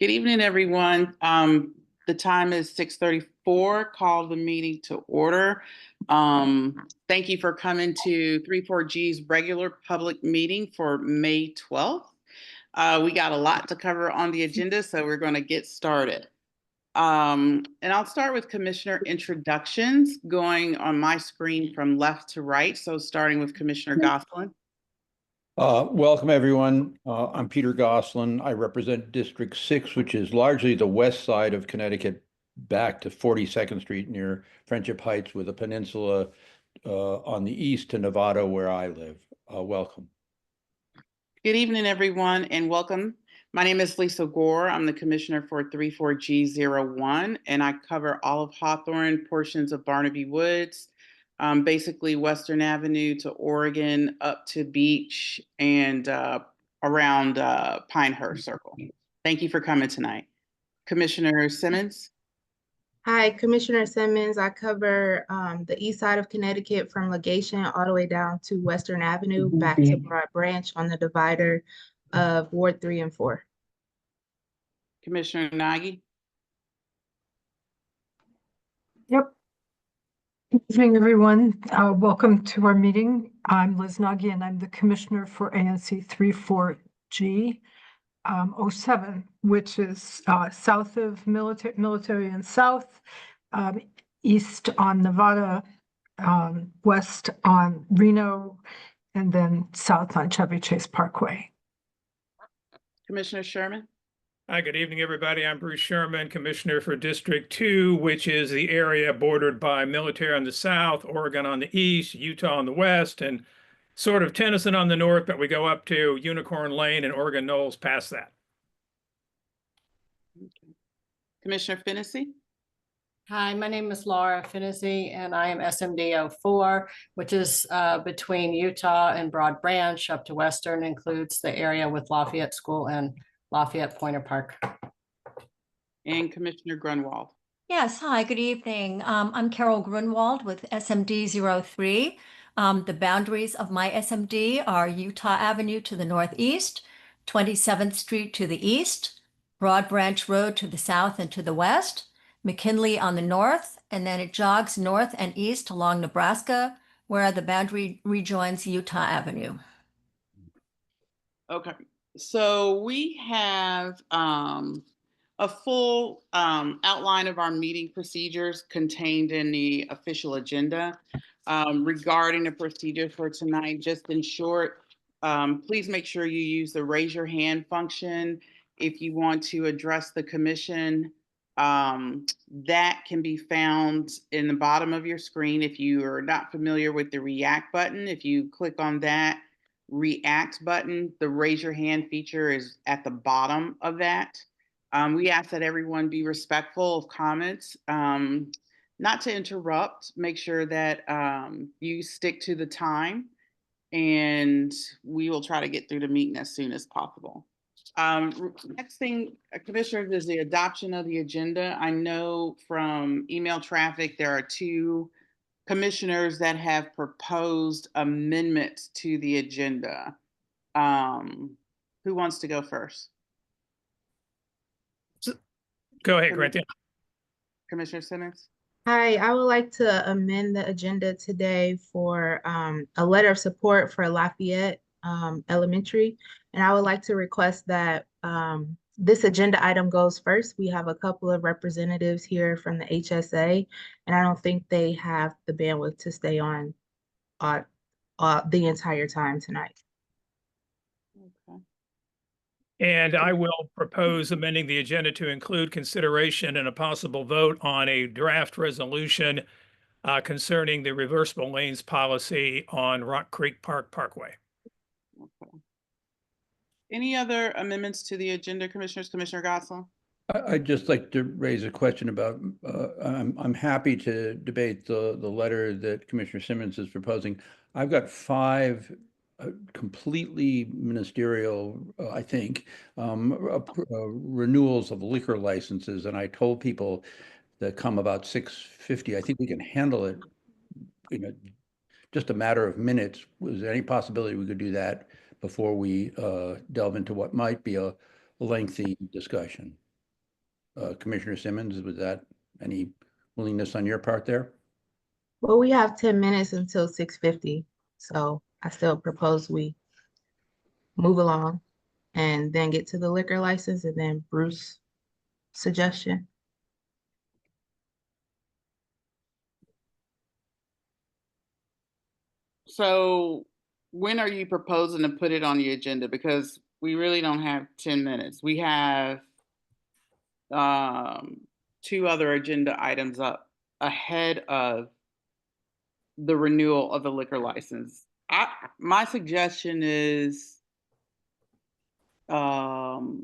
Good evening, everyone. The time is 6:34. Call the meeting to order. Thank you for coming to 34G's regular public meeting for May 12th. We got a lot to cover on the agenda, so we're going to get started. And I'll start with commissioner introductions going on my screen from left to right. So starting with Commissioner Gosselin. Welcome, everyone. I'm Peter Gosselin. I represent District 6, which is largely the west side of Connecticut, back to 42nd Street near Friendship Heights, with a peninsula on the east to Nevada, where I live. Welcome. Good evening, everyone, and welcome. My name is Lisa Gore. I'm the commissioner for 34G01, and I cover all of Hawthorne, portions of Barnaby Woods, basically Western Avenue to Oregon, up to Beach, and around Pinehurst Circle. Thank you for coming tonight. Commissioner Simmons. Hi, Commissioner Simmons. I cover the east side of Connecticut from Legation all the way down to Western Avenue, back to Broad Branch on the divider of Ward 3 and 4. Commissioner Nagy. Yep. Good evening, everyone. Welcome to our meeting. I'm Liz Nagy, and I'm the commissioner for ANC 34G 07, which is south of Military and South, east on Nevada, west on Reno, and then south on Chevy Chase Parkway. Commissioner Sherman. Hi, good evening, everybody. I'm Bruce Sherman, Commissioner for District 2, which is the area bordered by Military on the south, Oregon on the east, Utah on the west, and sort of Tennyson on the north, but we go up to Unicorn Lane and Oregon Knolls past that. Okay. Commissioner Fennessy. Hi, my name is Laura Fennessy, and I am SMD 04, which is between Utah and Broad Branch up to Western, includes the area with Lafayette School and Lafayette Pointer Park. And Commissioner Grunwald. Yes, hi, good evening. I'm Carol Grunwald with SMD 03. The boundaries of my SMD are Utah Avenue to the northeast, 27th Street to the east, Broad Branch Road to the south and to the west, McKinley on the north, and then it jogs north and east along Nebraska, where the boundary rejoins Utah Avenue. Okay, so we have a full outline of our meeting procedures contained in the official agenda. Regarding the procedure for tonight, just in short, please make sure you use the raise your hand function if you want to address the commission. That can be found in the bottom of your screen. If you are not familiar with the react button, if you click on that react button, the raise your hand feature is at the bottom of that. We ask that everyone be respectful of comments, not to interrupt. Make sure that you stick to the time, and we will try to get through the meeting as soon as possible. Next thing, Commissioners, is the adoption of the agenda. I know from email traffic there are two commissioners that have proposed amendments to the agenda. Who wants to go first? Go ahead, Corinthia. Commissioner Simmons. Hi, I would like to amend the agenda today for a letter of support for Lafayette Elementary. And I would like to request that this agenda item goes first. We have a couple of representatives here from the HSA, and I don't think they have the bandwidth to stay on the entire time tonight. Okay. And I will propose amending the agenda to include consideration and a possible vote on a draft resolution concerning the reversible lanes policy on Rock Creek Parkway. Okay. Any other amendments to the agenda, Commissioners? Commissioner Gosselin? I'd just like to raise a question about, I'm happy to debate the letter that Commissioner Simmons is proposing. I've got 5 completely ministerial, I think, renewals of liquor licenses, and I told people that come about 6:50. I think we can handle it in just a matter of minutes. Was there any possibility we could do that before we delve into what might be a lengthy discussion? Commissioner Simmons, was that any willingness on your part there? Well, we have 10 minutes until 6:50, so I still propose we move along and then get to the liquor license and then Bruce suggestion. So when are you proposing to put it on the agenda? Because we really don't have 10 minutes. We have two other agenda items up ahead of the renewal of the liquor license. My suggestion is to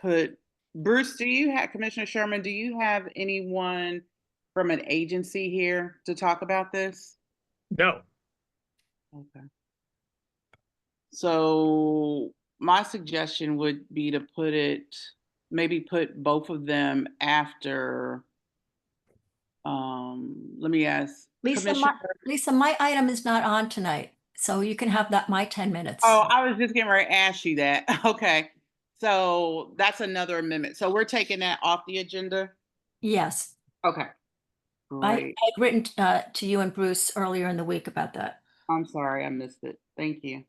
put, Bruce, do you have, Commissioner Sherman, do you have anyone from an agency here to talk about this? No. Okay. So my suggestion would be to put it, maybe put both of them after, let me ask. Lisa, my item is not on tonight, so you can have that, my 10 minutes. Oh, I was just getting ready to ask you that. Okay. So that's another amendment. So we're taking that off the agenda? Yes, Okay. I Great. had written to you and Bruce earlier in the week about that. I'm sorry, I missed it. Thank you.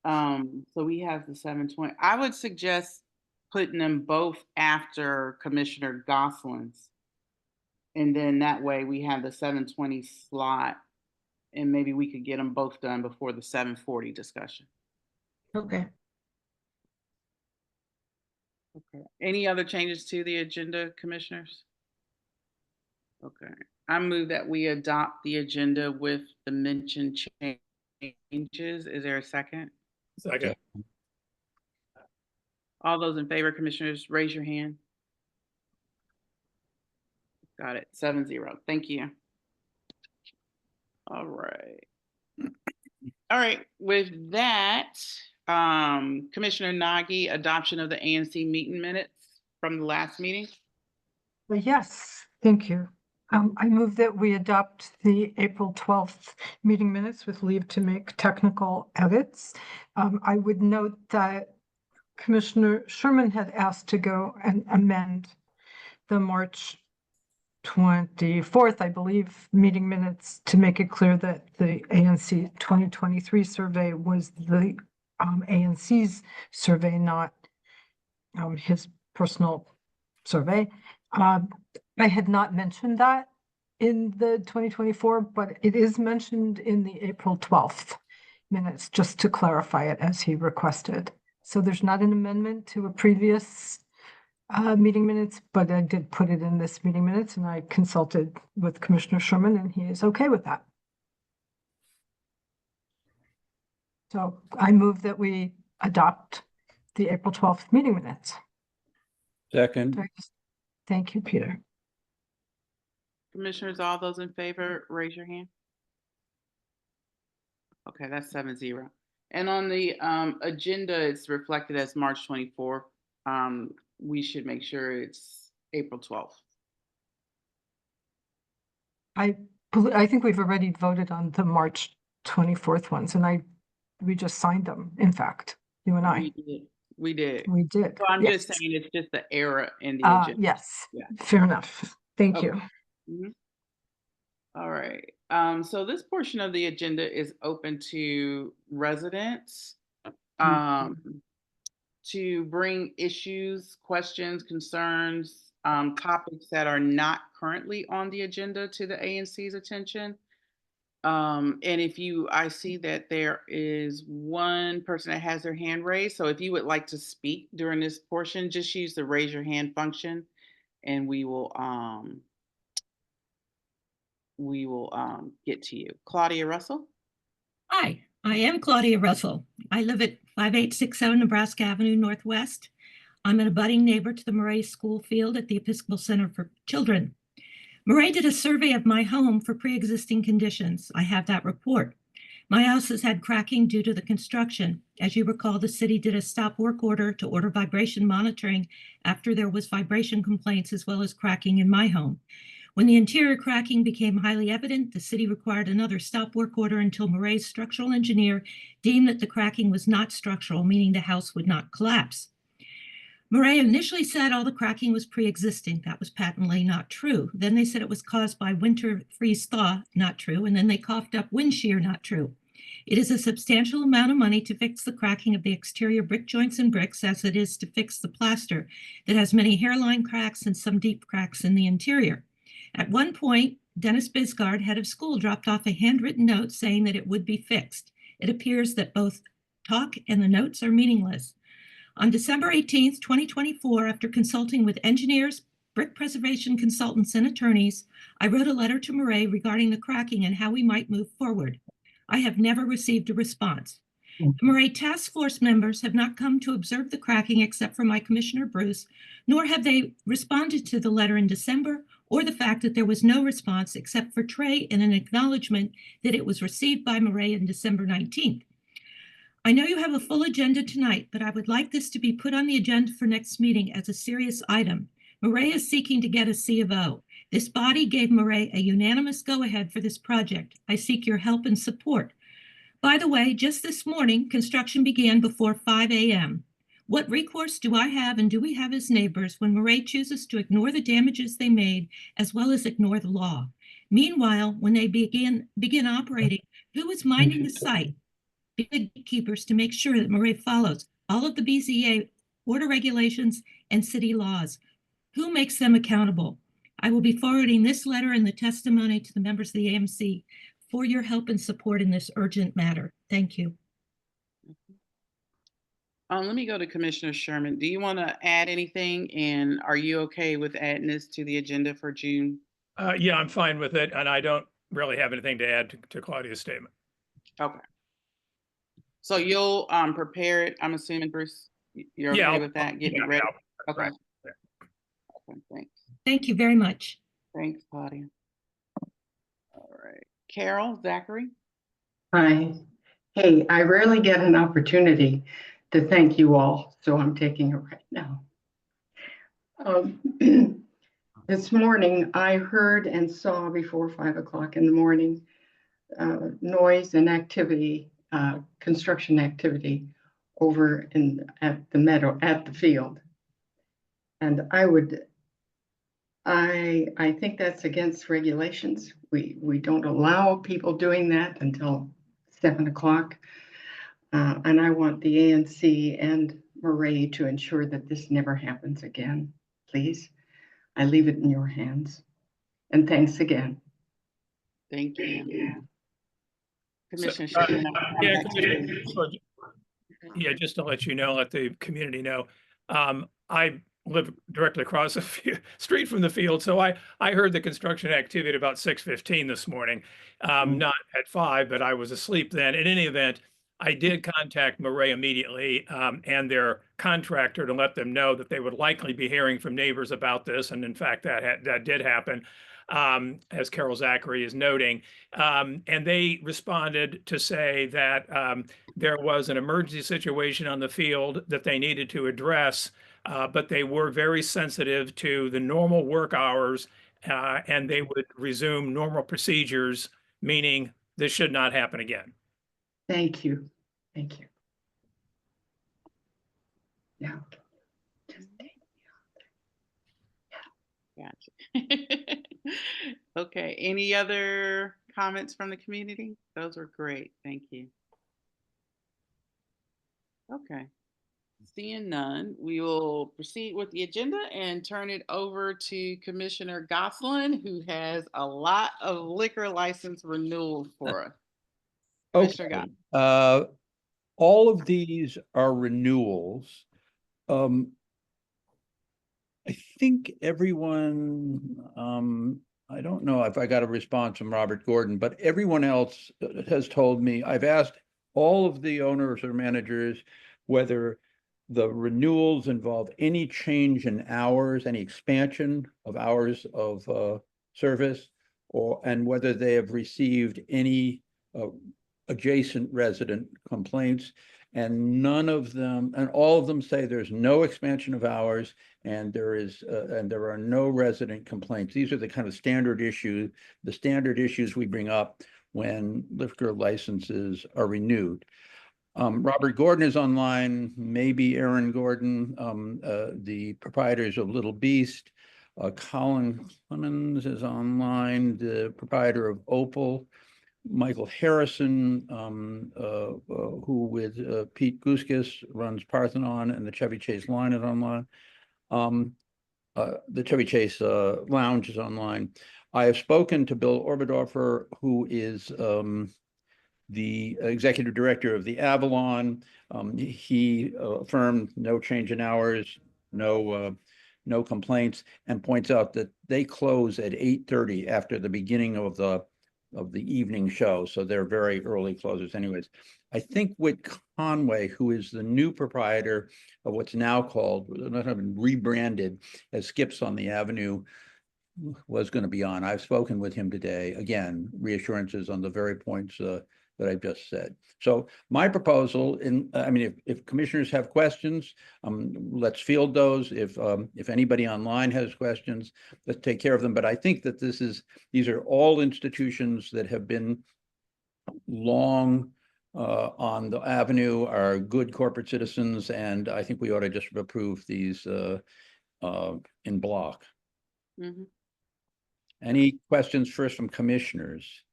So we have the 7:20. I would suggest putting them both after Commissioner Gosselin's. And then that way we have the 7:20 slot and maybe we could get them both done before the 7:40 discussion. Okay. Okay. Any other changes to the agenda, commissioners? Okay. I move that we adopt the agenda with the mentioned changes. Is there a second? Second. All those in favor, commissioners, raise your hand. Got it. 7-0. Thank you. All right. All right. With that, Commissioner Nagy, adoption of the ANC meeting minutes from the last meeting. Yes, thank you. I move that we adopt the April 12th meeting minutes with leave to make technical edits. I would note that Commissioner Sherman had asked to go and amend the March 24th, I believe, meeting minutes to make it clear that the ANC 2023 survey was the ANC's survey, not his personal survey. I had not mentioned that in the 2024, but it is mentioned in the April 12th minutes, just to clarify it as he requested. So there's not an amendment to a previous meeting minutes, but I did put it in this meeting minutes and I consulted with Commissioner Sherman and he is okay with that. So I move that we adopt the April 12th meeting minutes. Second. Thank you, Peter. Commissioners, all those in favor, raise your hand. Okay, that's 7-0. And on the agenda, it's reflected as March 24th. We should make sure it's April 12th. I think we've already voted on the March 24th ones and we just signed them, in fact, you and I. We did. We did. So I'm yes. just saying it's just the error in the agenda. Yes, Yeah. fair enough. Thank Okay. you. Mm-hmm. All right. So this portion of the agenda is open to residents to bring issues, questions, concerns, topics that are not currently on the agenda to the ANC's attention. And if I see that there is one person that has their hand raised. So if you would like to speak during this portion, just use the raise your hand function and we will get to you. Claudia Russell. Hi, I am Claudia Russell. I live at 5867 Nebraska Avenue Northwest. I'm an abutting neighbor to the Murray School Field at the Episcopal Center for Children. Murray did a survey of my home for pre-existing conditions. I have that report. My house has had cracking due to the construction. As you recall, the city did a stop work order to order vibration monitoring after there was vibration complaints as well as cracking in my home. When the interior cracking became highly evident, the city required another stop work order until Murray's structural engineer deemed that the cracking was not structural, meaning the house would not collapse. Murray initially said all the cracking was pre-existing. That was patently not true. Then they said it was caused by winter freeze thaw, not true. And then they coughed up wind shear, not true. It is a substantial amount of money to fix the cracking of the exterior brick joints and bricks as it is to fix the plaster that has many hairline cracks and some deep cracks in the interior. At one point, Dennis Bisgard, head of school, dropped off a handwritten note saying that it would be fixed. It appears that both talk and the notes are meaningless. On December 18th, 2024, after consulting with engineers, brick preservation consultants, and attorneys, I wrote a letter to Murray regarding the cracking and how we might move forward. I have never received a response. The Murray Task Force members have not come to observe the cracking except for my Commissioner Bruce, nor have they responded to the letter in December or the fact that there was no response except for Trey in an acknowledgement that it was received by Murray on December 19th. I know you have a full agenda tonight, but I would like this to be put on the agenda for next meeting as a serious item. Murray is seeking to get a C of O. This body gave Murray a unanimous go-ahead for this project. I seek your help and support. By the way, just this morning, construction began before 5 a.m. What recourse do I have and do we have as neighbors when Murray chooses to ignore the damages they made as well as ignore the law? Meanwhile, when they begin operating, who is minding the site? Gatekeepers to make sure that Murray follows all of the BZA order regulations and city laws. Who makes them accountable? I will be forwarding this letter and the testimony to the members of the AMC for your help and support in this urgent matter. Thank you. Let me go to Commissioner Sherman. Do you want to add anything? And are you okay with adding this to the agenda for June? Yeah, I'm fine with it, and I don't really have anything to add to Claudia's statement. Okay. So you'll prepare it, I'm assuming, Bruce, you're Yeah, okay with that, getting it ready? Okay. right. Okay, thanks. Thank you very much. Thanks, Claudia. All right, Carol, Zachary? Hi. Hey, I rarely get an opportunity to thank you all, so I'm taking it right now. This morning, I heard and saw before 5 o'clock in the morning noise and activity, construction activity over at the field. And I think that's against regulations. We don't allow people doing that until 7 o'clock. And I want the ANC and Murray to ensure that this never happens again, please. I leave it in your hands. And thanks again. Thank you. Commissioner So, Sherman, yeah, yeah, just to let you know, let the community know, I live directly across the street from the field, so I heard the construction activity at about 6:15 this morning, not at 5, but I was asleep then. In any event, I did contact Murray immediately and their contractor to let them know that they would likely be hearing from neighbors about this, and in fact, that did happen. As Carol Zachary is noting, and they responded to say that there was an emergency situation on the field that they needed to address, but they were very sensitive to the normal work hours, and they would resume normal procedures, meaning this should not happen again. Thank you. Thank you. Yeah. gotcha. Okay, any other comments from the community? Those were great, thank you. Okay, seeing none, we will proceed with the agenda and turn it over to Commissioner Gosselin, who has a lot of liquor license renewals for us. Commissioner Gosselin. All of these are renewals. I think everyone, I don't know if I got a response from Robert Gordon, but everyone else has told me, I've asked all of the owners or managers whether the renewals involve any change in hours, any expansion of hours of service, and whether they have received any adjacent resident complaints. And none of them, and all of them say there's no expansion of hours, and there are no resident complaints. These are the kind of standard issues we bring up when liquor licenses are renewed. Robert Gordon is online, maybe Aaron Gordon, the proprietors of Little Beast. Colin Clemens is online, the proprietor of Opal. Michael Harrison, who with Pete Guskis runs Parthenon, and the Chevy Chase line is online. The Chevy Chase Lounge is online. I have spoken to Bill Orberdorfer, who is the executive director of the Avalon. He affirmed no change in hours, no complaints, and points out that they close at 8:30 after the beginning of the evening show. So they're very early closers anyways. I think Whit Conway, who is the new proprietor of what's now called, not having rebranded as Skips on the Avenue, was going to be on. I've spoken with him today. Again, reassurances on the very points that I've just said. So my proposal, if commissioners have questions, let's field those. If anybody online has questions, let's take care of them. But I think that these are all institutions that have been long on the avenue, are good corporate citizens, and I think we ought to just approve these in block. Mhm. Any questions first from commissioners?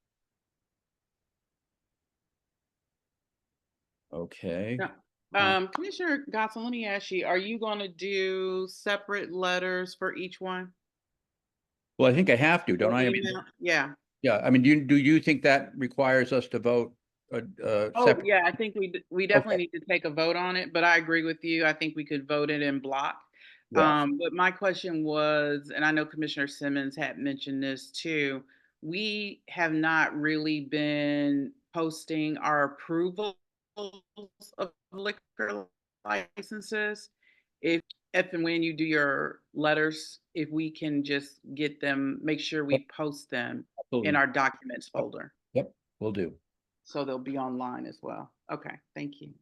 Okay. Yeah. Commissioner Gosselin, let me ask you, are you going to do separate letters for each one? Well, I think I have to, don't Or I? email? Yeah. Yeah, I mean, do you think that requires us to vote Oh, separate? yeah, I think we definitely need to take a vote on it, but I agree with you. I think we could vote it in block. Yeah. But my question was, and I know Commissioner Simmons had mentioned this too, we have not really been posting our approvals of liquor licenses. If and when you do your letters, if we can just get them, make sure we post them in Absolutely. our documents folder. Yep, will do. So they'll be online as well. Okay, thank you.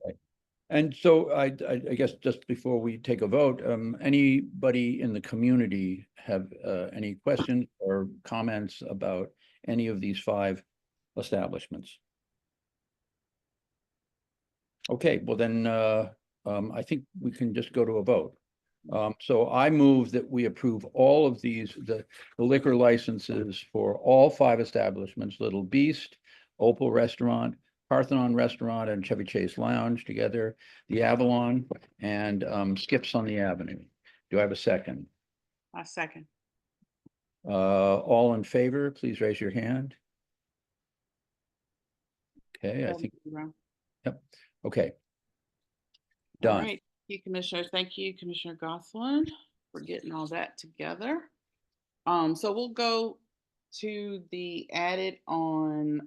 And so I guess just before we take a vote, anybody in the community have any questions or comments about any of these 5 establishments? Okay, well then I think we can just go to a vote. So I move that we approve all of these, the liquor licenses for all 5 establishments: Little Beast, Opal Restaurant, Parthenon Restaurant, and Chevy Chase Lounge together, the Avalon, and Skips on the Avenue. Do I have a second? A second. All in favor, please raise your hand. Okay, I think, yep, okay. All Done. right. Thank you, Commissioners. Thank you, Commissioner Gosselin, for getting all that together. So we'll go to the added on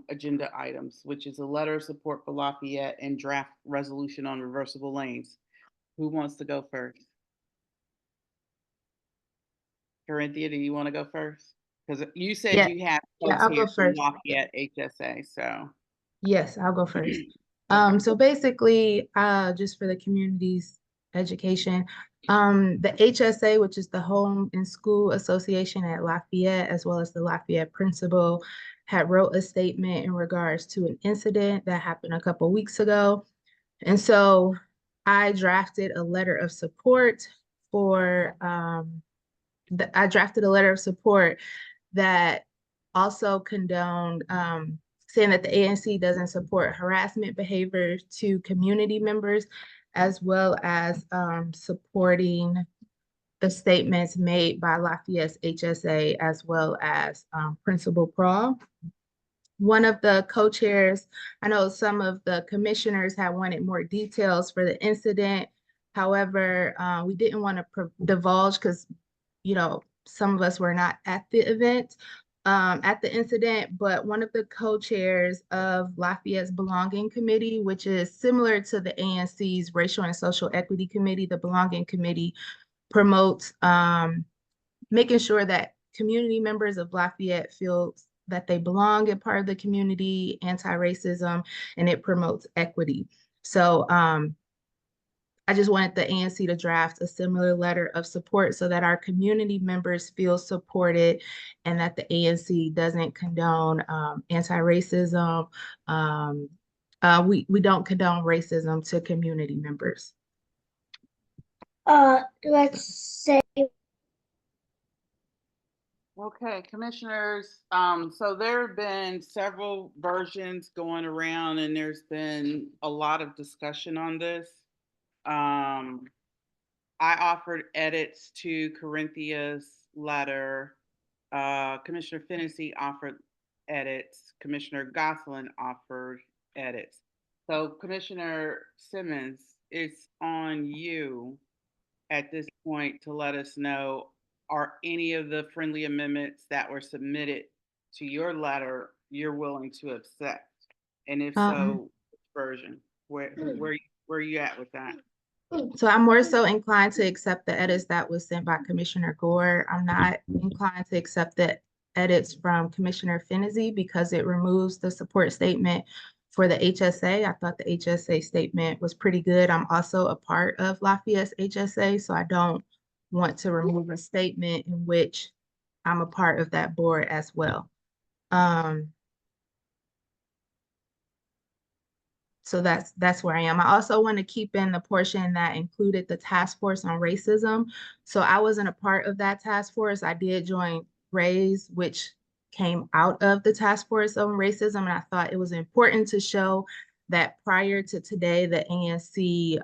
agenda items, which is a letter of support for Lafayette and draft resolution on reversible lanes. Who wants to go first? Corinthia, do you want to go first? Because you said Yeah. you have Yeah, folks I'll here go from first. Lafayette HSA, so. Yes, I'll go first. So basically, just for the community's education, the HSA, which is the Home and School Association at Lafayette, as well as the Lafayette principal, had wrote a statement in regards to an incident that happened a couple weeks ago. And so I drafted a letter of support for, I drafted a letter of support that also condoned saying that the ANC doesn't support harassment behavior to community members, as well as supporting the statements made by Lafayette's HSA, as well as Principal Prawl. One of the co-chairs, I know some of the commissioners had wanted more details for the incident. However, we didn't want to divulge because, some of us were not at the event, at the incident, but one of the co-chairs of Lafayette's Belonging Committee, which is similar to the ANC's Racial and Social Equity Committee, the Belonging Committee promotes making sure that community members of Lafayette feel that they belong in part of the community, anti-racism, and it promotes equity. So I just wanted the ANC to draft a similar letter of support so that our community members feel supported and that the ANC doesn't condone anti-racism, We don't condone racism to community members. Let's say. Okay, commissioners, so there have been several versions going around and there's been a lot of discussion on this. I offered edits to Corinthia's letter. Commissioner Fennessy offered edits. Commissioner Gosselin offered edits. So Commissioner Simmons, it's on you at this point to let us know, are any of the friendly amendments that were submitted to your letter you're willing to accept? And if so, which version? Where are you at with that? So I'm more so inclined to accept the edits that was sent by Commissioner Gore. I'm not inclined to accept the edits from Commissioner Fennessy because it removes the support statement for the HSA. I thought the HSA statement was pretty good. I'm also a part of Lafayette's HSA, so I don't want to remove a statement in which I'm a part of that board as well. So that's where I am. I also want to keep in the portion that included the task force on racism. So I wasn't a part of that task force. I did join RAISE, which came out of the task force on racism. And I thought it was important to show that prior to today, the ANC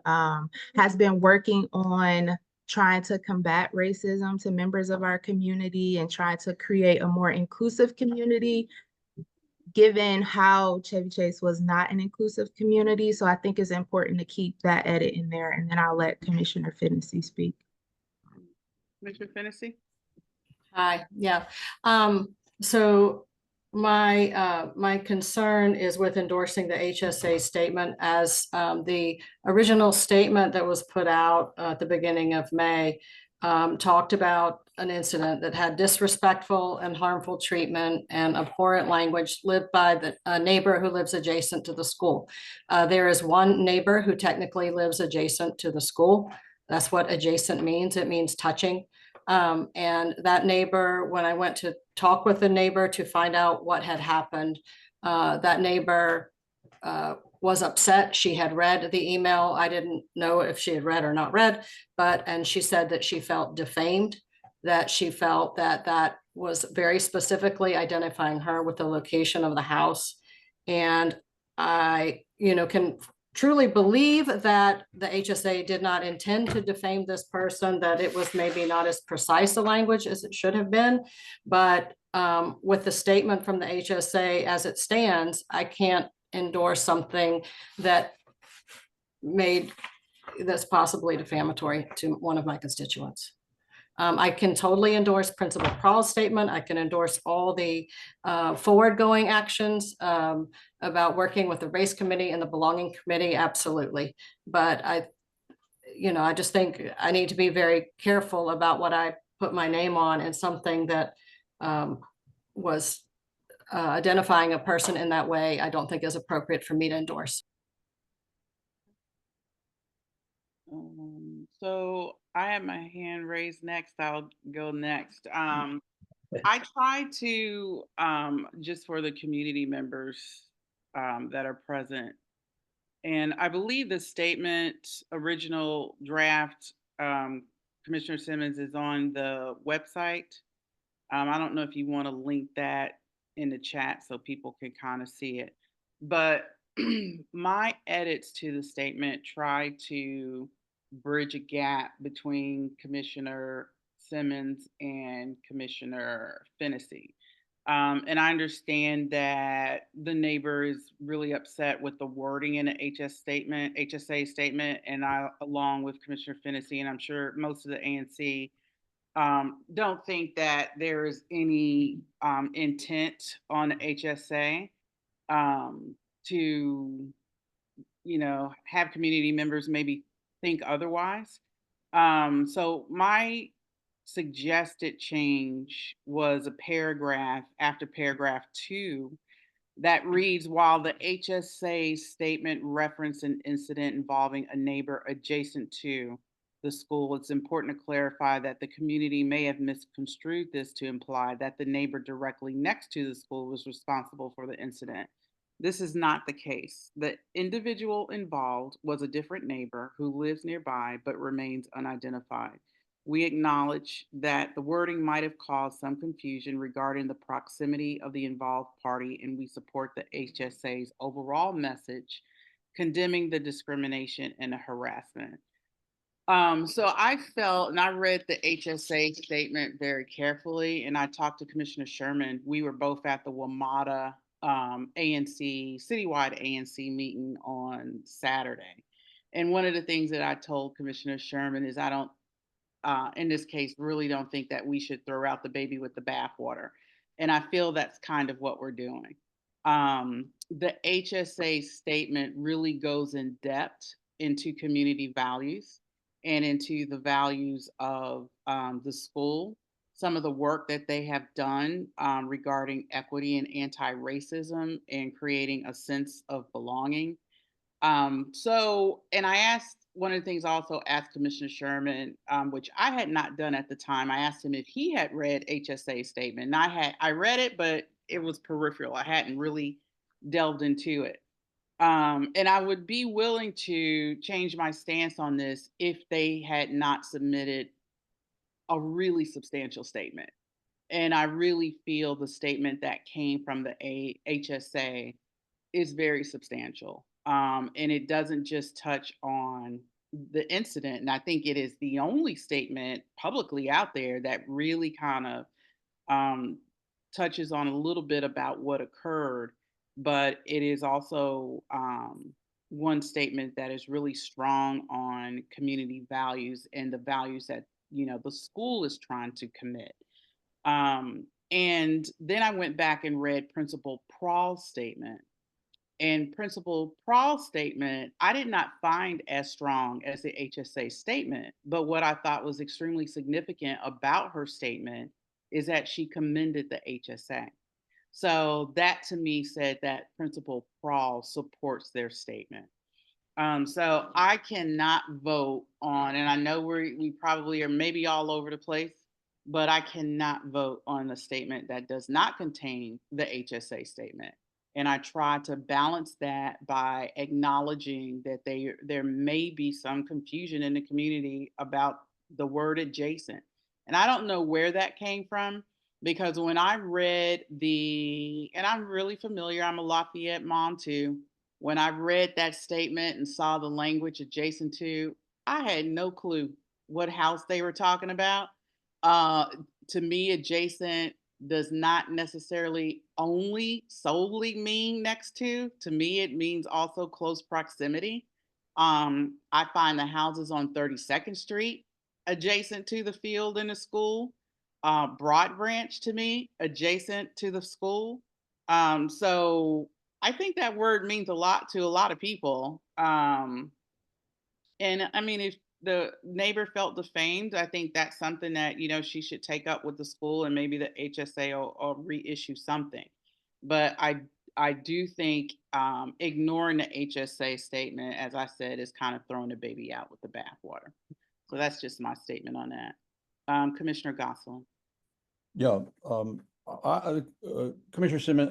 has been working on trying to combat racism to members of our community and try to create a more inclusive community, given how Chevy Chase was not an inclusive community. So I think it's important to keep that edit in there, and then I'll let Commissioner Fennessy speak. Commissioner Fennessy? Hi, yeah. So my concern is with endorsing the HSA statement as the original statement that was put out at the beginning of May talked about an incident that had disrespectful and harmful treatment and abhorrent language lived by the neighbor who lives adjacent to the school. There is one neighbor who technically lives adjacent to the school. That's what adjacent means. It means touching. And that neighbor, when I went to talk with the neighbor to find out what had happened, that neighbor was upset. She had read the email. I didn't know if she had read or not read, and she said that she felt defamed, that she felt that that was very specifically identifying her with the location of the house. And I, can truly believe that the HSA did not intend to defame this person, that it was maybe not as precise a language as it should have been. But with the statement from the HSA as it stands, I can't endorse something that's possibly defamatory to one of my constituents. I can totally endorse Principal Prall's statement. I can endorse all the forward-going actions about working with the race committee and the belonging committee, absolutely. But I just think I need to be very careful about what I put my name on, and something that was identifying a person in that way, I don't think is appropriate for me to endorse. So I have my hand raised next. I'll go next. I try to, just for the community members that are present, and I believe the statement, original draft, Commissioner Simmons, is on the website. I don't know if you want to link that in the chat so people can kind of see it. But my edits to the statement try to bridge a gap between Commissioner Simmons and Commissioner Fennessy. And I understand that the neighbor is really upset with the wording in the HSA statement, and I, along with Commissioner Fennessy, and I'm sure most of the ANC, don't think that there is any intent on the HSA to, have community members maybe think otherwise. So my suggested change was a paragraph after paragraph 2 that reads, while the HSA statement referenced an incident involving a neighbor adjacent to the school, it's important to clarify that the community may have misconstrued this to imply that the neighbor directly next to the school was responsible for the incident. This is not the case. The individual involved was a different neighbor who lives nearby but remains unidentified. We acknowledge that the wording might have caused some confusion regarding the proximity of the involved party, and we support the HSA's overall message condemning the discrimination and the harassment. So I felt, and I read the HSA statement very carefully, and I talked to Commissioner Sherman. We were both at the WMATA ANC, citywide ANC meeting on Saturday. And one of the things that I told Commissioner Sherman is I don't, in this case, really don't think that we should throw out the baby with the bathwater. And I feel that's kind of what we're doing. The HSA statement really goes in depth into community values and into the values of the school, some of the work that they have done regarding equity and anti-racism and creating a sense of belonging. And I asked, one of the things I also asked Commissioner Sherman, which I had not done at the time, I asked him if he had read HSA statement. And I read it, but it was peripheral. I hadn't really delved into it. And I would be willing to change my stance on this if they had not submitted a really substantial statement. And I really feel the statement that came from the HSA is very substantial. And it doesn't just touch on the incident. And I think it is the only statement publicly out there that really kind of touches on a little bit about what occurred, but it is also one statement that is really strong on community values and the values that the school is trying to commit. And then I went back and read Principal Prawl's statement. And Principal Prawl's statement, I did not find as strong as the HSA statement. But what I thought was extremely significant about her statement is that she commended the HSA. So that to me said that Principal Prawl supports their statement. So I cannot vote on, and I know we probably are maybe all over the place, but I cannot vote on a statement that does not contain the HSA statement. And I try to balance that by acknowledging that there may be some confusion in the community about the word adjacent. And I don't know where that came from, because when I read and I'm really familiar, I'm a Lafayette mom too. When I read that statement and saw the language adjacent to, I had no clue what house they were talking about. To me, adjacent does not necessarily only solely mean next to. To me, it means also close proximity. I find the houses on 32nd Street adjacent to the field in the school. Broad Branch to me, adjacent to the school. So I think that word means a lot to a lot of people. And I mean, if the neighbor felt defamed, I think that's something that, she should take up with the school, and maybe the HSA will reissue something. But I do think ignoring the HSA statement, as I said, is kind of throwing the baby out with the bathwater. So that's just my statement on that. Commissioner Gosselin. Yeah, Commissioner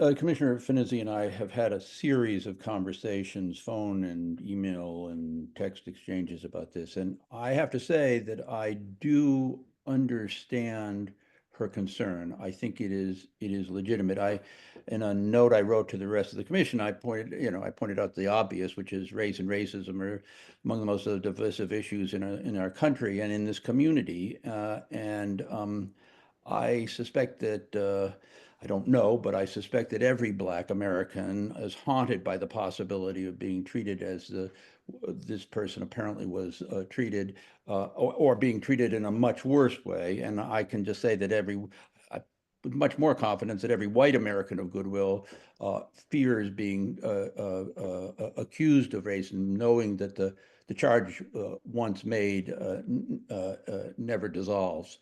Finizzi and I have had a series of conversations, phone and email and text exchanges about this. And I have to say that I do understand her concern. I think it is legitimate. In a note I wrote to the rest of the commission, I pointed out the obvious, which is race and racism are among the most divisive issues in our country and in this community. I suspect that, I don't know, but I suspect that every Black American is haunted by the possibility of being treated as this person apparently was treated, or being treated in a much worse way. And I can just say that with much more confidence that every white American of goodwill fears being accused of racism, knowing that the charge once made never dissolves.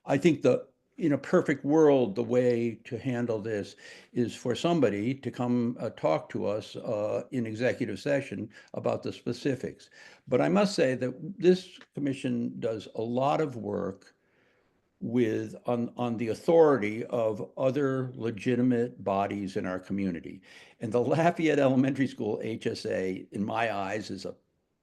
I think in a perfect world, the way to handle this is for somebody to come talk to us in executive session about the specifics. But I must say that this commission does a lot of work on the authority of other legitimate bodies in our community. And the Lafayette Elementary School HSA, in my eyes, is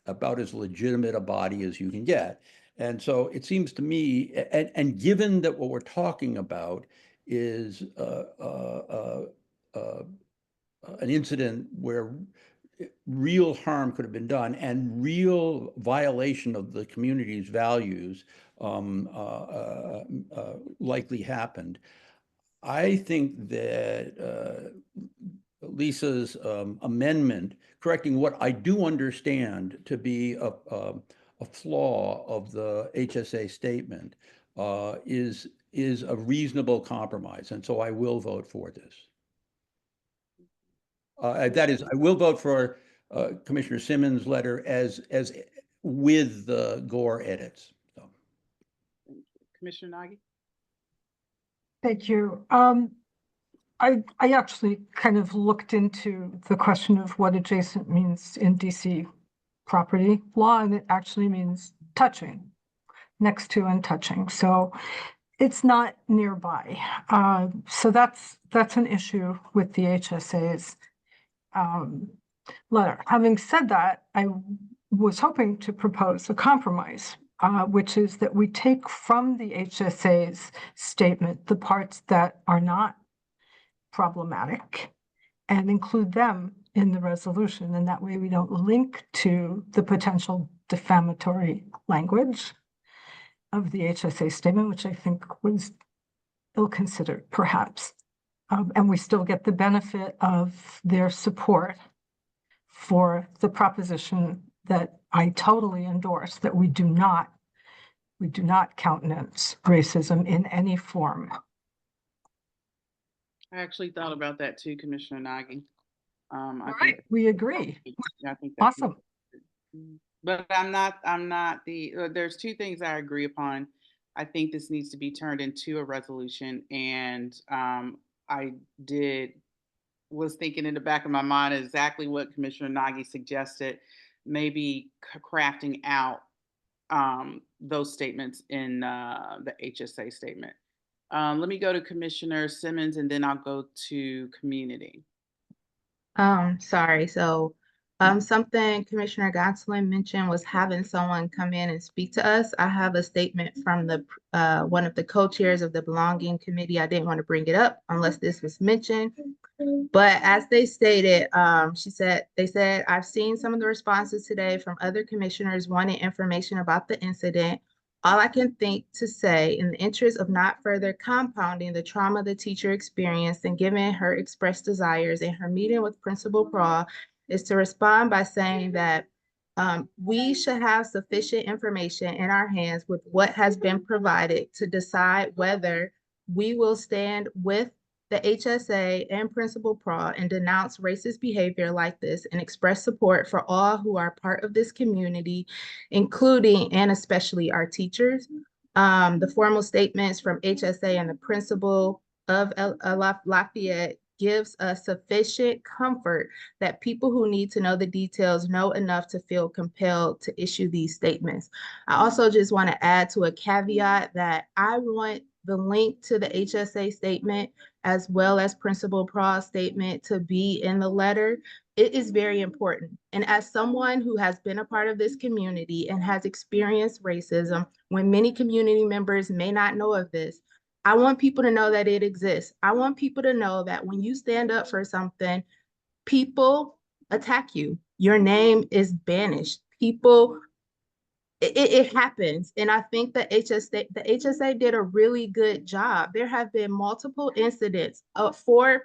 about as legitimate a body as you can get. And so it seems to me, and given that what we're talking about is an incident where real harm could have been done and real violation of the community's values likely happened, I think that Lisa's amendment, correcting what I do understand to be a flaw of the HSA statement, is a reasonable compromise. And so I will vote for this. That is, I will vote for Commissioner Simmons' letter as with the Gore edits. So. Commissioner Nagy? Thank you. I actually kind of looked into the question of what adjacent means in DC property law, and it actually means touching, next to and touching. So it's not nearby. So that's an issue with the HSA's letter. Having said that, I was hoping to propose a compromise, which is that we take from the HSA's statement the parts that are not problematic and include them in the resolution. And that way we don't link to the potential defamatory language of the HSA statement, which I think was ill-considered, perhaps. And we still get the benefit of their support for the proposition that I totally endorse, that we do not countenance racism in any form. I actually thought about that too, Commissioner Nagy. Right, we agree. I think that's Awesome. But I'm not there's two things I agree upon. I think this needs to be turned into a resolution, and I was thinking in the back of my mind exactly what Commissioner Nagy suggested, maybe crafting out those statements in the HSA statement. Let me go to Commissioner Simmons, and then I'll go to community. Sorry. So, something Commissioner Gosselin mentioned was having someone come in and speak to us. I have a statement from the one of the co-chairs of the Belonging Committee. I didn't want to bring it up unless this was mentioned. But as they stated, they said, I've seen some of the responses today from other commissioners wanting information about the incident. All I can think to say, in the interest of not further compounding the trauma the teacher experienced and given her expressed desires in her meeting with Principal Praw, is to respond by saying that we should have sufficient information in our hands with what has been provided to decide whether we will stand with the HSA and Principal Praw and denounce racist behavior like this and express support for all who are part of this community, including and especially our teachers. The formal statements from HSA and the principal of Lafayette gives us sufficient comfort that people who need to know the details know enough to feel compelled to issue these statements. I also just want to add to a caveat that I want the link to the HSA statement as well as Principal Praw's statement to be in the letter. It is very important. And as someone who has been a part of this community and has experienced racism, when many community members may not know of this, I want people to know that it exists. I want people to know that when you stand up for something, people attack you. Your name is banished. It happens. And I think the HSA did a really good job. There have been multiple incidents for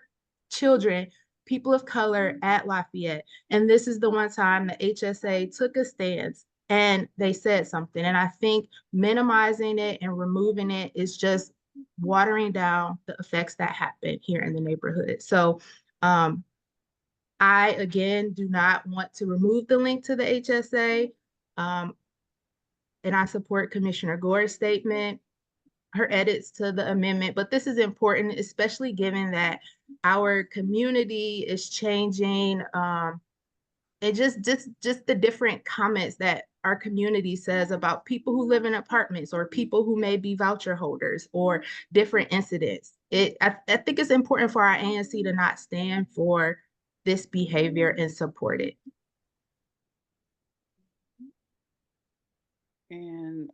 children, people of color at Lafayette. And this is the one time the HSA took a stance and they said something. And I think minimizing it and removing it is just watering down the effects that happen here in the neighborhood. So I, again, do not want to remove the link to the HSA. And I support Commissioner Gore's statement, her edits to the amendment, but this is important, especially given that our community is changing. it just the different comments that our community says about people who live in apartments or people who may be voucher holders or different incidents. I think it's important for our ANC to not stand for this behavior and support it. And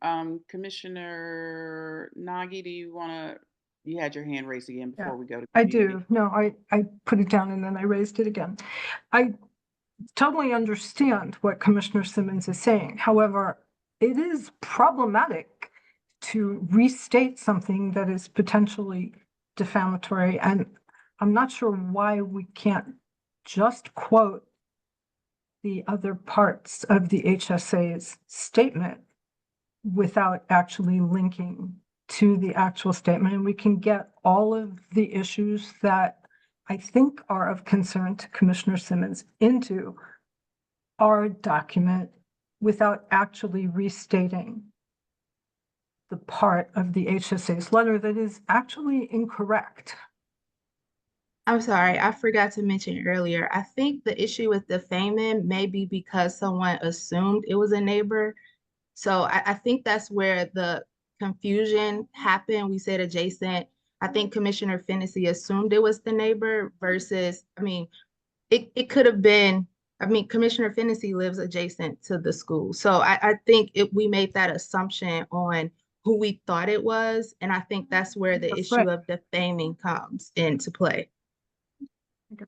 Commissioner Nagy, you had your hand raised again before we go to I community. do. No, I put it down and then I raised it again. I totally understand what Commissioner Simmons is saying. However, it is problematic to restate something that is potentially defamatory. And I'm not sure why we can't just quote the other parts of the HSA's statement without actually linking to the actual statement. And we can get all of the issues that I think are of concern to Commissioner Simmons into our document without actually restating the part of the HSA's letter that is actually incorrect. I'm sorry, I forgot to mention earlier. I think the issue with defaming may be because someone assumed it was a neighbor. So I think that's where the confusion happened. We said adjacent. I think Commissioner Fennessy assumed it was the neighbor versus, I mean, it could have been, I mean, Commissioner Fennessy lives adjacent to the school. So I think we made that assumption on who we thought it was. And I think that's where the That's issue right. of defaming comes into play. Okay,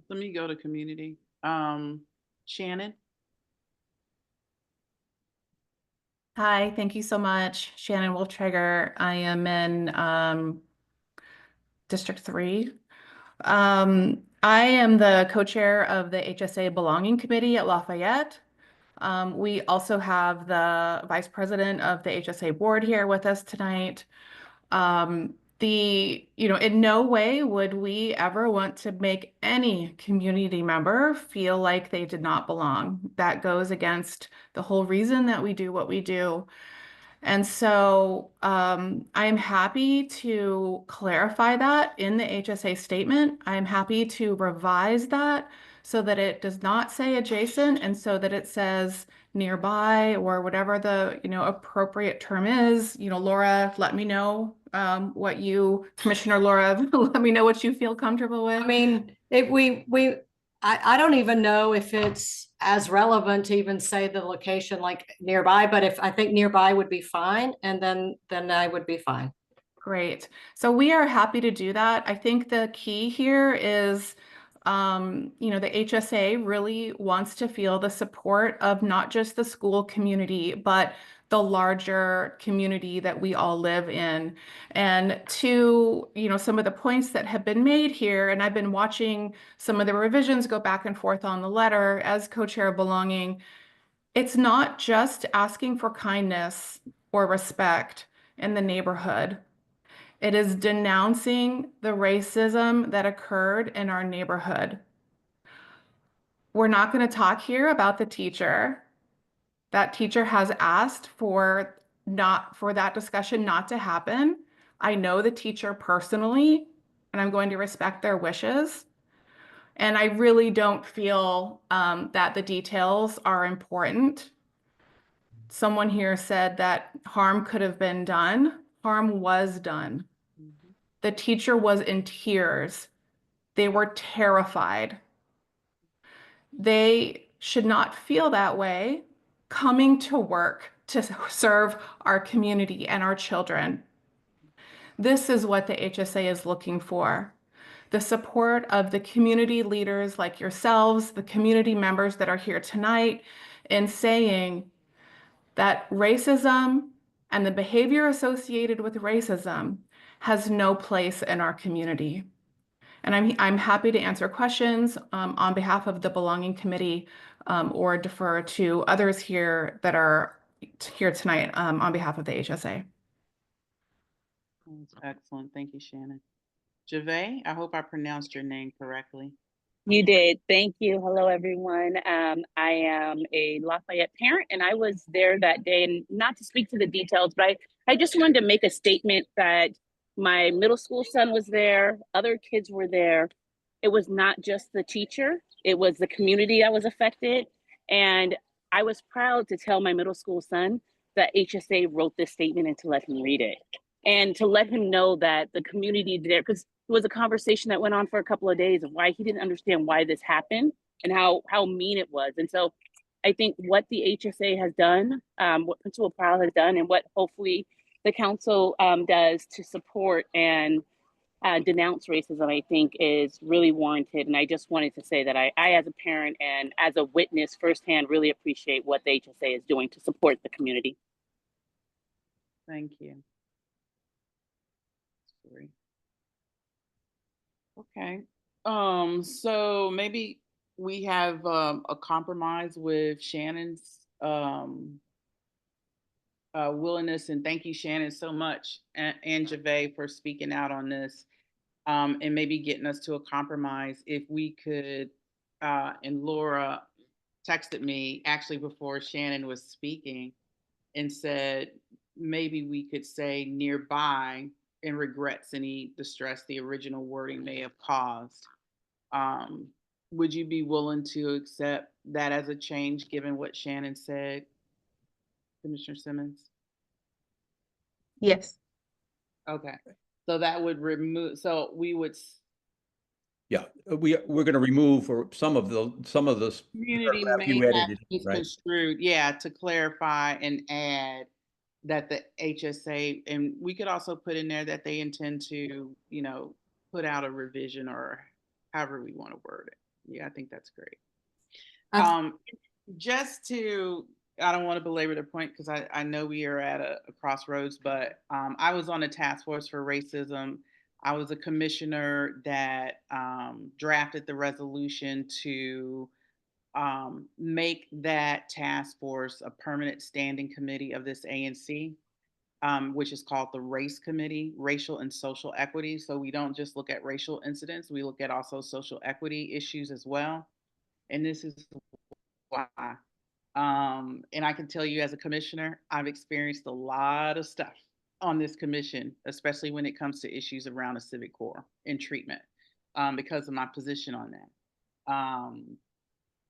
let me go to community. Shannon? Hi, thank you so much. Shannon Wolftrager. I am in District 3. I am the co-chair of the HSA Belonging Committee at Lafayette. We also have the vice president of the HSA board here with us tonight. In no way would we ever want to make any community member feel like they did not belong. That goes against the whole reason that we do what we do. And so I'm happy to clarify that in the HSA statement. I'm happy to revise that so that it does not say adjacent and so that it says nearby or whatever the appropriate term is. Laura, let me know Commissioner Laura, let me know what you feel comfortable with. I mean, I don't even know if it's as relevant to even say the location like nearby, but if I think nearby would be fine, and then I would be fine. Great. So we are happy to do that. I think the key here is, the HSA really wants to feel the support of not just the school community, but the larger community that we all live in. And to, some of the points that have been made here, and I've been watching some of the revisions go back and forth on the letter as co-chair of belonging, it's not just asking for kindness or respect in the neighborhood. It is denouncing the racism that occurred in our neighborhood. We're not going to talk here about the teacher. That teacher has asked for that discussion not to happen. I know the teacher personally, and I'm going to respect their wishes. And I really don't feel that the details are important. Someone here said that harm could have been done. Harm was done. The teacher was in tears. They were terrified. They should not feel that way coming to work to serve our community and our children. This is what the HSA is looking for. The support of the community leaders like yourselves, the community members that are here tonight, in saying that racism and the behavior associated with racism has no place in our community. And I'm happy to answer questions on behalf of the Belonging Committee or defer to others here that are here tonight on behalf of the HSA. That's excellent. Thank you, Shannon. Javay, I hope I pronounced your name correctly. You did. Thank you. Hello, everyone. I am a Lafayette parent, and I was there that day. And not to speak to the details, but I just wanted to make a statement that my middle school son was there, other kids were there, it was not just the teacher, it was the community that was affected. And I was proud to tell my middle school son that HSA wrote this statement and to let him read it. And to let him know that the community there, because it was a conversation that went on for a couple of days of why he didn't understand why this happened and how mean it was. And so I think what the HSA has done, what Principal Powell has done, and what hopefully the council does to support and denounce racism, I think is really warranted. And I just wanted to say that I, as a parent and as a witness firsthand, really appreciate what the HSA is doing to support the community. Thank you. Sorry. Okay. So maybe we have a compromise with Shannon's willingness, and thank you, Shannon, so much, and Javay for speaking out on this, and maybe getting us to a compromise. If we could, and Laura texted me actually before Shannon was speaking and said maybe we could say nearby and regrets any distress the original wording may have caused. Would you be willing to accept that as a change given what Shannon said, Commissioner Simmons? Yes. Okay, so that would remove, so we would Yeah, we're going to remove or some of the community paragraph you may have edited, right? misconstrued, yeah, to clarify and add that the HSA, and we could also put in there that they intend to, you know, put out a revision or however we want to word it. Yeah, I think that's great. Just to, I don't want to belabor the point because I know we are at a crossroads, but I was on a task force for racism. I was a commissioner that drafted the resolution to make that task force a permanent standing committee of this ANC, which is called the Race Committee, Racial and Social Equity. So we don't just look at racial incidents, we look at also social equity issues as well. And this is why. And I can tell you as a commissioner, I've experienced a lot of stuff on this commission, especially when it comes to issues around a civic core and treatment, because of my position on that.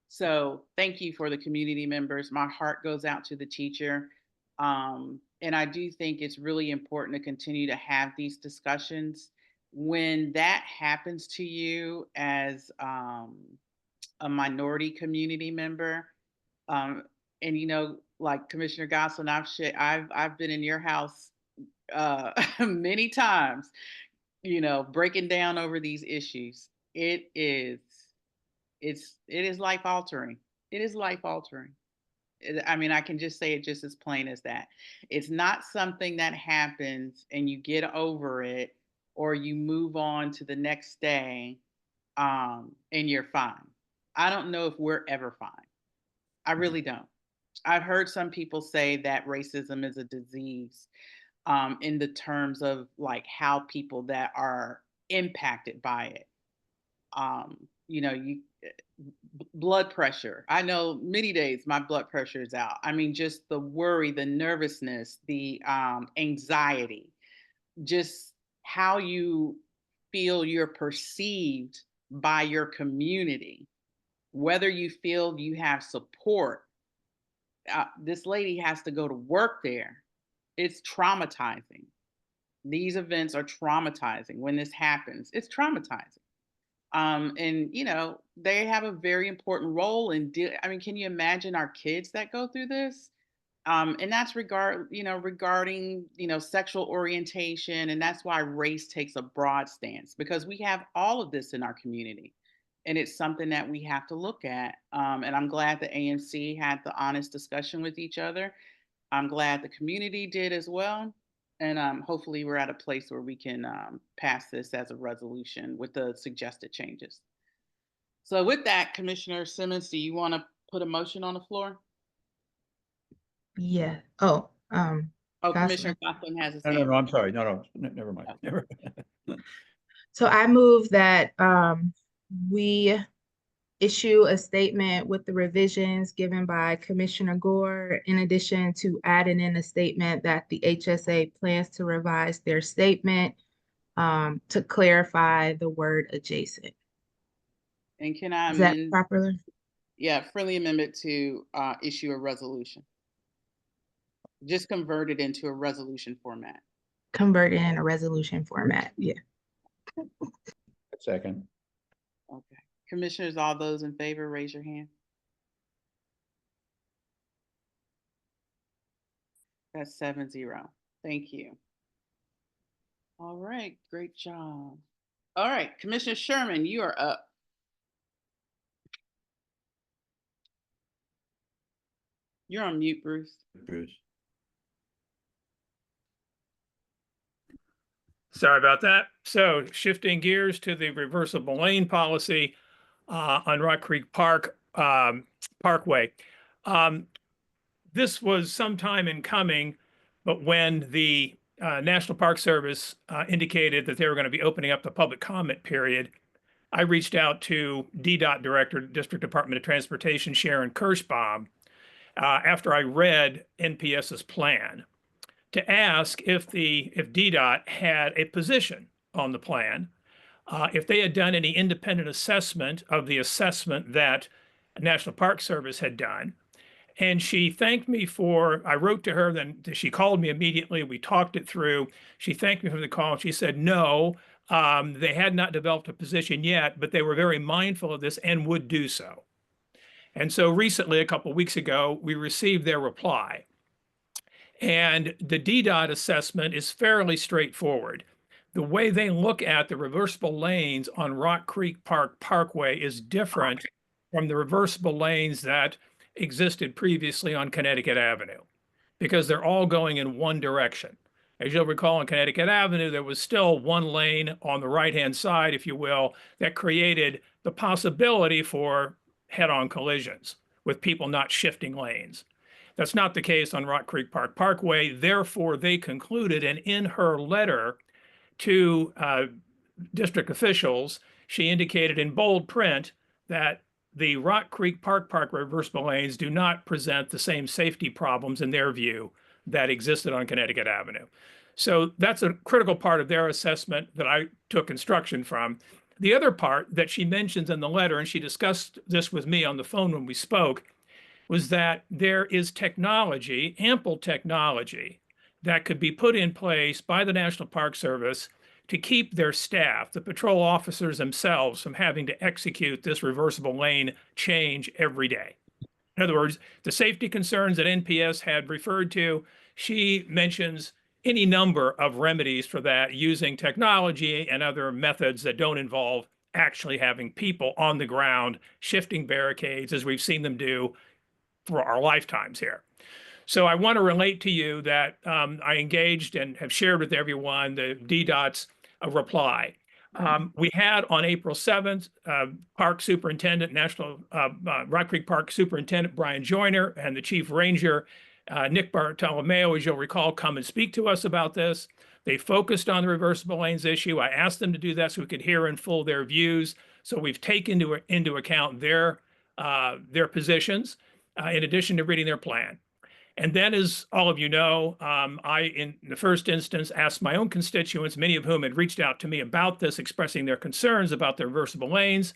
So thank you for the community members. My heart goes out to the teacher. And I do think it's really important to continue to have these discussions. When that happens to you as a minority community member, and you know, like Commissioner Goslin, I've been in your house many times, you know, breaking down over these issues. It is life altering. It is life altering. I mean, I can just say it just as plain as that. It's not something that happens and you get over it or you move on to the next day, and you're fine. I don't know if we're ever fine. I really don't. I've heard some people say that racism is a disease, in the terms of like how people that are impacted by it, you know, blood pressure. I know many days my blood pressure is out. I mean, just the worry, the nervousness, the anxiety, just how you feel you're perceived by your community, whether you feel you have support. This lady has to go to work there. It's traumatizing. These events are traumatizing. When this happens, it's traumatizing. And you know, they have a very important role in I mean, can you imagine our kids that go through this? And that's regarding, you know, sexual orientation. And that's why race takes a broad stance, because we have all of this in our community. And it's something that we have to look at. And I'm glad the ANC had the honest discussion with each other. I'm glad the community did as well. And hopefully we're at a place where we can pass this as a resolution with the suggested changes. So with that, Commissioner Simmons, do you want to put a motion on the floor? Yeah. Oh, Oh, Goslin. Commissioner Goslin has his No, hand. I'm sorry. No, never mind. Never. So I move that we issue a statement with the revisions given by Commissioner Gore, in addition to adding in a statement that the HSA plans to revise their statement to clarify the word adjacent. And can I Is that amend? properly Yeah, friendly amendment to issue a resolution. Just convert it into a resolution format. converted in a resolution format? Yeah. Second. Okay. Commissioners, all those in favor, raise your hand. That's 7-0. Thank you. All right, great job. All right, Commissioner Sherman, you are up. You're on mute, Bruce. Bruce. Sorry about that. So shifting gears to the reversible lane policy on Rock Creek Park Parkway. This was some time in coming, but when the National Park Service indicated that they were going to be opening up the public comment period, I reached out to DDOT Director, District Department of Transportation, Sharon Kirschbaum, after I read NPS's plan, to ask if DDOT had a position on the plan, if they had done any independent assessment of the assessment that National Park Service had done. And she thanked me I wrote to her, then she called me immediately. We talked it through. She thanked me for the call. She said, no, they had not developed a position yet, but they were very mindful of this and would do so. And so recently, a couple of weeks ago, we received their reply. And the DDOT assessment is fairly straightforward. The way they look at the reversible lanes on Rock Creek Park Parkway is different from the reversible lanes that existed previously on Connecticut Avenue, because they're all going in one direction. As you'll recall, on Connecticut Avenue, there was still one lane on the right-hand side, if you will, that created the possibility for head-on collisions with people not shifting lanes. That's not the case on Rock Creek Park Parkway. Therefore, they concluded, and in her letter to district officials, she indicated in bold print that the Rock Creek Park reversible lanes do not present the same safety problems in their view that existed on Connecticut Avenue. So that's a critical part of their assessment that I took instruction from. The other part that she mentions in the letter, and she discussed this with me on the phone when we spoke, was that there is technology, ample technology, that could be put in place by the National Park Service to keep their staff, the patrol officers themselves, from having to execute this reversible lane change every day. In other words, the safety concerns that NPS had referred to, she mentions any number of remedies for that using technology and other methods that don't involve actually having people on the ground shifting barricades as we've seen them do for our lifetimes here. So I want to relate to you that I engaged and have shared with everyone the DDOT's reply. We had on April 7th, Park Superintendent, Rock Creek Park Superintendent Brian Joyner and the Chief Ranger, Nick Bartolomeo, as you'll recall, come and speak to us about this. They focused on the reversible lanes issue. I asked them to do that so we could hear in full their views. So we've taken into account their positions in addition to reading their plan. And then, as all of you know, I, in the first instance, asked my own constituents, many of whom had reached out to me about this, expressing their concerns about the reversible lanes.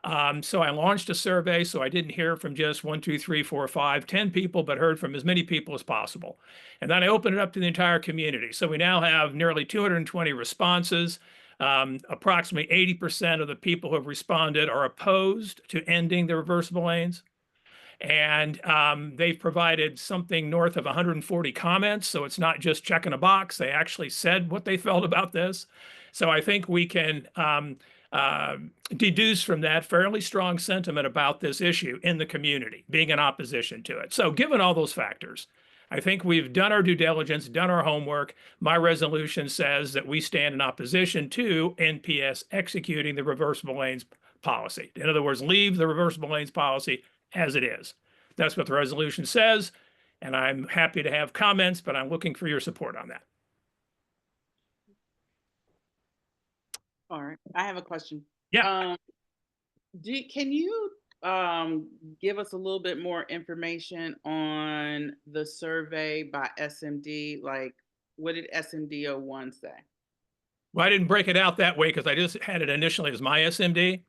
So I launched a survey. So I didn't hear from just 1, 2, 3, 4, 5, 10 people, but heard from as many people as possible. And then I opened it up to the entire community. So we now have nearly 220 responses. Approximately 80% of the people who have responded are opposed to ending the reversible lanes. And they've provided something north of 140 comments. So it's not just checking a box. They actually said what they felt about this. So I think we can deduce from that fairly strong sentiment about this issue in the community, being in opposition to it. So given all those factors, I think we've done our due diligence, done our homework. My resolution says that we stand in opposition to NPS executing the reversible lanes policy. In other words, leave the reversible lanes policy as it is. That's what the resolution says, and I'm happy to have comments, but I'm looking for your support on that. All right, I have a question. Yeah. Can you give us a little bit more information on the survey by SMD? Like, what did SMD01 say? Well, I didn't break it out that way because I just had it initially as my SMD.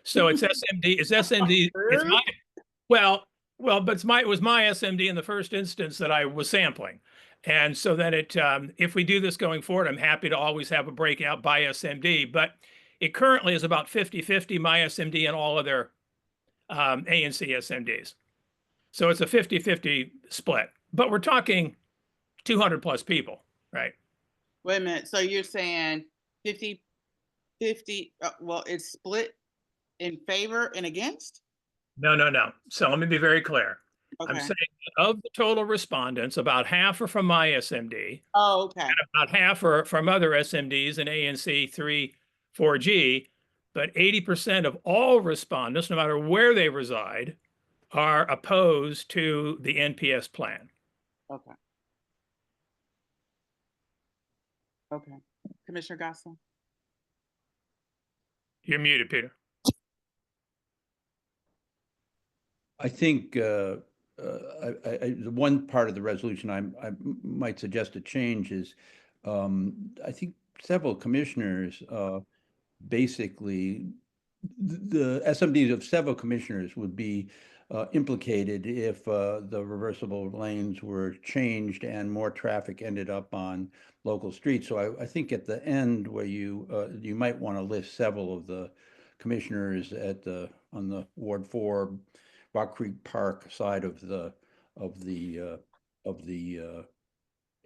So it's SMD, it's my, well, but it was my SMD in the first instance that I was sampling. And so then if we do this going forward, I'm happy to always have a breakout by SMD, but it currently is about 50-50 my SMD and all other ANC SMDs. So it's a 50-50 split, but we're talking 200 plus people, right? Wait a minute. So you're saying 50, well, it's split in favor and against? No. So let me be very clear. I'm Okay. saying of the total respondents, about half are from my SMD, Oh, okay. and about half are from other SMDs in ANC 3, 4G, but 80% of all respondents, no matter where they reside, are opposed to the NPS plan. Okay. Okay. Commissioner Gosselin? You're muted, Peter. I think the one part of the resolution I might suggest a change is I think several commissioners basically the SMDs of several commissioners would be implicated if the reversible lanes were changed and more traffic ended up on local streets. So I think at the end where you might want to list several of the commissioners on the Ward 4 Rock Creek Park side of the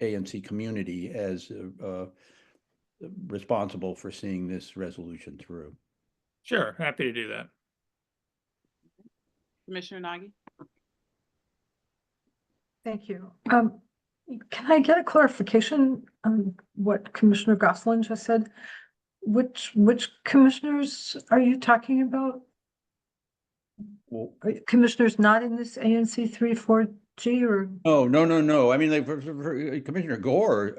ANC community as responsible for seeing this resolution through. Sure, happy to do that. Commissioner Nagy? Thank you. Can I get a clarification on what Commissioner Gosselin just said? Which commissioners are you talking about? Well, Commissioners not in this ANC 3-4G or? No. I mean, like for Commissioner Gore,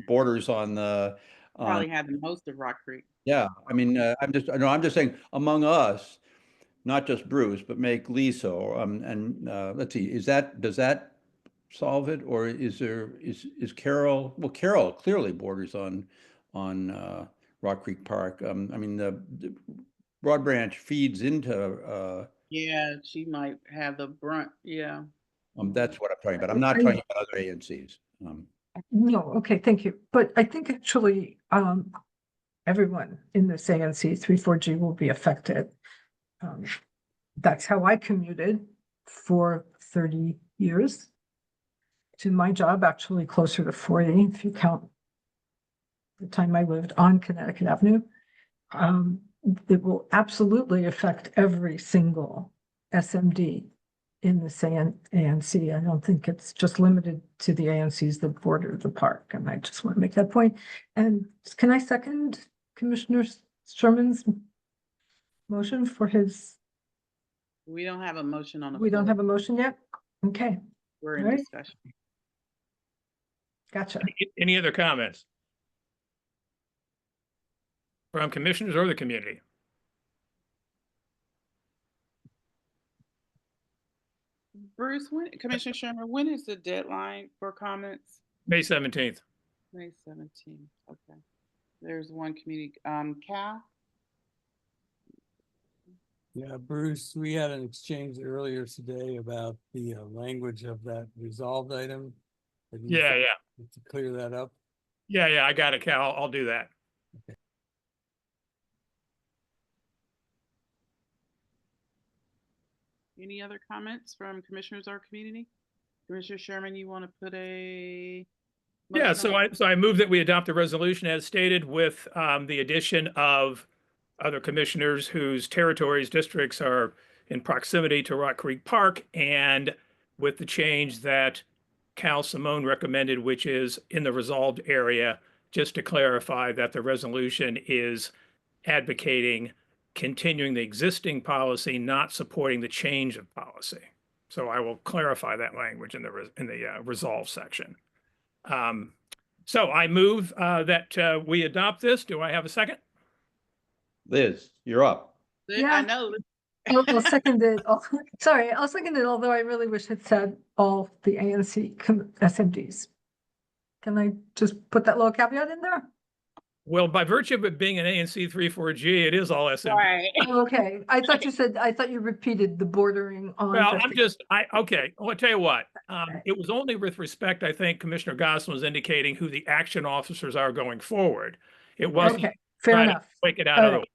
borders on Probably had the most of Rock Creek. yeah. I mean, I'm just saying among us, not just Bruce, but make Lisa. And let's see, does that solve it, or is Carol? Well, Carol clearly borders on Rock Creek Park. I mean, the Broad Branch feeds into. Yeah, she might have the brunt. Yeah. That's what I'm talking about. I'm not talking about other ANCs. No, okay, thank you. But I think actually everyone in this ANC 3-4G will be affected. That's how I commuted for 30 years to my job, actually closer to 40 if you count the time I lived on Connecticut Avenue. It will absolutely affect every single SMD in the ANC. I don't think it's just limited to the ANCs that border the park. And I just want to make that point. And can I second Commissioner Sherman's motion for his? We don't have a motion on the We don't floor. have a motion yet? Okay, We're in All right. discussion. gotcha. Any other comments from commissioners or the community? Bruce, Commissioner Sherman, when is the deadline for comments? May 17th. May 17th. Okay. There's one community. Cal? Yeah, Bruce, we had an exchange earlier today about the language of that resolved item. Yeah. To clear that up. Yeah, I got it, Cal. I'll do that. Okay. Any other comments from commissioners or community? Commissioner Sherman, you want to put a? Yeah, motion on- so I move that we adopt the resolution as stated with the addition of other commissioners whose territories, districts are in proximity to Rock Creek Park, and with the change that Cal Simone recommended, which is in the resolved area, just to clarify that the resolution is advocating continuing the existing policy, not supporting the change of policy. So I will clarify that language in the resolve section. So I move that we adopt this. Do I have a second? Liz, you're up. Yeah. I know. I'll second it. Sorry, I'll second it, although I really wish it said all the ANC SMDs. Can I just put that little caveat in there? Well, by virtue of it being an ANC 34G, it is all SMD. Right. Oh, okay, I thought you repeated the bordering on. Well, just okay, well, I'll tell you what, it was only with respect, I think Commissioner Gosselin was indicating who the action officers are going forward. It wasn't Okay, fair trying to enough. break it out All otherwise.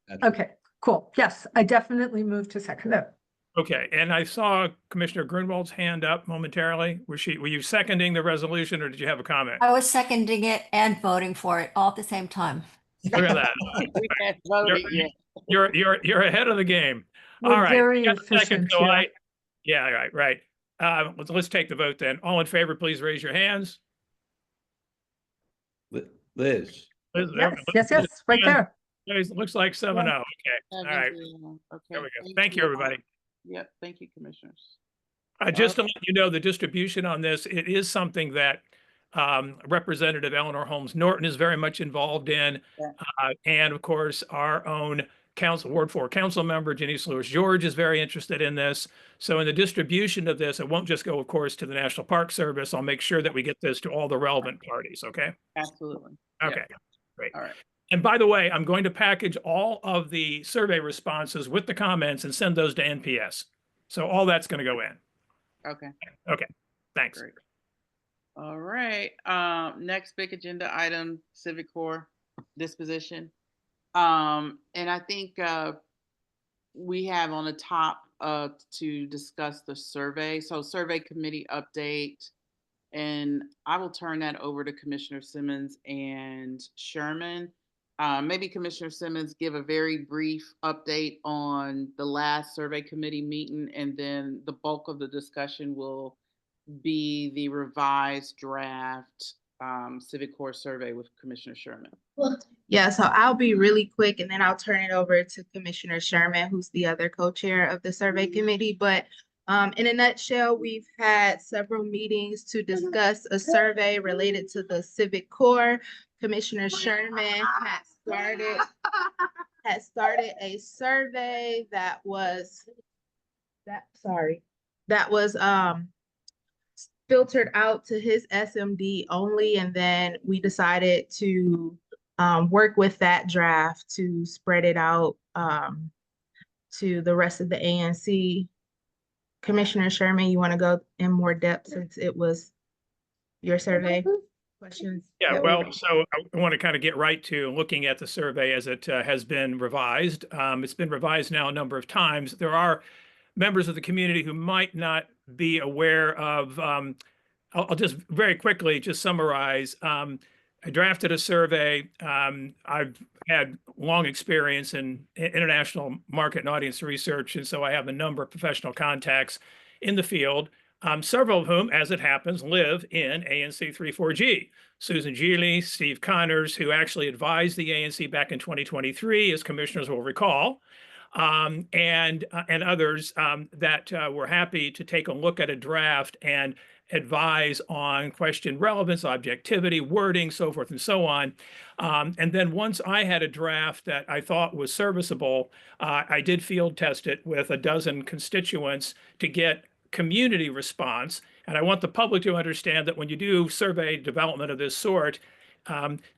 right. Okay, cool. Yes, I definitely moved to second that. Okay, and I saw Commissioner Grunwald's hand up momentarily. Were you seconding the resolution or did you have a comment? I was seconding it and voting for it all at the same time. Look at that. We haven't voted yet. You're ahead of the game. We're All right. very we got a second, efficient, so yeah. Yeah, right. Let's take the vote then. All in favor, please raise your hands. Liz, Yes, right there. Looks like 7-0. Okay. All right. Okay. There we go. Thank you, everybody. Yep. Thank you, commissioners. Just to let you know, the distribution on this, it is something that Representative Eleanor Holmes Norton is very much involved in. Yeah. And of course, our own Ward 4 council member, Janice Lewis George, is very interested in this. So in the distribution of this, it won't just go, of course, to the National Park Service. I'll make sure that we get this to all the relevant parties, okay? Absolutely. Okay, Yeah. great. All right. And by the way, I'm going to package all of the survey responses with the comments and send those to NPS. So all that's going to go in. Okay. Okay, thanks. Great. All right. Next big agenda item, Civic Corps disposition. And I think we have on the top to discuss the survey. So survey committee update. And I will turn that over to Commissioner Simmons and Sherman. Maybe Commissioner Simmons give a very brief update on the last survey committee meeting, and then the bulk of the discussion will be the revised draft Civic Corps survey with Commissioner Sherman. Yeah, so I'll be really quick and then I'll turn it over to Commissioner Sherman, who's the other co-chair of the survey committee. But in a nutshell, we've had several meetings to discuss a survey related to the Civic Corps. Commissioner Sherman had started a survey that was filtered out to his SMD only, and then we decided to work with that draft to spread it out to the rest of the ANC. Commissioner Sherman, you want to go in more depth since it was your survey questions? Yeah, well, so I want to kind of get right to looking at the survey as it has been revised. It's been revised now a number of times. There are members of the community who might not be aware of, I'll just very quickly just summarize. I drafted a survey. I've had long experience in international market and audience research, and so I have a number of professional contacts in the field, several of whom, as it happens, live in ANC 34G. Susan Geely, Steve Connors, who actually advised the ANC back in 2023, as commissioners will recall, and others that were happy to take a look at a draft and advise on question relevance, objectivity, wording, so forth and so on. And then once I had a draft that I thought was serviceable, I did field test it with a dozen constituents to get community response. And I want the public to understand that when you do survey development of this sort,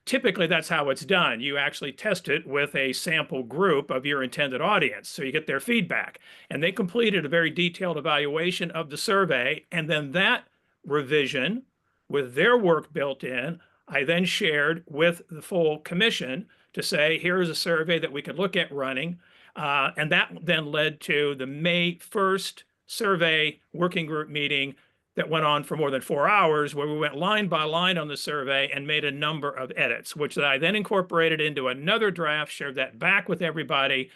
typically that's how it's done. You actually test it with a sample group of your intended audience. So you get their feedback. And they completed a very detailed evaluation of the survey. And then that revision with their work built in, I then shared with the full commission to say, here is a survey that we could look at running. And that then led to the May 1st survey working group meeting that went on for more than 4 hours, where we went line by line on the survey and made a number of edits, which I then incorporated into another draft, shared that back with everybody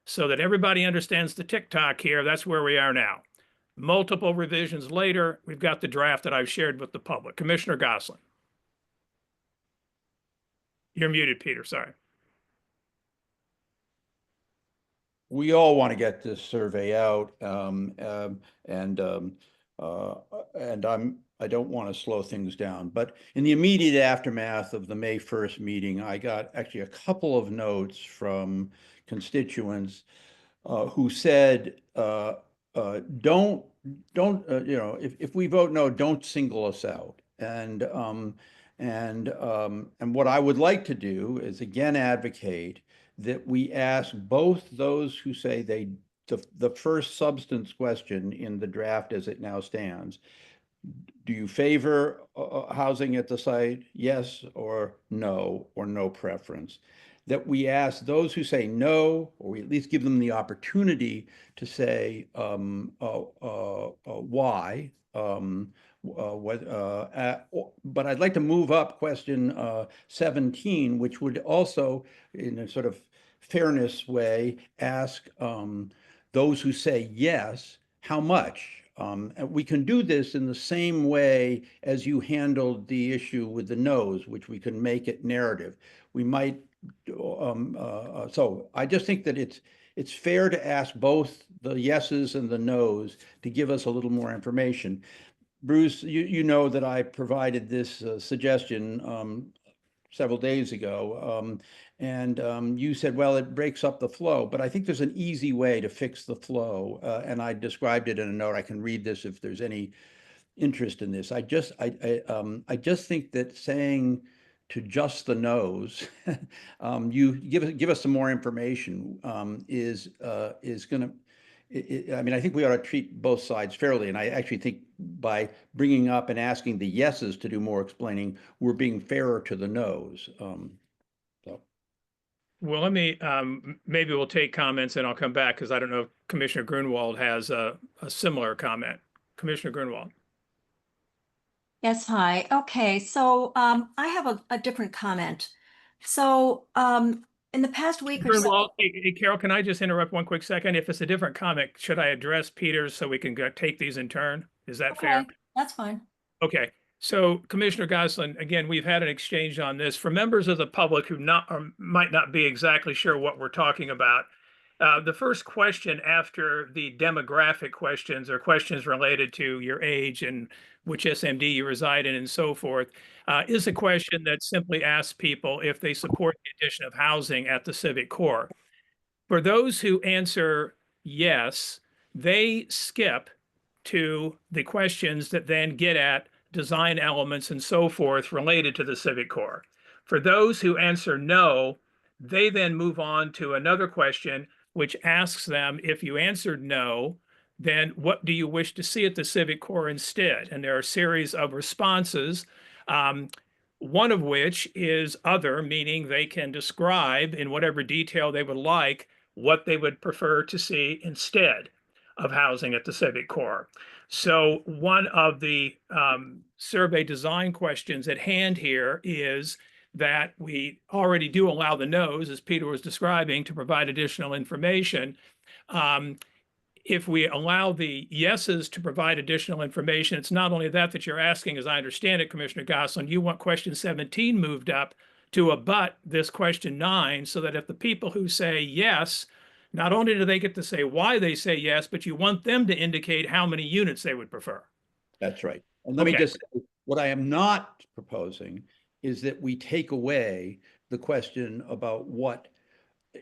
so that everybody understands the TikTok here. That's where we are now. Multiple revisions later, we've got the draft that I've shared with the public. Commissioner Gosselin. You're muted, Peter, sorry. we all want to get this survey out, I don't want to slow things down. But in the immediate aftermath of the May 1st meeting, I got actually a couple of notes from constituents who said, don't, if we vote no, don't single us out. And And what I would like to do is again advocate that we ask both those who say the first substance question in the draft as it now stands. Do you favor housing at the site? Yes or no preference. That we ask those who say no, or we at least give them the opportunity to say why. But I'd like to move up question 17, which would also, in a sort of fairness way, ask those who say yes, how much? And we can do this in the same way as you handled the issue with the no's, which we can make it narrative. We might, so I just think that it's fair to ask both the yeses and the no's to give us a little more information. Bruce, you know that I provided this suggestion several days ago. And you said, well, it breaks up the flow, but I think there's an easy way to fix the flow. And I described it in a note. I can read this if there's any interest in this. I just think that saying to just the no's, you give us some more information is going to. I mean, I think we ought to treat both sides fairly. And I actually think by bringing up and asking the yeses to do more explaining, we're being fairer to the no's. Well, let me, maybe we'll take comments and I'll come back because I don't know if Commissioner Grunwald has a similar comment. Commissioner Grunwald. Yes, hi. Okay, so I have a different comment. So in the past week or so. Grunwald, hey, Carol, can I just interrupt one quick second? If it's a different comment, should I address Peters so we can take these in turn? Is that fair? Okay, that's fine. Okay, so Commissioner Gosselin, again, we've had an exchange on this. For members of the public who might not be exactly sure what we're talking about, the first question after the demographic questions or questions related to your age and which SMD you reside in and so forth, is a question that simply asks people if they support the addition of housing at the Civic Core. For those who answer yes, they skip to the questions that then get at design elements and so forth related to the Civic Core. For those who answer no, they then move on to another question, which asks them, if you answered no, then what do you wish to see at the Civic Core instead? And there are a series of responses, one of which is other, meaning they can describe in whatever detail they would like what they would prefer to see instead of housing at the Civic Core. So one of the survey design questions at hand here is that we already do allow the no's, as Peter was describing, to provide additional information. If we allow the yeses to provide additional information, it's not only that you're asking, as I understand it, Commissioner Gosselin, you want question 17 moved up to abut this question 9, so that if the people who say yes, not only do they get to say why they say yes, but you want them to indicate how many units they would prefer. That's right. And let me just say, what I am not proposing is that we take away the question about what,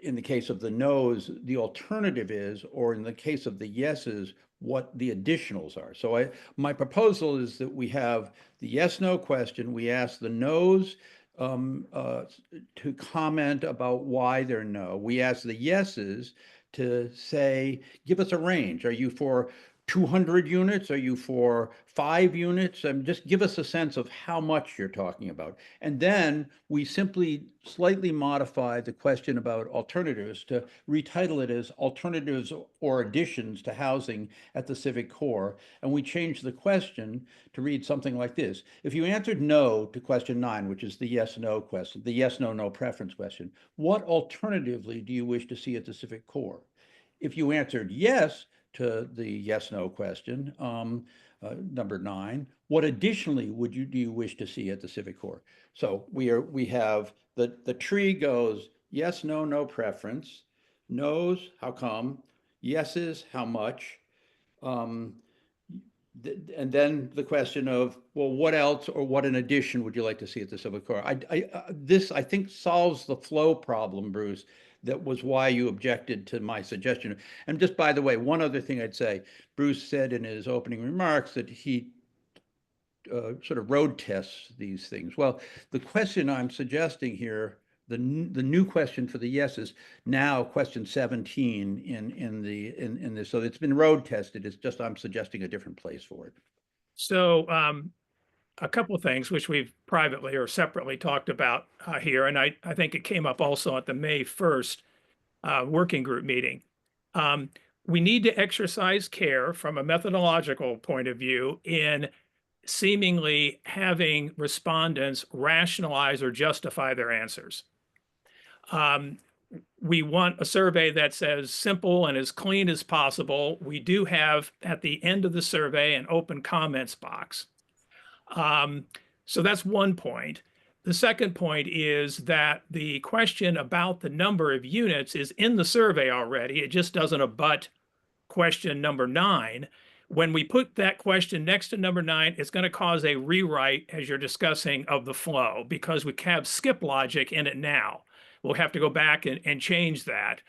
in the case of the no's, the alternative is, or in the case of the yeses, what the additionals are. So my proposal is that we have the yes/no question. We ask the no's to comment about why they're no. We ask the yeses to say, give us a range. Are you for 200 units? Are you for 5 units? Just give us a sense of how much you're talking about. And then we simply slightly modify the question about alternatives to retitle it as alternatives or additions to housing at the Civic Core. And we change the question to read something like this. If you answered no to question 9, which is the yes/no question, the yes/no preference question, what alternatively do you wish to see at the Civic Core? If you answered yes to the yes/no question, number 9, what additionally do you wish to see at the Civic Core? So we have the tree goes yes, no preference, no's, how come, yeses, how much, and then the question of, well, what else or what in addition would you like to see at the Civic Core? This, I think, solves the flow problem, Bruce. That was why you objected to my suggestion. And just by the way, one other thing I'd say, Bruce said in his opening remarks that he sort of road tests these things. Well, the question I'm suggesting here, the new question for the yes is now question 17 in this. So it's been road tested. It's just I'm suggesting a different place for it. So a couple of things which we've privately or separately talked about here, and I think it came up also at the May 1st working group meeting. We need to exercise care from a methodological point of view in seemingly having respondents rationalize or justify their answers. We want a survey that's as simple and as clean as possible. We do have at the end of the survey an open comments box. So that's one point. The second point is that the question about the number of units is in the survey already. It just doesn't abut question number 9. When we put that question next to number 9, it's going to cause a rewrite as you're discussing of the flow because we have skip logic in it now. We'll have to go back and change that.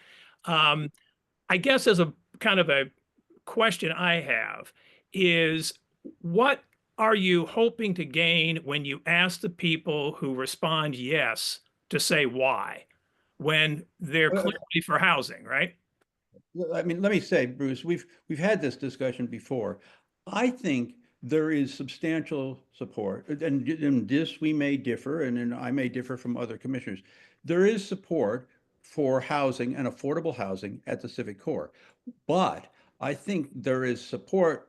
I guess as a kind of a question I have is what are you hoping to gain when you ask the people who respond yes to say why when they're clearly for housing, right? I mean, let me say, Bruce, we've had this discussion before. I think there is substantial support, and in this we may differ, and I may differ from other commissioners. There is support for housing and affordable housing at the Civic Core, but I think there is support.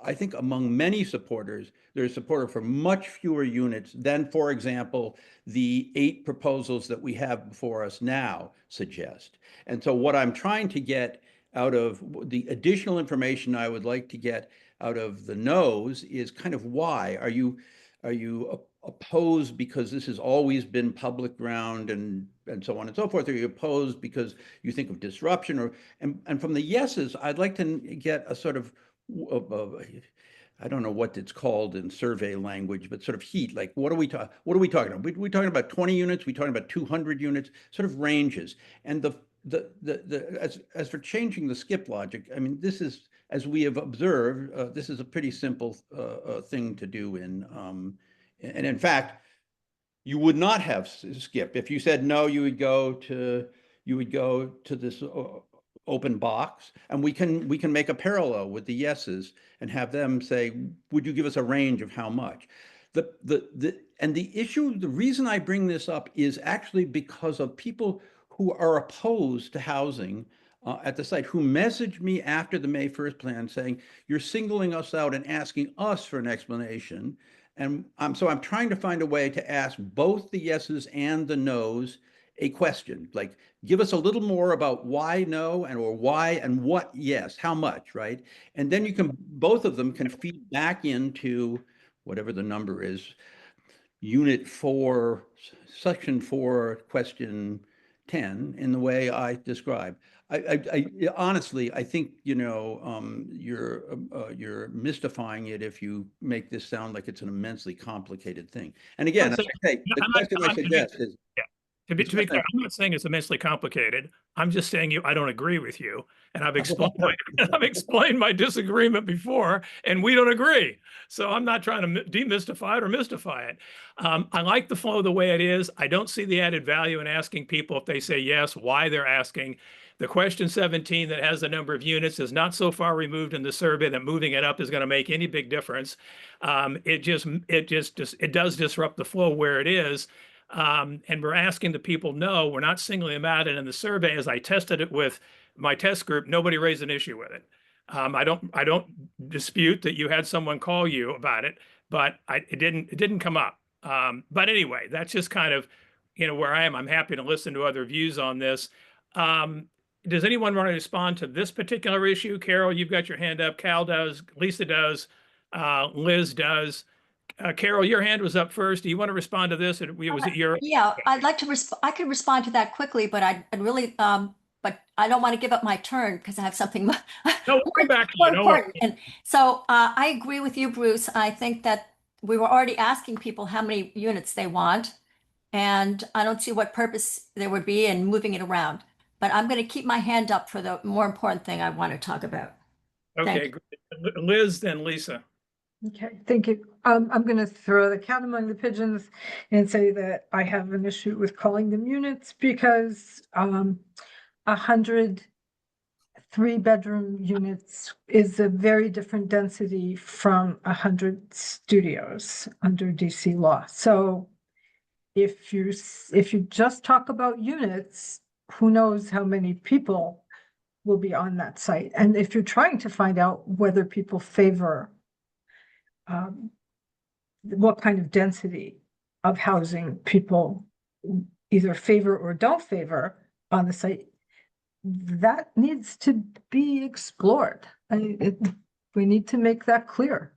I think among many supporters, there's support for much fewer units than, for example, the 8 proposals that we have before us now suggest. And so what I'm trying to get out of the additional information I would like to get out of the no's is kind of why are you opposed because this has always been public ground and so on and so forth? Are you opposed because you think of disruption? Or and from the yeses, I'd like to get a sort of I don't know what it's called in survey language, but sort of heat. Like, what are we talking about? We talking about 20 units? We talking about 200 units? Sort of ranges. And as for changing the skip logic, I mean, this is, as we have observed, this is a pretty simple thing to do and in fact, you would not have skip. If you said no, you would go to this open box, and we can make a parallel with the yeses and have them say, would you give us a range of how much? And the issue, the reason I bring this up is actually because of people who are opposed to housing at the site, who messaged me after the May 1st plan saying, you're singling us out and asking us for an explanation. And so I'm trying to find a way to ask both the yeses and the nos a question, like give us a little more about why no or why and what yes, how much, right? And then both of them can feed back into whatever the number is, unit 4, section 4, question 10, in the way I describe. I honestly, I think, you're mystifying it if you make this sound like it's an immensely complicated thing. And again, as I say, the question I suggest is, to be clear, I'm not saying it's immensely complicated. I'm just saying I don't agree with you. And I've explained my disagreement before, and we don't agree. So I'm not trying to demystify it or mystify it. I like the flow the way it is. I don't see the added value in asking people if they say yes, why they're asking. The question 17 that has the number of units is not so far removed in the survey that moving it up is going to make any big difference. It does disrupt the flow where it is. And we're asking the people, no, we're not singling them out. And in the survey, as I tested it with my test group, nobody raised an issue with it. I don't dispute that you had someone call you about it, but it didn't come up. But anyway, that's just kind of, where I am. I'm happy to listen to other views on this. Does anyone want to respond to this particular issue? Carol, you've got your hand up. Cal does. Lisa does. Liz does. Carol, your hand was up first. Do you want to respond to this? Was it your? Yeah, I'd like to I could respond to that quickly, but I'd really, but I don't want to give up my turn because I have something No, we'll come back to more you. important. And so I agree with you, Bruce. I think that we were already asking people how many units they want, and I don't see what purpose there would be in moving it around. But I'm going to keep my hand up for the more important thing I want to talk about. Okay, great. Liz, then Lisa. Okay, thank you. I'm gonna throw the cat among the pigeons and say that I have an issue with calling them units because 100 three-bedroom units is a very different density from 100 studios under DC law. So if you just talk about units, who knows how many people will be on that site? And if you're trying to find out whether people favor what kind of density of housing people either favor or don't favor on the site, that needs to be explored. We need to make that clear.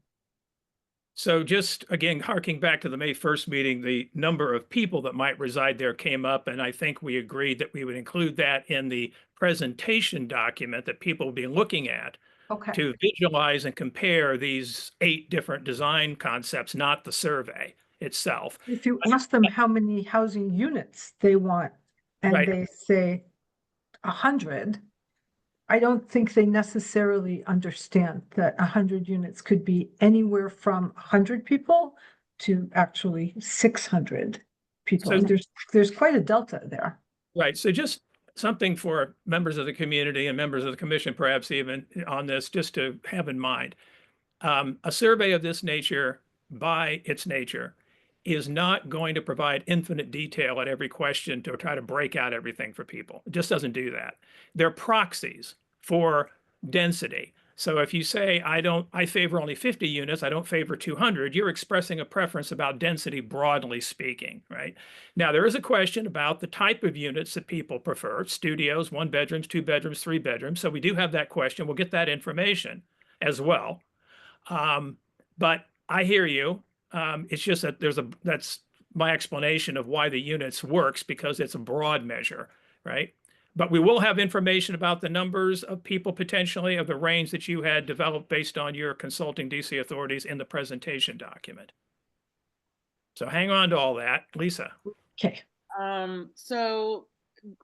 So just again, harking back to the May 1st meeting, the number of people that might reside there came up, and I think we agreed that we would include that in the presentation document that people will be looking at Okay, to visualize and compare these 8 different design concepts, not the survey itself. if you ask them how many housing units they want, and Right. they say 100, I don't think they necessarily understand that 100 units could be anywhere from 100 people to actually 600 people. So- And there's quite a delta there. Right. So just something for members of the community and members of the commission, perhaps even on this, just to have in mind. A survey of this nature, by its nature, is not going to provide infinite detail at every question to try to break out everything for people. It just doesn't do that. They're proxies for density. So if you say, I favor only 50 units, I don't favor 200, you're expressing a preference about density broadly speaking, right? Now, there is a question about the type of units that people prefer, studios, 1 bedrooms, 2 bedrooms, 3 bedrooms. So we do have that question. We'll get that information as well. But I hear you. It's just that that's my explanation of why the units works, because it's a broad measure, right? But we will have information about the numbers of people potentially of the range that you had developed based on your consulting DC authorities in the presentation document. So hang on to all that, Lisa. Okay. So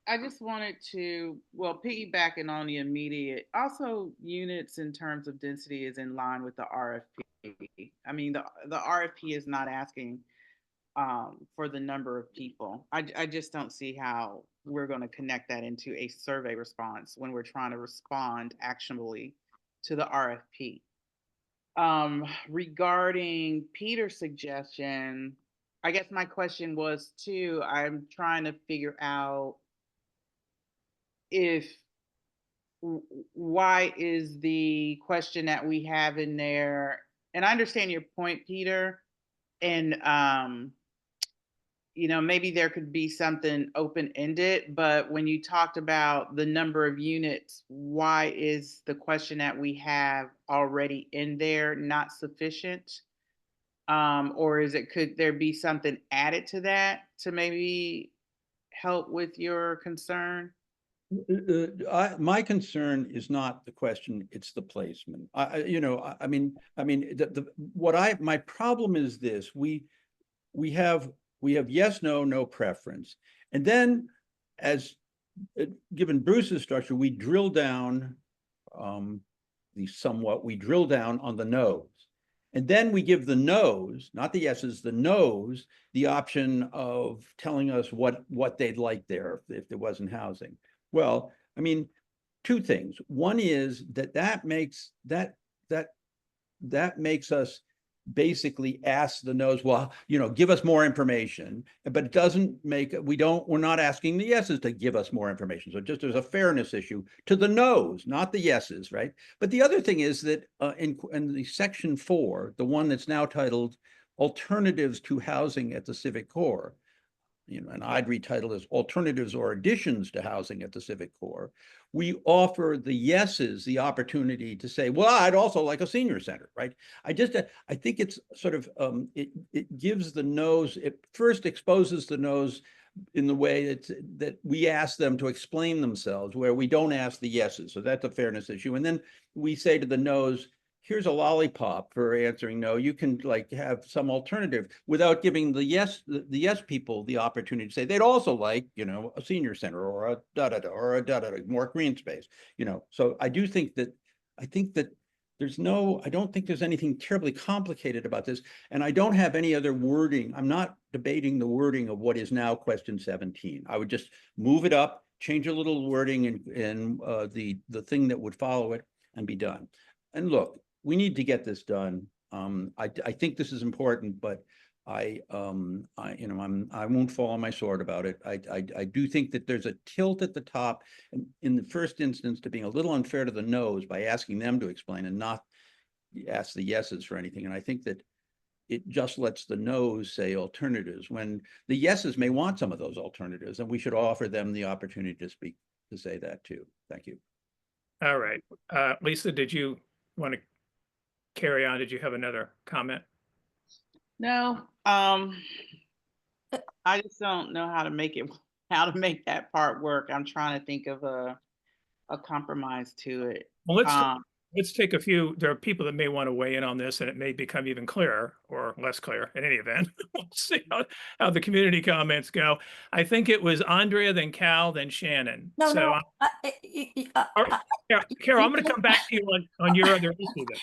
I just wanted to, well, piggybacking on the immediate, also units in terms of density is in line with the RFP. I mean, the RFP is not asking for the number of people. I just don't see how we're going to connect that into a survey response when we're trying to respond actionably to the RFP. Regarding Peter's suggestion, I guess my question was too, I'm trying to figure out if why is the question that we have in there, and I understand your point, Peter, and maybe there could be something open-ended, but when you talked about the number of units, why is the question that we have already in there not sufficient? Or could there be something added to that to maybe help with your concern? My concern is not the question, it's the placement. My problem is this: we have yes, no preference. And then given Bruce's structure, we drill down on the no's. And then we give the no's, not the yeses, the no's, the option of telling us what they'd like there if there wasn't housing. Well, I mean, 2 things. One is that makes us basically ask the no's, well, give us more information, but it doesn't we're not asking the yeses to give us more information. So just there's a fairness issue to the no's, not the yeses, right? But the other thing is that in the section 4, the one that's now titled Alternatives to Housing at the Civic Core, and I'd retitle as Alternatives or Additions to Housing at the Civic Core, we offer the yeses the opportunity to say, well, I'd also like a senior center, right? I think it's sort of, it gives the no's, it first exposes the no's in the way that we ask them to explain themselves, where we don't ask the yeses. So that's a fairness issue. And then we say to the no's, here's a lollipop for answering no. You can have some alternative without giving the yes people the opportunity to say they'd also like, a senior center or a more green space, So I think that I don't think there's anything terribly complicated about this. And I don't have any other wording. I'm not debating the wording of what is now question 17. I would just move it up, change a little wording and the thing that would follow it and be done. And look, we need to get this done. I think this is important, but I won't fall on my sword about it. I do think that there's a tilt at the top in the first instance to being a little unfair to the no's by asking them to explain and not ask the yeses for anything. And I think that it just lets the no's say alternatives when the yeses may want some of those alternatives, and we should offer them the opportunity to speak, to say that too. Thank you. All right. Lisa, did you want to carry on? Did you have another comment? No, I just don't know how to make that part work. I'm trying to think of a compromise to it. Well, let's take a few. There are people that may want to weigh in on this, and it may become even clearer or less clear in any event. We'll see how the community comments go. I think it was Andrea, then Cal, then Shannon. No, so, no. all right, Carol, I'm going to come back to you on your other issue then.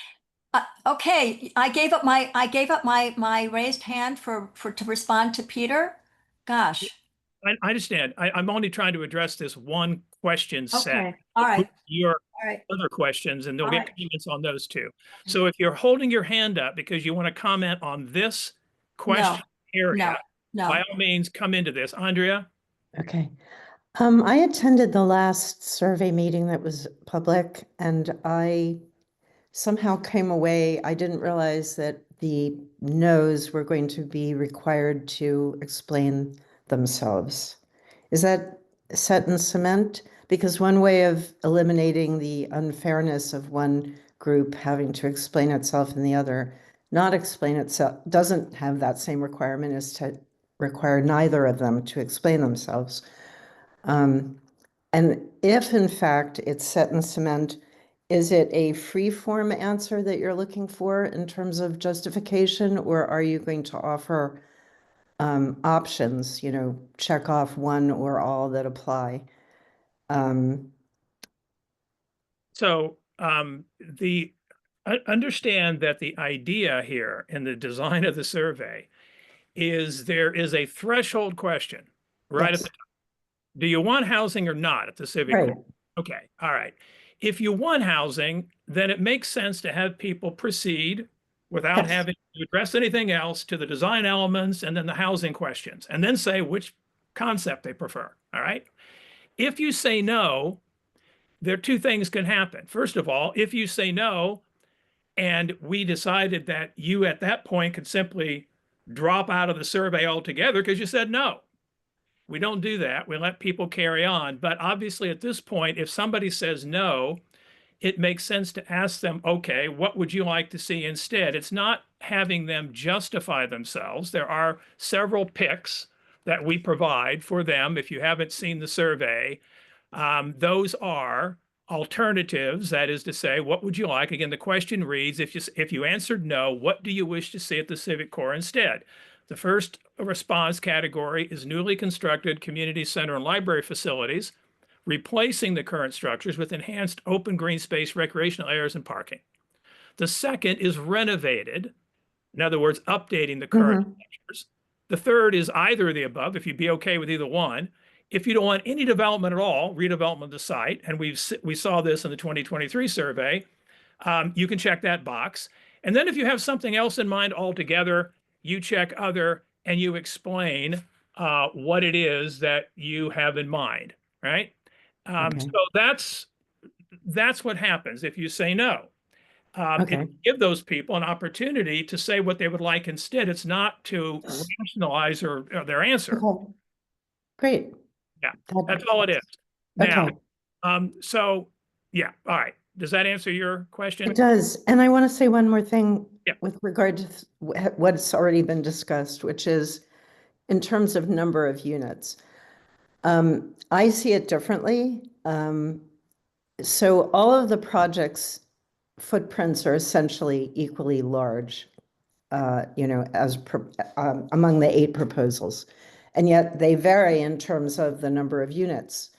Okay, I gave up my raised hand to respond to Peter. Gosh. I understand. I'm only trying to address this one question set. Okay. All right. Your All right. other questions, and they'll All get right. comments on those too. So if you're holding your hand up because you want to comment on this question area, No. by all means, come into this. Andrea? Okay. I attended the last survey meeting that was public, and I somehow came away, I didn't realize that the no's were going to be required to explain themselves. Is that set in cement? Because one way of eliminating the unfairness of one group having to explain itself and the other not explain itself doesn't have that same requirement is to require neither of them to explain themselves. And if in fact it's set in cement, is it a free-form answer that you're looking for in terms of justification, or are you going to offer options, check off one or all that apply? Understand that the idea here in the design of the survey is there is a threshold question right at the top. Do you want housing or not at the civic Right. core? Okay, all right. If you want housing, then it makes sense to have people proceed without having to address anything else to the design elements and then the housing questions, and then say which concept they prefer, all right? If you say no, there are two things can happen. First of all, if you say no, and we decided that you at that point could simply drop out of the survey altogether because you said no. We don't do that. We let people carry on. But obviously at this point, if somebody says no, it makes sense to ask them, okay, what would you like to see instead? It's not having them justify themselves. There are several picks that we provide for them. If you haven't seen the survey, those are alternatives. That is to say, what would you like? Again, the question reads, if you answered no, what do you wish to see at the Civic Core instead? The first response category is newly constructed community center and library facilities, replacing the current structures with enhanced open green space, recreational areas, and parking. The second is renovated, in other words, updating the current structures. The third is either of the above, if you'd be okay with either one. If you don't want any development at all, redevelopment of the site, and we saw this in the 2023 survey, you can check that box. And then if you have something else in mind altogether, you check other and you explain what it is that you have in mind, right? So that's what happens if you say no. Give those people an opportunity to say what they would like instead. It's not to rationalize or their answer. Okay. Great. Yeah, that's all it is. Now, so yeah, all right. Does that answer your question? It does. And I want to say one more thing with regard to what's already been discussed, which is in terms of number of units. I see it differently. So all of the projects' footprints are essentially equally large, as among the 8 proposals. And yet they vary in terms of the number of units.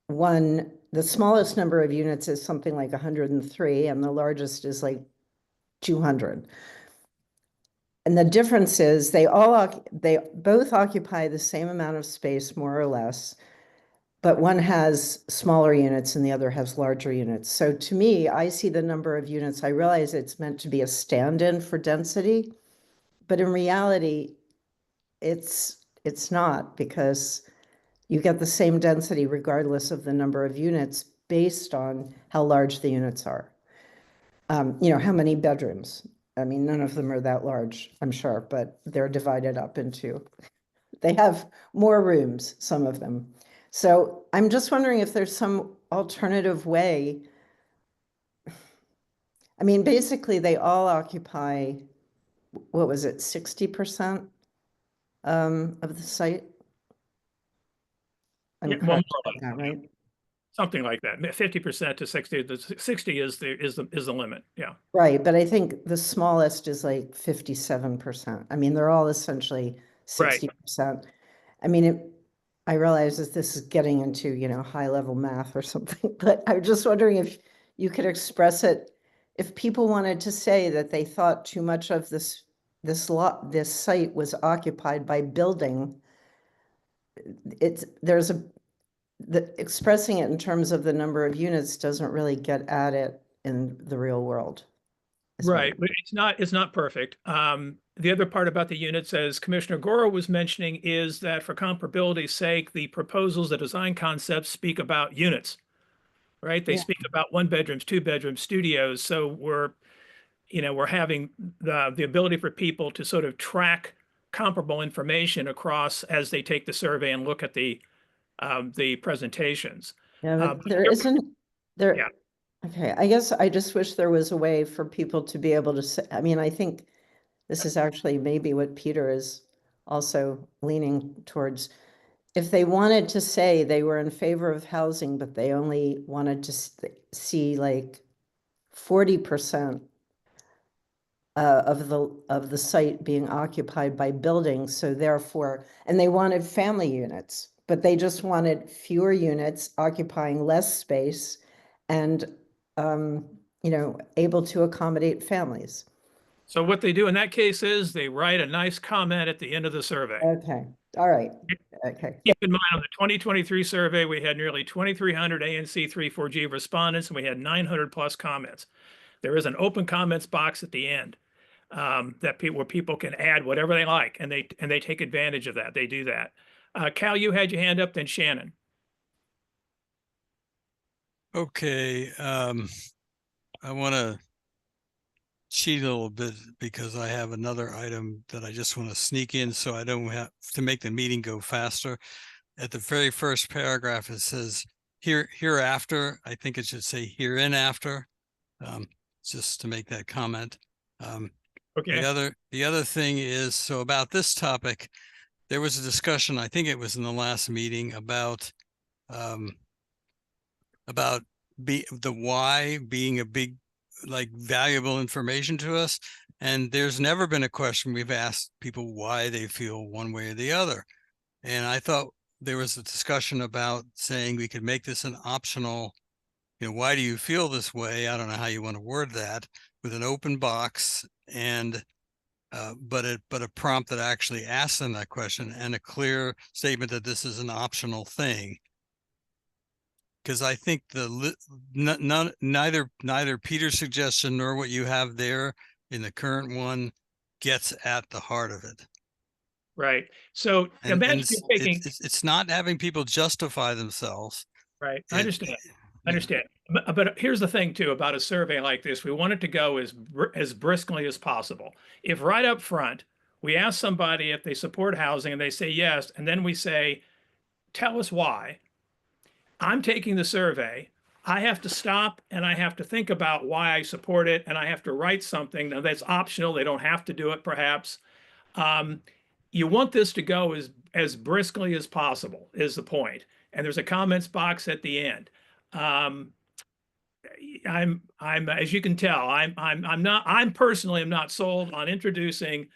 the smallest number of units is something like 103 and the largest is like 200. And the difference is they both occupy the same amount of space, more or less, but one has smaller units and the other has larger units. So to me, I see the number of units, I realize it's meant to be a stand-in for density, but in reality, it's not, because you get the same density regardless of the number of units based on how large the units are. How many bedrooms? I mean, none of them are that large, I'm sure, but they're divided up into, they have more rooms, some of them. So I'm just wondering if there's some alternative way. I mean, basically, they all occupy, what was it, 60% of the site? I'm Yeah, well, correct about that, right? something like that, 50% to 60. The 60 is the limit. Yeah. Right, but I think the smallest is like 57%. I mean, they're all essentially Right. 60%. I mean, I realize that this is getting into, high-level math or something, but I'm just wondering if you could express it, if people wanted to say that they thought too much of this site was occupied by building, expressing it in terms of the number of units doesn't really get at it in the real world. Right, but it's not perfect. The other part about the units, as Commissioner Goro was mentioning, is that for comparability's sake, the proposals, the design concepts speak about units, right? They speak about 1 bedrooms, 2 bedrooms, studios. So we're having the ability for people to sort of track comparable information across as they take the survey and look at the presentations. Yeah, but there isn't there. Yeah. Okay, I guess I just wish there was a way for people to be able to say, I mean, I think this is actually maybe what Peter is also leaning towards. If they wanted to say they were in favor of housing, but they only wanted to see like 40% of the site being occupied by buildings, so therefore, and they wanted family units, but they just wanted fewer units occupying less space and able to accommodate families. So what they do in that case is they write a nice comment at the end of the survey. Okay, all right, okay. Keep in mind, on the 2023 survey, we had nearly 2,300 ANC 3-4G respondents, and we had 900 plus comments. There is an open comments box at the end where people can add whatever they like, and they take advantage of that. They do that. Cal, you had your hand up, then Shannon. Okay, I want to cheat a little bit because I have another item that I just want to sneak in so I don't have to make the meeting go faster. At the very first paragraph, it says hereafter. I think it should say hereinafter, just to make that comment. Okay. The other thing is, so about this topic, there was a discussion, I think it was in the last meeting, about the why being a big, like, valuable information to us. And there's never been a question we've asked people why they feel one way or the other. And I thought there was a discussion about saying we could make this an optional, why do you feel this way? I don't know how you want to word that, with an open box and but a prompt that actually asks them that question and a clear statement that this is an optional thing. Because I think neither Peter's suggestion nor what you have there in the current one gets at the heart of it. Right. So imagine it's not having people justify themselves. Right. I understand. I understand. But here's the thing too about a survey like this. We want it to go as briskly as possible. If right up front, we ask somebody if they support housing and they say yes, and then we say, tell us why. I'm taking the survey. I have to stop and I have to think about why I support it, and I have to write something. Now that's optional. They don't have to do it, perhaps. You want this to go as briskly as possible is the point. And there's a comments box at the end. I'm as you can tell, I'm personally am not sold on introducing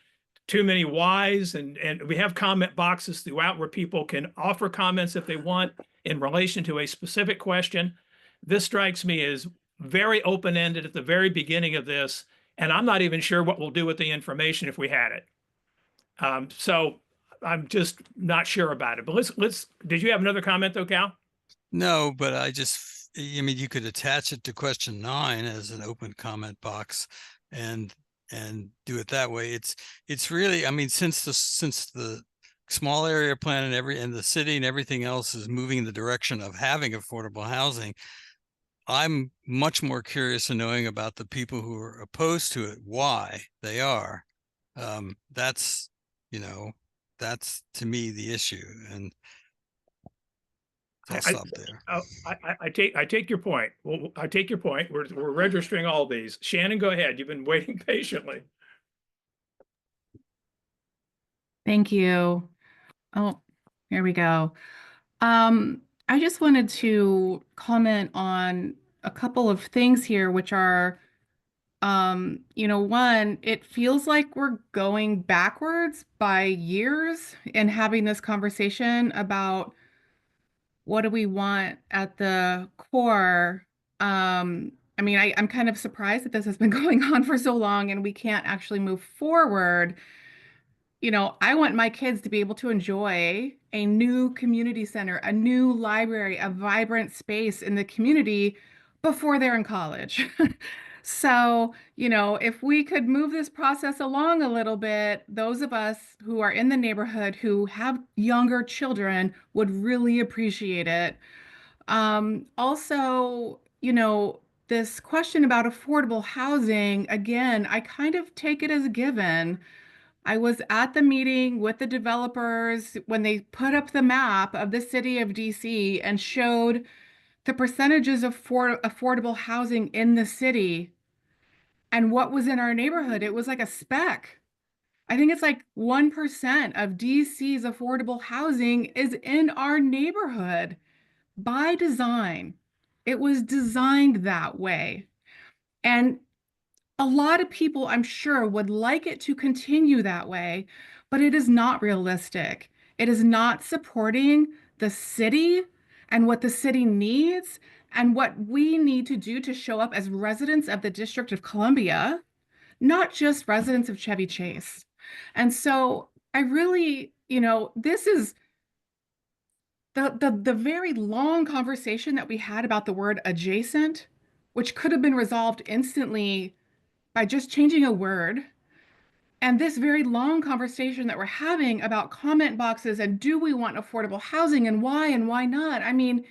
too many whys, and we have comment boxes throughout where people can offer comments if they want in relation to a specific question. This strikes me as very open-ended at the very beginning of this, and I'm not even sure what we'll do with the information if we had it. So I'm just not sure about it. But did you have another comment though, Cal? No, but I mean, you could attach it to question 9 as an open comment box and do it that way. It's really, I mean, since the small area plan and the city and everything else is moving in the direction of having affordable housing, I'm much more curious in knowing about the people who are opposed to it, why they are. That's, that's to me the issue. And I'll stop there. I take your point. Well, I take your point. We're registering all these. Shannon, go ahead. You've been waiting patiently. Thank you. Oh, here we go. I just wanted to comment on a couple of things here, which are, one, it feels like we're going backwards by years in having this conversation about what do we want at the core. I mean, I'm kind of surprised that this has been going on for so long and we can't actually move forward. I want my kids to be able to enjoy a new community center, a new library, a vibrant space in the community before they're in college. So, if we could move this process along a little bit, those of us who are in the neighborhood who have younger children would really appreciate it. Also, this question about affordable housing, again, I kind of take it as a given. I was at the meeting with the developers when they put up the map of the city of DC and showed the percentages of affordable housing in the city and what was in our neighborhood. It was like a speck. I think it's like 1% of DC's affordable housing is in our neighborhood by design. It was designed that way. And a lot of people, I'm sure, would like it to continue that way, but it is not realistic. It is not supporting the city and what the city needs and what we need to do to show up as residents of the District of Columbia, not just residents of Chevy Chase. And so I really, this is the very long conversation that we had about the word adjacent, which could have been resolved instantly by just changing a word. And this very long conversation that we're having about comment boxes and do we want affordable housing and why not? I mean,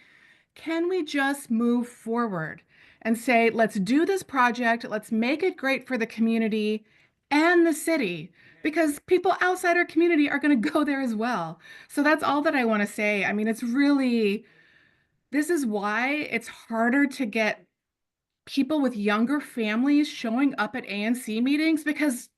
can we just move forward and say, let's do this project, let's make it great for the community and the city, because people outside our community are going to go there as well. So that's all that I want to say. I mean, this is why it's harder to get people with younger families showing up at ANC meetings, because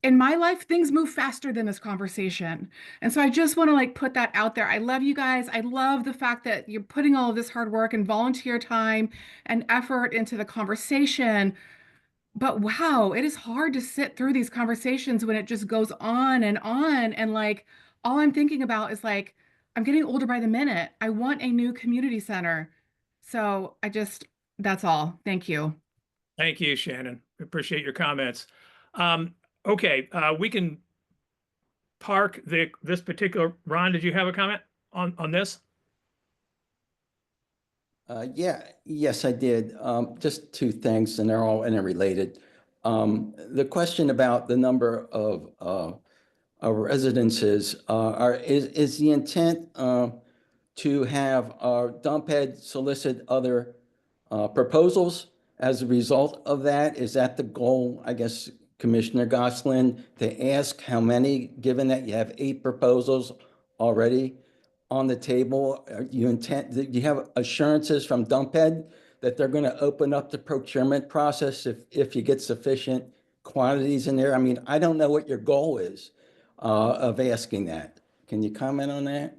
in my life, things move faster than this conversation. And so I just want to put that out there. I love you guys. I love the fact that you're putting all of this hard work and volunteer time and effort into the conversation. But wow, it is hard to sit through these conversations when it just goes on. And all I'm thinking about is I'm getting older by the minute. I want a new community center. So that's all. Thank you. Thank you, Shannon. Appreciate your comments. Okay, we can park this particular. Ron, did you have a comment on this? Yes, I did. Just two things, and they're all interrelated. The question about the number of residences, is the intent to have dump head solicit other proposals as a result of that? Is that the goal, I guess, Commissioner Goslin, to ask how many, given that you have 8 proposals already on the table? Do you have assurances from dump head that they're going to open up the procurement process if you get sufficient quantities in there? I mean, I don't know what your goal is of asking that. Can you comment on that?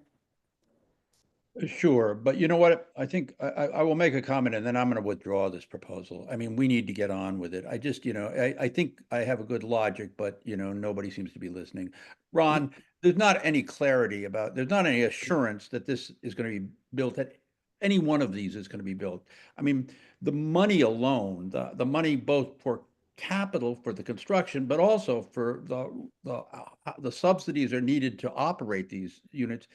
Sure, but you know what? I think I will make a comment and then I'm going to withdraw this proposal. I mean, we need to get on with it. I just, I think I have a good logic, but nobody seems to be listening. Ron, there's not any clarity there's not any assurance that this is going to be built, that any one of these is going to be built. I mean, the money alone, the money both for capital for the construction, but also for the subsidies are needed to operate these units,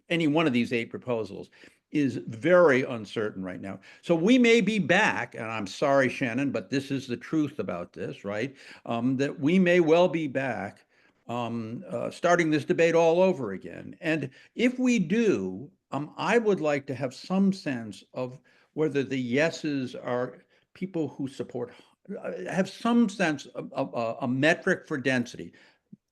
any one of these 8 proposals is very uncertain right now. So we may be back, and I'm sorry, Shannon, but this is the truth about this, right? That we may well be back starting this debate all over again. And if we do, I would like to have some sense of whether the yeses are people who support, have some sense of a metric for density.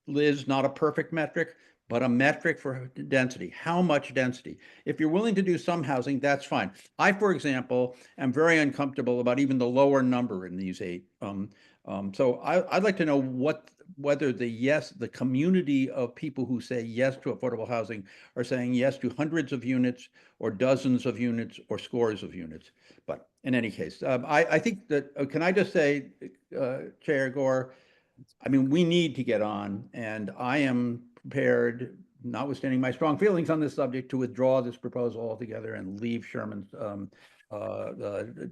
Liz, not a perfect metric, but a metric for density. How much density? If you're willing to do some housing, that's fine. I, for example, am very uncomfortable about even the lower number in these 8. So I'd like to know whether the community of people who say yes to affordable housing are saying yes to hundreds of units or dozens of units or scores of units. But in any case, I think that, can I just say, Chair Gore, I mean, we need to get on, and I am prepared, notwithstanding my strong feelings on this subject, to withdraw this proposal altogether and leave Sherman's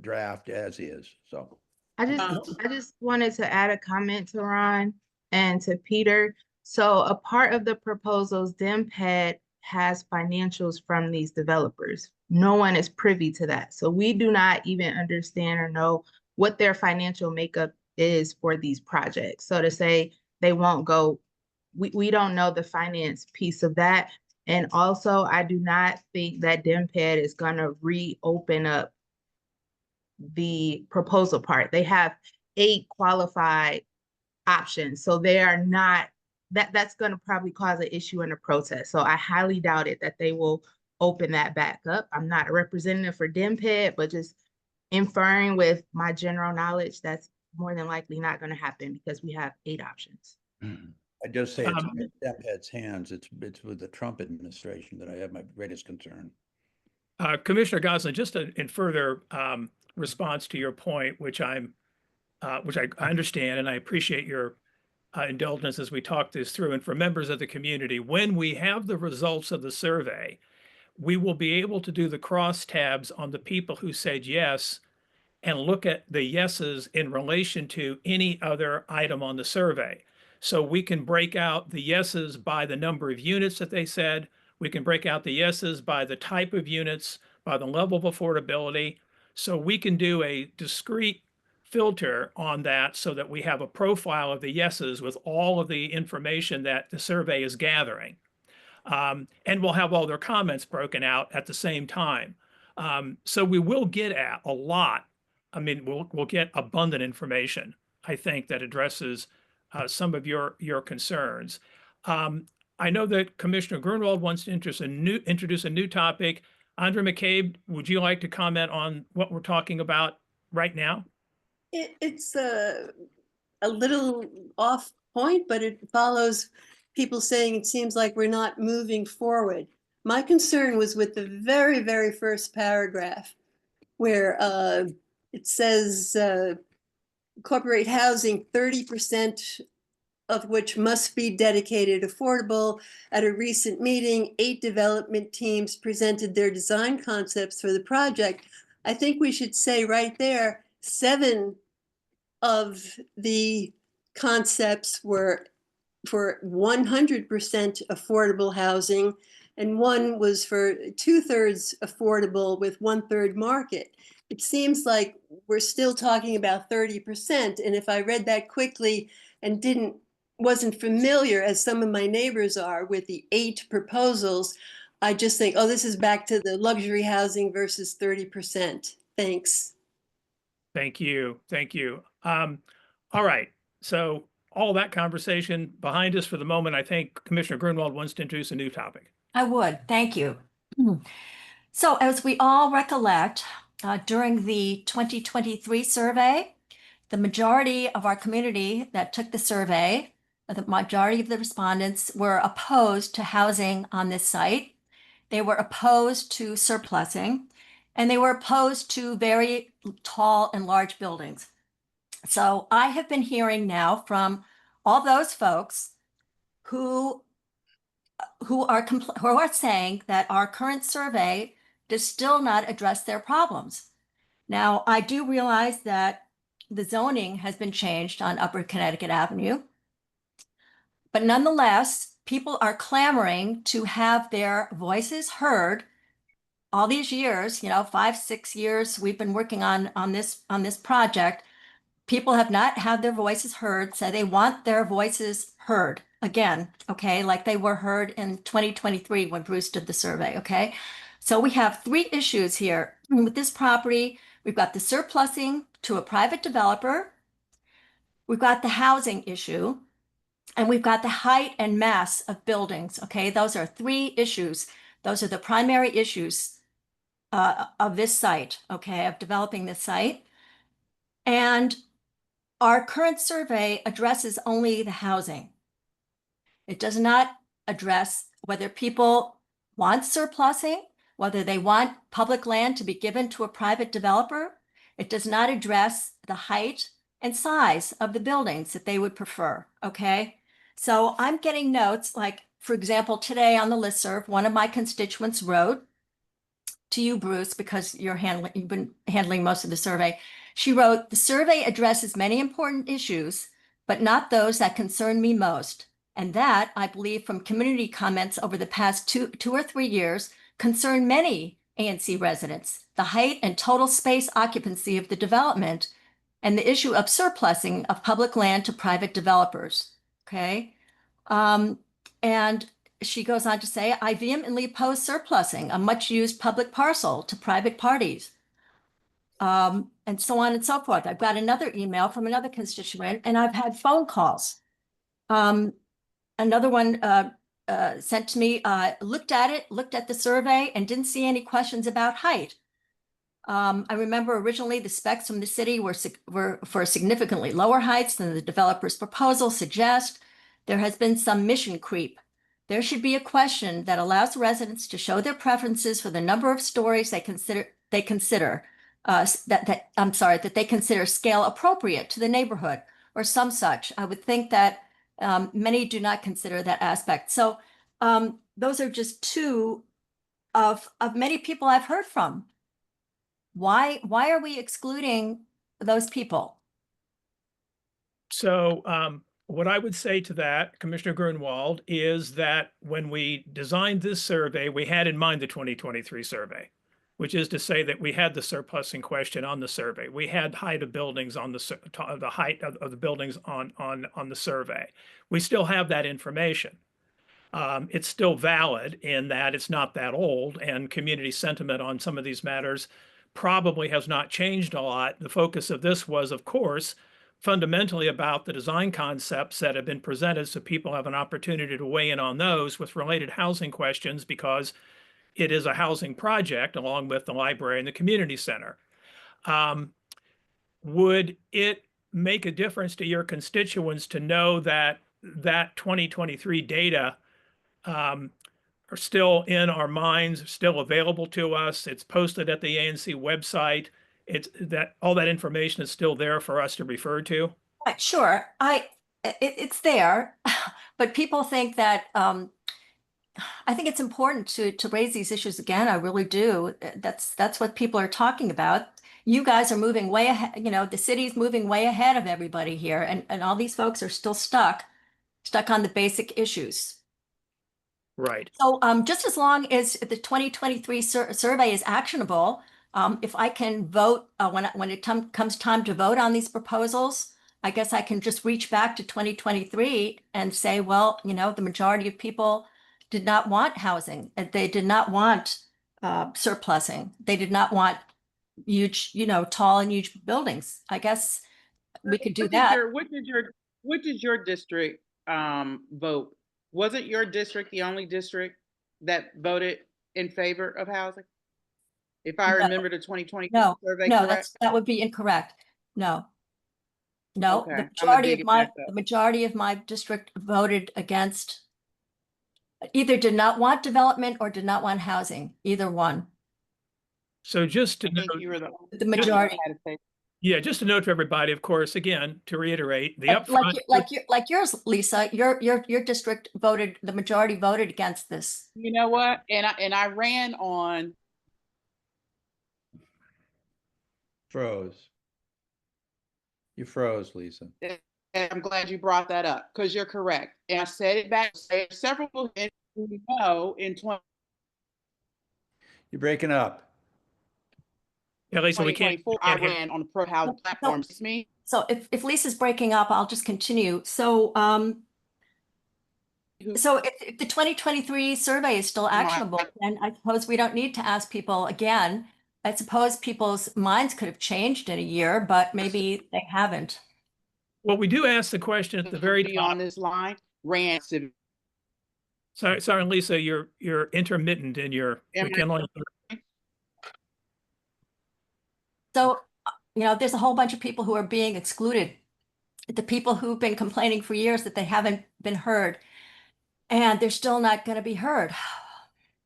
draft as is. So I just wanted to add a comment to Ron and to Peter. So a part of the proposals, DMPED has financials from these developers. No one is privy to that. So we do not even understand or know what their financial makeup is for these projects. So to say they won't go, we don't know the finance piece of that. And also, I do not think that DMPED is going to reopen up the proposal part. They have 8 qualified options. So they are not, that's going to probably cause an issue in a protest. So I highly doubt it that they will open that back up. I'm not a representative for DMPED, but just inferring with my general knowledge, that's more than likely not going to happen because we have 8 options. I just say it's in DMPED's hands. It's with the Trump administration that I have my greatest concern. Commissioner Goslin, just in further response to your point, which I understand and I appreciate your indulgence as we talk this through. And for members of the community, when we have the results of the survey, we will be able to do the cross tabs on the people who said yes and look at the yeses in relation to any other item on the survey. So we can break out the yeses by the number of units that they said. We can break out the yeses by the type of units, by the level of affordability. So we can do a discrete filter on that so that we have a profile of the yeses with all of the information that the survey is gathering. And we'll have all their comments broken out at the same time. So we will get at a lot. I mean, we'll get abundant information, I think, that addresses some of your concerns. I know that Commissioner Grunwald wants to introduce a new topic. Andre McCabe, would you like to comment on what we're talking about right now? It's a little off point, but it follows people saying it seems like we're not moving forward. My concern was with the very, very first paragraph where it says incorporate housing 30% of which must be dedicated affordable. At a recent meeting, 8 development teams presented their design concepts for the project. I think we should say right there, 7 of the concepts were for 100% affordable housing, and 1 was for 2/3 affordable with 1/3 market. It seems like we're still talking about 30%. And if I read that quickly and wasn't familiar, as some of my neighbors are, with the 8 proposals, I just think, oh, this is back to the luxury housing versus 30%. Thanks. Thank you. Thank you. All right. So all that conversation behind us for the moment, I think Commissioner Grunwald wants to introduce a new topic. I would. Thank you. So as we all recollect, during the 2023 survey, the majority of our community that took the survey, the majority of the respondents were opposed to housing on this site. they were opposed to surplusing, and they were opposed to very tall and large buildings. So I have been hearing now from all those folks who are saying that our current survey does still not address their problems. Now, I do realize that the zoning has been changed on Upper Connecticut Avenue, but nonetheless, people are clamoring to have their voices heard. All these years, 5, 6 years, we've been working on this project. People have not had their voices heard, so they want their voices heard again, okay? Like they were heard in 2023 when Bruce did the survey, okay? So we have 3 issues here with this property. We've got the surplusing to a private developer. We've got the housing issue, and we've got the height and mass of buildings, okay? Those are 3 issues. Those are the primary issues of this site, okay, of developing this site. And our current survey addresses only the housing. It does not address whether people want surplusing, whether they want public land to be given to a private developer. It does not address the height and size of the buildings that they would prefer, okay? So I'm getting notes like, for example, today on the listserv, one of my constituents wrote to you, Bruce, because you've been handling most of the survey. She wrote, "The survey addresses many important issues, but not those that concern me most. And that, I believe, from community comments over the past two or 3 years, concern many ANC residents, the height and total space occupancy of the development, and the issue of surplusing of public land to private developers." Okay. And she goes on to say, "I vehemently oppose surplusing a much-used public parcel to private parties." And so on and so forth. I've got another email from another constituent, and I've had phone calls. Another one sent to me, looked at the survey, and didn't see any questions about height. I remember originally the specs from the city were for significantly lower heights than the developer's proposal suggest. There has been some mission creep. There should be a question that allows residents to show their preferences for the number of stories that they consider scale appropriate to the neighborhood or some such. I would think that many do not consider that aspect. So those are just 2 of many people I've heard from. Why are we excluding those people? So what I would say to that, Commissioner Grunwald, is that when we designed this survey, we had in mind the 2023 survey, which is to say that we had the surplusing question on the survey. We had height of buildings on the height of the buildings on the survey. We still have that information. It's still valid in that it's not that old, and community sentiment on some of these matters probably has not changed a lot. The focus of this was, of course, fundamentally about the design concepts that have been presented, so people have an opportunity to weigh in on those with related housing questions, because it is a housing project along with the library and the community center. Would it make a difference to your constituents to know that 2023 data are still in our minds, still available to us? It's posted at the ANC website. It's that all that information is still there for us to refer to. Right, sure, it's there, but people think that I think it's important to raise these issues again. I really do. That's what people are talking about. You guys are moving way ahead. The city's moving way ahead of everybody here, and all these folks are still stuck on the basic issues. Right. So just as long as the 2023 survey is actionable, if I can vote when it comes time to vote on these proposals, I guess I can just reach back to 2023 and say, well, the majority of people did not want housing. They did not want surplusing. They did not want huge, tall and huge buildings. I guess we could do that. What did your district vote? Wasn't your district the only district that voted in favor of housing? If I remember the 2020 survey correct? That would be incorrect. No. Okay, The majority of my district voted against either did not want development or did not want housing, either one. So just to I think note, you were The majority. yeah, just a note to everybody, of course, again, to reiterate, the upfront. Like yours, Lisa, your district voted, the majority voted against this. You know what? And I ran on. Froze. You froze, Lisa. And I'm glad you brought that up because you're correct. And I said it back. Several people know in 20. You're breaking up. Yeah, Lisa, we can't. 2024, I ran on the pro housing platform. It's me. So if Lisa's breaking up, I'll just continue. So if the 2023 survey is still actionable, then I suppose we don't need to ask people again. I suppose people's minds could have changed in a year, but maybe they haven't. Well, we do ask the question at the very top. On this line, ran. Sorry, Lisa, you're intermittent in your. We can only. So, there's a whole bunch of people who are being excluded. The people who've been complaining for years that they haven't been heard, and they're still not going to be heard.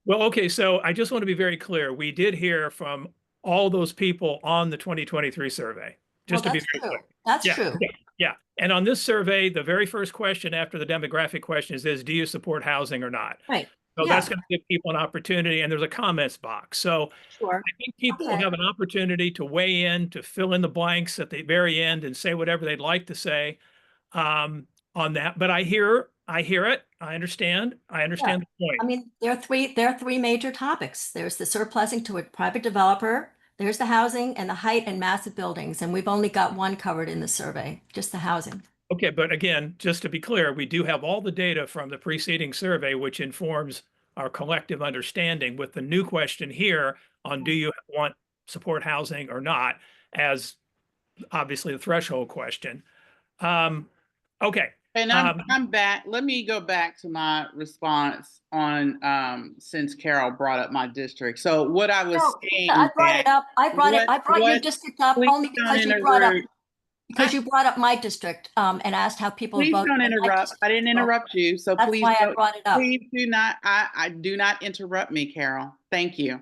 Well, okay, so I just want to be very clear. We did hear from all those people on the 2023 survey. Just to be very clear. That's true. Yeah. And on this survey, the very first question after the demographic question is, do you support housing or not? Right. So that's going to give people an opportunity, and there's a comments box. So I think people will have an opportunity to weigh in, to fill in the blanks at the very end and say whatever they'd like to say on that. But I hear it. I understand. I understand the point. I mean, there are three major topics. There's the surplusing to a private developer. There's the housing and the height and massive buildings. And we've only got one covered in the survey, just the housing. Okay, but again, just to be clear, we do have all the data from the preceding survey, which informs our collective understanding with the new question here on do you support housing or not, as obviously the threshold question. Okay. And I'm back. Let me go back to my response on since Carol brought up my district. So what I was saying. I brought it up. I brought your district up only because you brought up my district and asked how people voted. Please don't interrupt. I didn't interrupt you. So that's please why I brought it up. Please do not, I do not interrupt me, Carol. Thank you.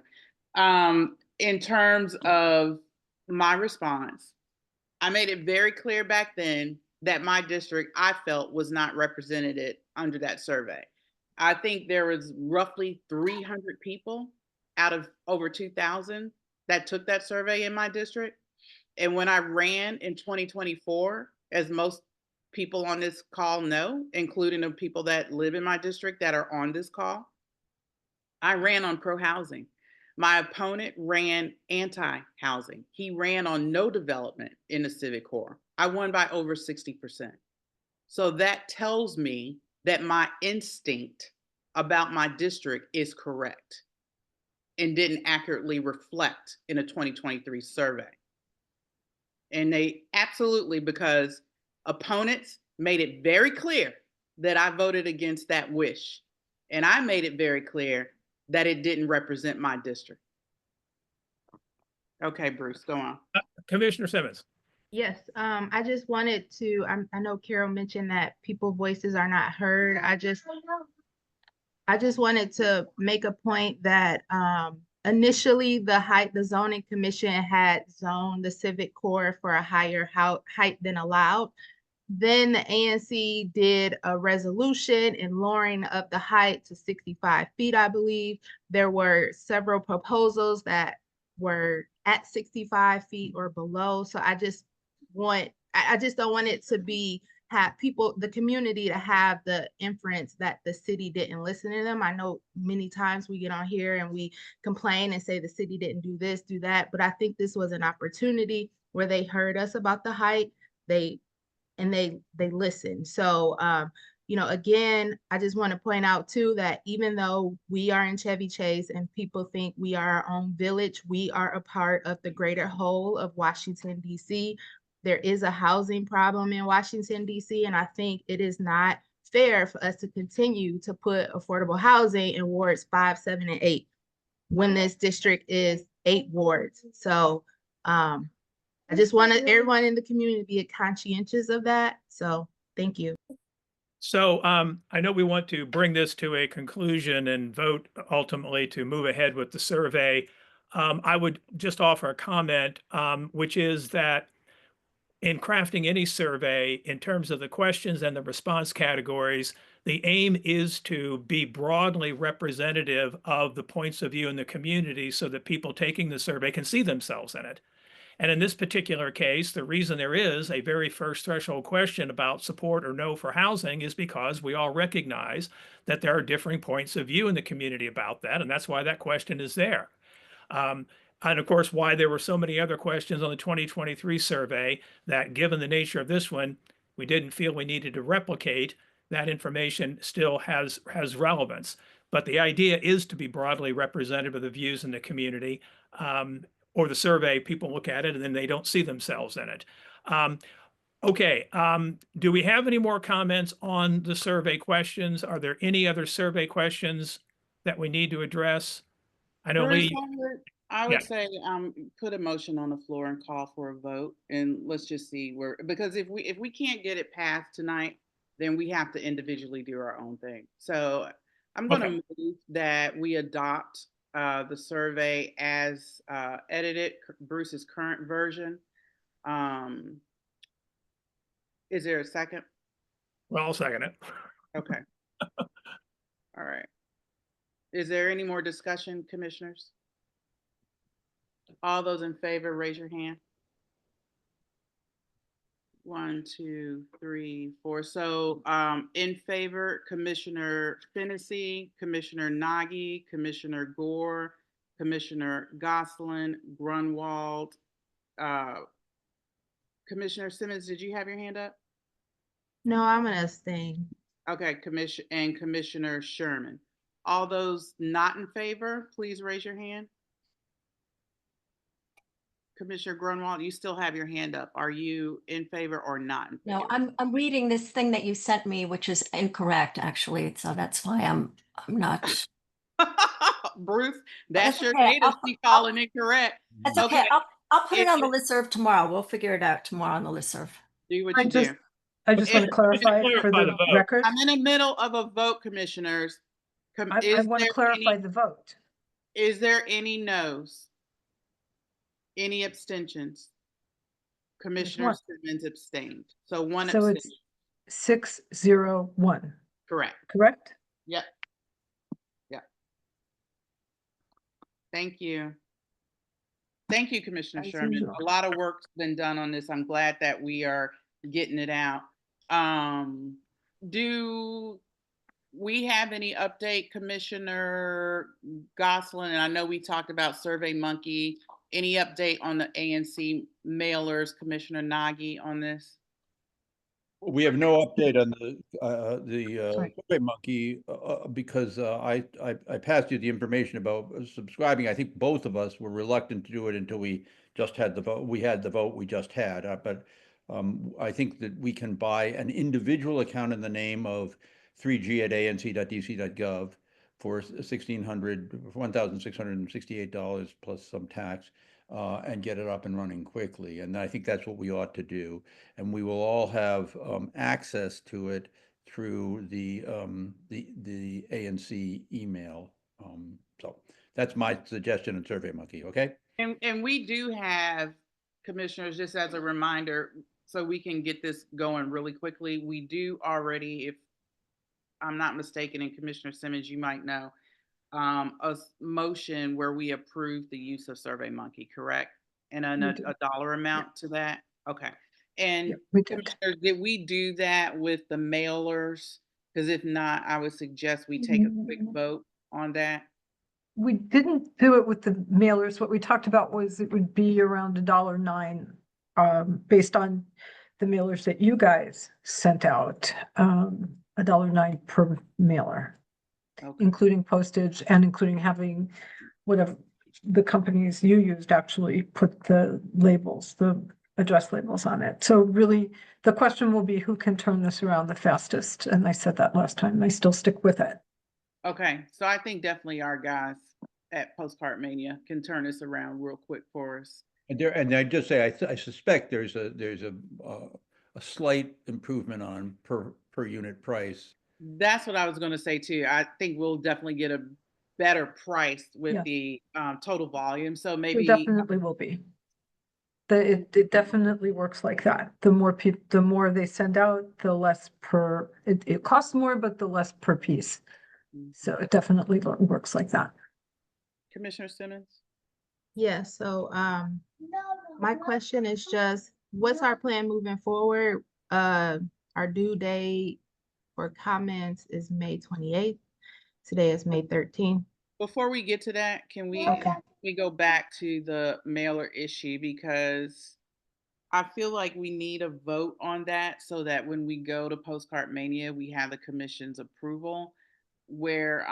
In terms of my response, I made it very clear back then that my district, I felt, was not represented under that survey. I think there was roughly 300 people out of over 2,000 that took that survey in my district. And when I ran in 2024, as most people on this call know, including the people that live in my district that are on this call, I ran on pro-housing. My opponent ran anti-housing. He ran on no development in the civic core. I won by over 60%. So that tells me that my instinct about my district is correct and didn't accurately reflect in a 2023 survey. And they absolutely, because opponents made it very clear that I voted against that wish. And I made it very clear that it didn't represent my district. Okay, Bruce, go on. Commissioner Simmons. Yes, I just wanted to, I know Carol mentioned that people's voices are not heard. I just wanted to make a point that initially the zoning commission had zoned the civic core for a higher height than allowed. Then the ANC did a resolution in lowering up the height to 65 feet, I believe. There were several proposals that were at 65 feet or below. So I just don't want it to have the community to have the inference that the city didn't listen to them. I know many times we get on here and we complain and say the city didn't do this, do that, but I think this was an opportunity where they heard us about the height. They listen. So, again, I just want to point out too, that even though we are in Chevy Chase and people think we are our own village, we are a part of the greater whole of Washington, D.C. There is a housing problem in Washington, D.C., and I think it is not fair for us to continue to put affordable housing in wards 5, 7, and 8 when this district is 8 wards. So, I just wanted everyone in the community to be conscientious of that. So thank you. So I know we want to bring this to a conclusion and vote ultimately to move ahead with the survey. I would just offer a comment, which is that in crafting any survey, in terms of the questions and the response categories, the aim is to be broadly representative of the points of view in the community so that people taking the survey can see themselves in it. And in this particular case, the reason there is a very first threshold question about support or no for housing is because we all recognize that there are differing points of view in the community about that. And that's why that question is there. And of course, why there were so many other questions on the 2023 survey that, given the nature of this one, we didn't feel we needed to replicate. That information still has relevance. But the idea is to be broadly representative of the views in the community. Or the survey, people look at it and then they don't see themselves in it. Okay, do we have any more comments on the survey questions? Are there any other survey questions that we need to address? I know Bruce, Lee. I Yeah. would say put a motion on the floor and call for a vote, and let's just see where, because if we can't get it passed tonight, then we have to individually do our own thing. So I'm going to move that we adopt the survey as edited, Bruce's current version. Is there a second? Well, I'll second it. Okay. All right. Is there any more discussion, commissioners? All those in favor, raise your hand. 1, 2, 3, 4. So in favor, Commissioner Fennessy, Commissioner Nagy, Commissioner Gore, Commissioner Gosselin, Grunwald. Commissioner Simmons, did you have your hand up? No, I'm gonna abstain. Okay, Commissioner Sherman. All those not in favor, please raise your hand. Commissioner Grunwald, you still have your hand up. Are you in favor or not in favor? No, I'm reading this thing that you sent me, which is incorrect, actually. So that's why I'm not. Bruce, that's your okay. day to be calling it correct. That's okay. I'll put it on the listserv tomorrow. We'll figure it out tomorrow on the listserv. Do what you do. I just want to clarify for the record. I'm in the middle of a vote, commissioners. I want to clarify the vote. Is there any no's? Any abstentions? Commissioner Simmons abstained. So one abstention. So it's 6-0-1. Correct. Correct? Yep. Yep. Thank you. Thank you, Commissioner Sherman. A lot of work's been done on this. I'm glad that we are getting it out. Do we have any update, Commissioner Gosselin? And I know we talked about SurveyMonkey. Any update on the ANC mailers, Commissioner Nagy, on this? We have no update on the SurveyMonkey because I passed you the information about subscribing. I think both of us were reluctant to do it until we just had the vote. We had the vote we just had, but I think that we can buy an individual account in the name of 3G at anc.dc.gov for $1,668 plus some tax. And get it up and running quickly. And I think that's what we ought to do. And we will all have access to it through the ANC email. So that's my suggestion in SurveyMonkey, okay? And we do have, commissioners, just as a reminder, so we can get this going really quickly, we do already, if I'm not mistaken, and Commissioner Simmons, you might know, a motion where we approve the use of SurveyMonkey, correct? And a dollar amount to that? Okay. And commissioners, did we do that with the mailers? Because if not, I would suggest we take a quick vote on that. We didn't do it with the mailers. What we talked about was it would be around $1.09, based on the mailers that you guys sent out, $1.09 per mailer. Okay. Including postage and including having whatever the companies you used actually put the labels, the address labels on it. So really the question will be who can turn this around the fastest. And I said that last time, and I still stick with it. Okay, so I think definitely our guys at Postcard Mania can turn this around real quick for us. And I just say, I suspect there's a slight improvement on per per unit price. That's what I was gonna say too. I think we'll definitely get a better price with Yeah. the total volume. So There maybe definitely will be. It definitely works like that. The more people, the more they send out, the less per, it costs more, but the less per piece. So it definitely works like that. Commissioner Simmons. Yeah, so my question is just, what's our plan moving forward? Our due date for comments is May 28th. Today is May 13th. Before we get to that, can Okay. we go back to the mailer issue, because I feel like we need a vote on that so that when we go to Postcard Mania, we have the commission's approval. Where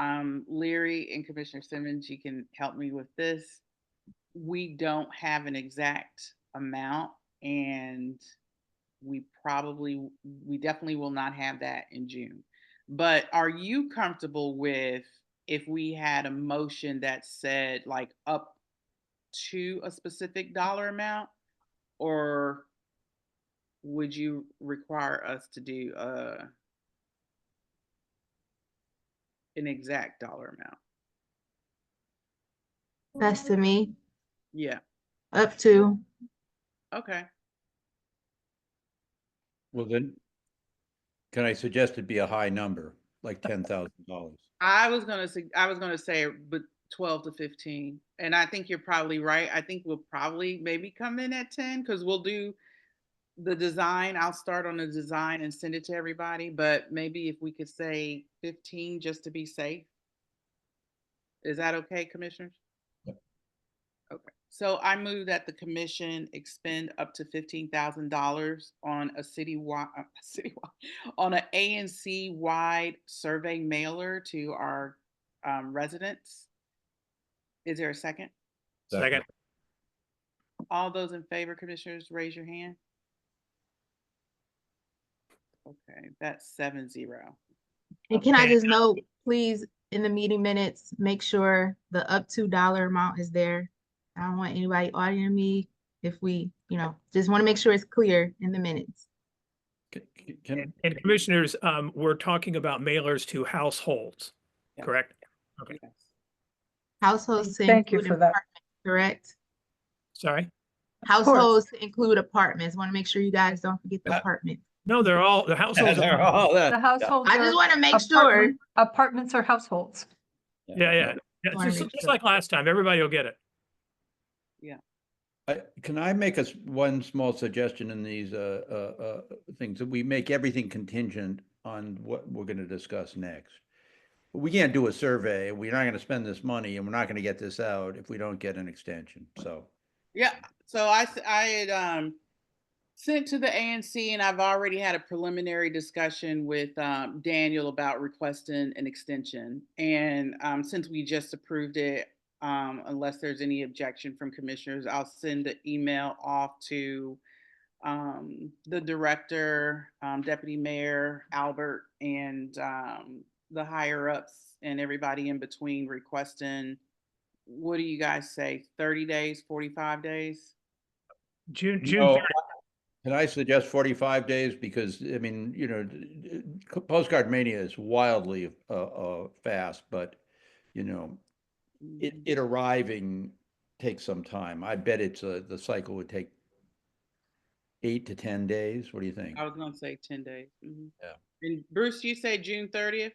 Leary and Commissioner Simmons, you can help me with this. We don't have an exact amount, and we definitely will not have that in June. But are you comfortable with if we had a motion that said like up to a specific dollar amount, or would you require us to do an exact dollar amount? That's to me, Yeah. up to. Okay. Well, then, can I suggest it be a high number, like $10,000? I was gonna say, but 12 to 15, and I think you're probably right. I think we'll probably maybe come in at 10, because we'll do the design. I'll start on the design and send it to everybody, but maybe if we could say 15 just to be safe. Is that okay, commissioners? Yep. Okay. So I move that the commission expend up to $15,000 on a on an ANC wide survey mailer to our residents. Is there a second? Second. All those in favor, commissioners, raise your hand. Okay, that's 7-0. And can I Okay. just note, please, in the meeting minutes, make sure the up to dollar amount is there. I don't want anybody auditing me if we, just want to make sure it's clear in the minutes. Can, And commissioners, we're talking about mailers to households, Yeah. correct? Okay. Yes. Households to Thank you include for that. apartments, correct? Sorry? Households to include apartments. Want to make sure you guys don't forget the apartment. No, the households. they're all The households. I just are want to make sure. Apartments are households. Yeah. Wanna Just, make just sure. like last time, everybody will get it. Can I make one small suggestion in these things, that we make everything contingent on what we're going to discuss next? We can't do a survey. We're not going to spend this money, and we're not going to get this out if we don't get an extension. So Yeah. So I had sent to the ANC, and I've already had a preliminary discussion with Daniel about requesting an extension. And since we just approved it, unless there's any objection from commissioners, I'll send the email off to the director, Deputy Mayor Albert, and the higher ups and everybody in between requesting, what do you guys say, 30 days, 45 days? June No. 30th. Can I suggest 45 days? Because, I mean, Postcard Mania is wildly fast, but, it arriving takes some time. I bet the cycle would take 8 to 10 days. What do you think? I was gonna say 10 days. Mhm. Yeah. And Bruce, you say June 30th?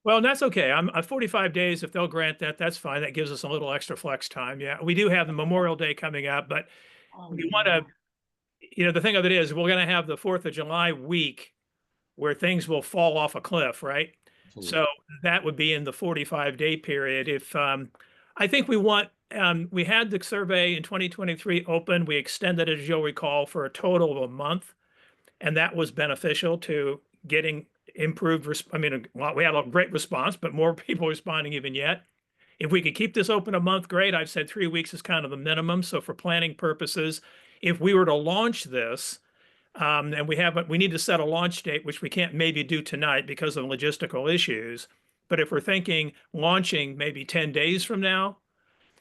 Well, that's okay. I'm 45 days. If they'll grant that, that's fine. That gives us a little extra flex time. Yeah, we do have the Memorial Day coming up, but we want to, the thing of it is, we're going to have the 4th of July week where things will fall off a cliff, right? So that would be in the 45-day period. If I think we had the survey in 2023 open, we extended it, as you'll recall, for a total of a month, and that was beneficial to getting improved. We had a great response, but more people responding even yet. If we could keep this open a month, great. I've said 3 weeks is kind of the minimum. So for planning purposes, if we were to launch this, and we need to set a launch date, which we can't maybe do tonight because of logistical issues. But if we're thinking launching maybe 10 days from now,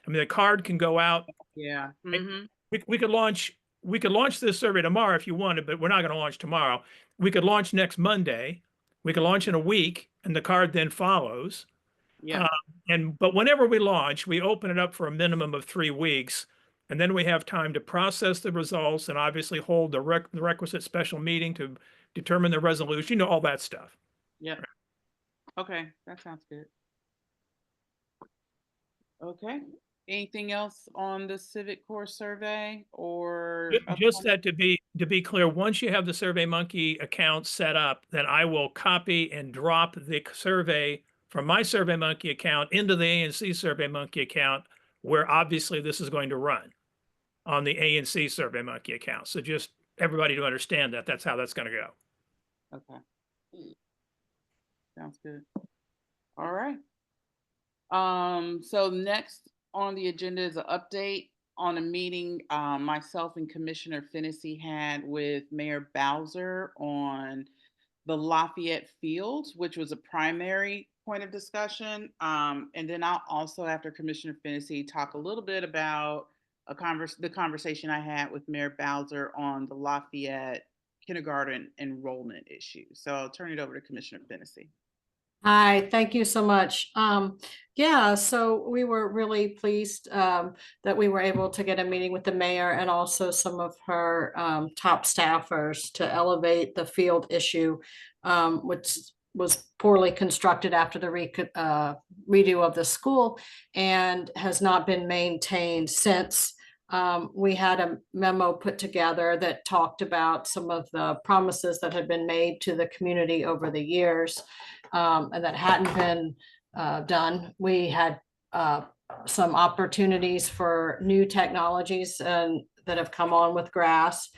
the card can go out. Yeah. We could launch this survey tomorrow if you wanted, but we're not going to launch tomorrow. We could launch next Monday, We can launch in a week and the card then follows. Yeah. But whenever we launch, we open it up for a minimum of 3 weeks. And then we have time to process the results and obviously hold the requisite special meeting to determine the resolution, you know, all that stuff. Yeah. Okay, that sounds good. Okay. Anything else on the Civic Core survey or? Just that to be clear, once you have the SurveyMonkey account set up, then I will copy and drop the survey from my SurveyMonkey account into the ANC SurveyMonkey account, where obviously this is going to run on the ANC SurveyMonkey account. So just everybody to understand that that's how that's going to go. Okay. Sounds good. All right. So next on the agenda is an update on a meeting myself and Commissioner Fennessy had with Mayor Bowser on the Lafayette Fields, which was a primary point of discussion. And then I'll also, after Commissioner Fennessy, talk a little bit about the conversation I had with Mayor Bowser on the Lafayette kindergarten enrollment issue. So I'll turn it over to Commissioner Fennessy. Hi, thank you so much. Yeah, so we were really pleased that we were able to get a meeting with the mayor and also some of her top staffers to elevate the field issue, which was poorly constructed after the redo of the school and has not been maintained since. We had a memo put together that talked about some of the promises that had been made to the community over the years. And that hadn't been done. We had some opportunities for new technologies and that have come on with grass.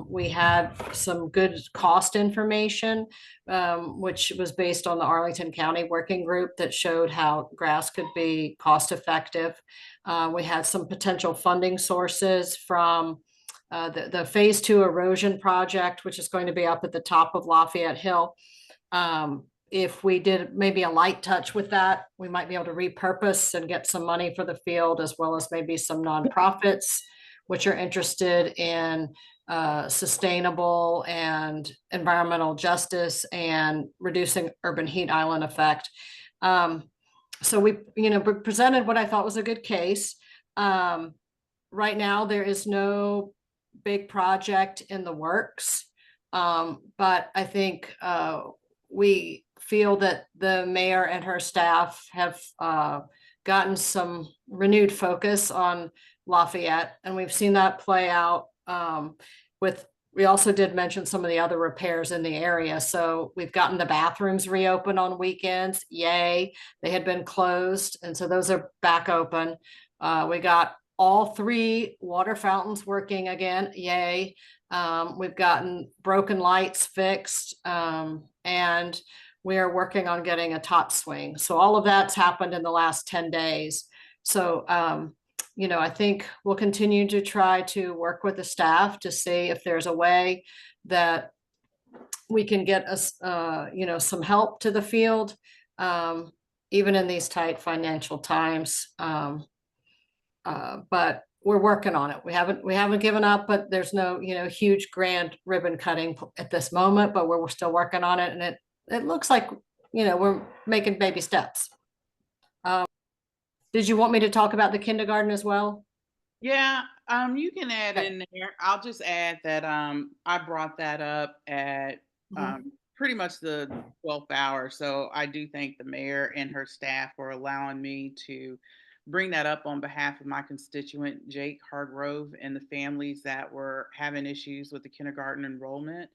We had some good cost information, which was based on the Arlington County Working Group that showed how grass could be cost effective. We had some potential funding sources from the Phase 2 erosion project, which is going to be up at the top of Lafayette Hill. If we did maybe a light touch with that, we might be able to repurpose and get some money for the field, as well as maybe some nonprofits which are interested in sustainable and environmental justice and reducing urban heat island effect. So we, presented what I thought was a good case. Right now, there is no big project in the works, but I think we feel that the mayor and her staff have gotten some renewed focus on Lafayette, and we've seen that play out we also did mention some of the other repairs in the area. So we've gotten the bathrooms reopened on weekends. Yay. They had been closed. And so those are back open. We got all 3 water fountains working again. Yay. We've gotten broken lights fixed. And we are working on getting a top swing. So all of that's happened in the last 10 days. So, I think we'll continue to try to work with the staff to see if there's a way that we can get us, some help to the field, even in these tight financial times. But we're working on it. We haven't given up, but there's no, huge grand ribbon cutting at this moment, but we're still working on it. And it looks like, we're making baby steps. Did you want me to talk about the kindergarten as well? Yeah, you can add in there. I'll just add that I brought that up at pretty much the 12th hour. So I do thank the mayor and her staff for allowing me to bring that up on behalf of my constituent, Jake Hargrove, and the families that were having issues with the kindergarten enrollment.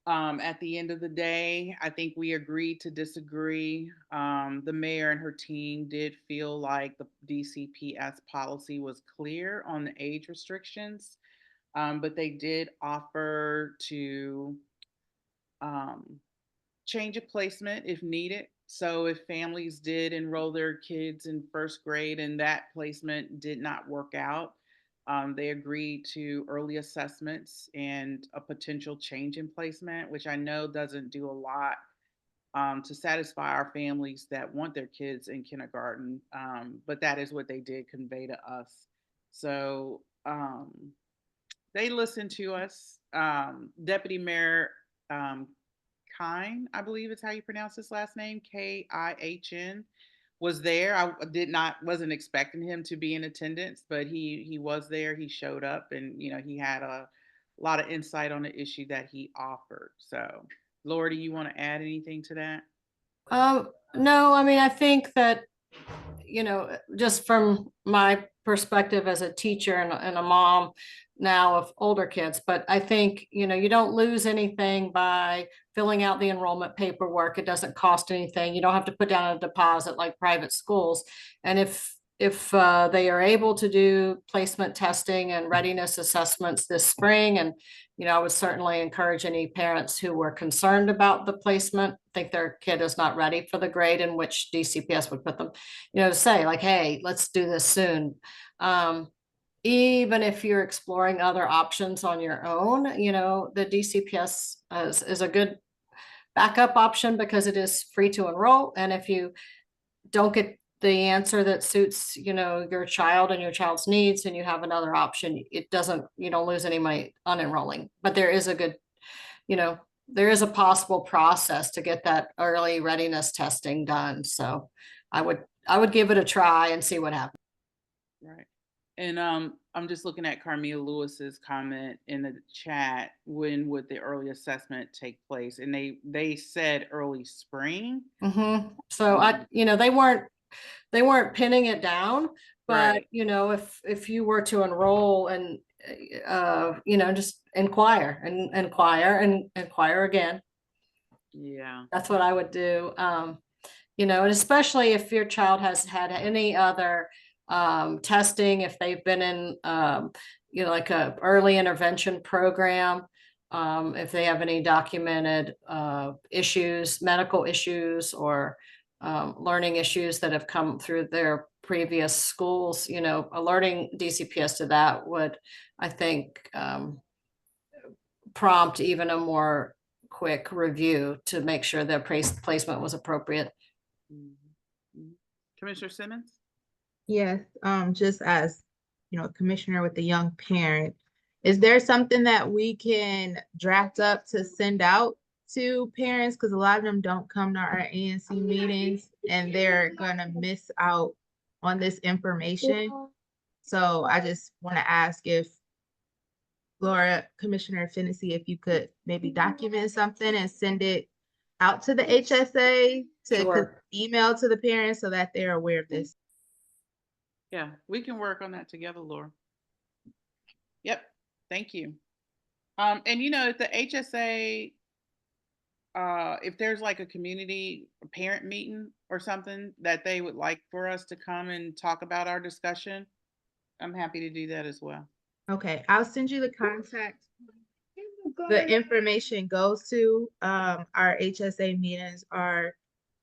At the end of the day, I think we agreed to disagree. The mayor and her team did feel like the DCPS policy was clear on the age restrictions, but they did offer to change a placement if needed. So if families did enroll their kids in first grade and that placement did not work out, they agreed to early assessments and a potential change in placement, which I know doesn't do a lot to satisfy our families that want their kids in kindergarten. But that is what they did convey to us. So they listened to us. Deputy Mayor Kine, I believe is how you pronounce his last name, Kihn, was there. I wasn't expecting him to be in attendance, but he was there. He showed up, and he had a lot of insight on the issue that he offered. So, Laura, do you want to add anything to that? No, I mean, I think that, just from my perspective as a teacher and a mom now of older kids, but I think, you don't lose anything by filling out the enrollment paperwork. It doesn't cost anything. You don't have to put down a deposit like private schools. And if they are able to do placement testing and readiness assessments this spring, and I would certainly encourage any parents who were concerned about the placement, think their kid is not ready for the grade in which DCPS would put them, to say like, hey, let's do this soon. Even if you're exploring other options on your own, the DCPS is a good backup option because it is free to enroll. And if you don't get the answer that suits, your child and your child's needs, and you have another option, you don't lose any money on enrolling. But there is a good, there is a possible process to get that early readiness testing done. So I would give it a try and see what happens. Right. And I'm just looking at Carmia Lewis's comment in the chat. When would the early assessment take place? And they said early spring. Mm-hmm. So they weren't pinning it down, but Right. If you were to enroll and just inquire and inquire again. Yeah. That's what I would do. And especially if your child has had any other testing, if they've been in like a early intervention program, if they have any documented issues, medical issues, or learning issues that have come through their previous schools, alerting DCPS to that would, I think, prompt even a more quick review to make sure their placement was appropriate. Mm-hmm. Commissioner Simmons? Yes, just as, commissioner with a young parent, is there something that we can draft up to send out to parents? Because a lot of them don't come to our ANC meetings and they're gonna miss out on this information. So I just want to ask if Laura, Commissioner Fennessy, if you could maybe document something and send it out to the HSA to Sure. email to the parents so that they're aware of this. Yeah, we can work on that together, Laura. Yep, thank you. And at the HSA, if there's like a community parent meeting or something that they would like for us to come and talk about our discussion, I'm happy to do that as well. Okay, I'll send you the contact. The information goes to our HSA meetings are,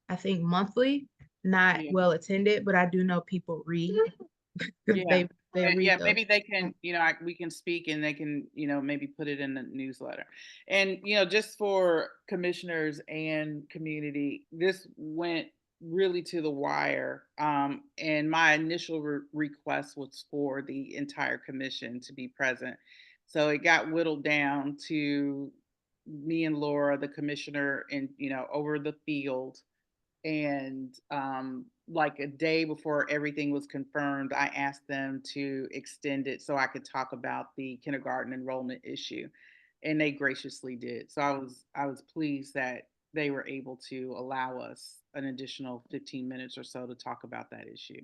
I think, monthly, not well attended, but I do know people read. Yeah. They read Yeah, those. maybe they can, we can speak and they can, maybe put it in the newsletter. And, just for commissioners and community, this went really to the wire. And my initial request was for the entire commission to be present. So it got whittled down to me and Laura, the commissioner, and, over the field. And like a day before everything was confirmed, I asked them to extend it so I could talk about the kindergarten enrollment issue, and they graciously did. So I was pleased that they were able to allow us an additional 15 minutes or so to talk about that issue.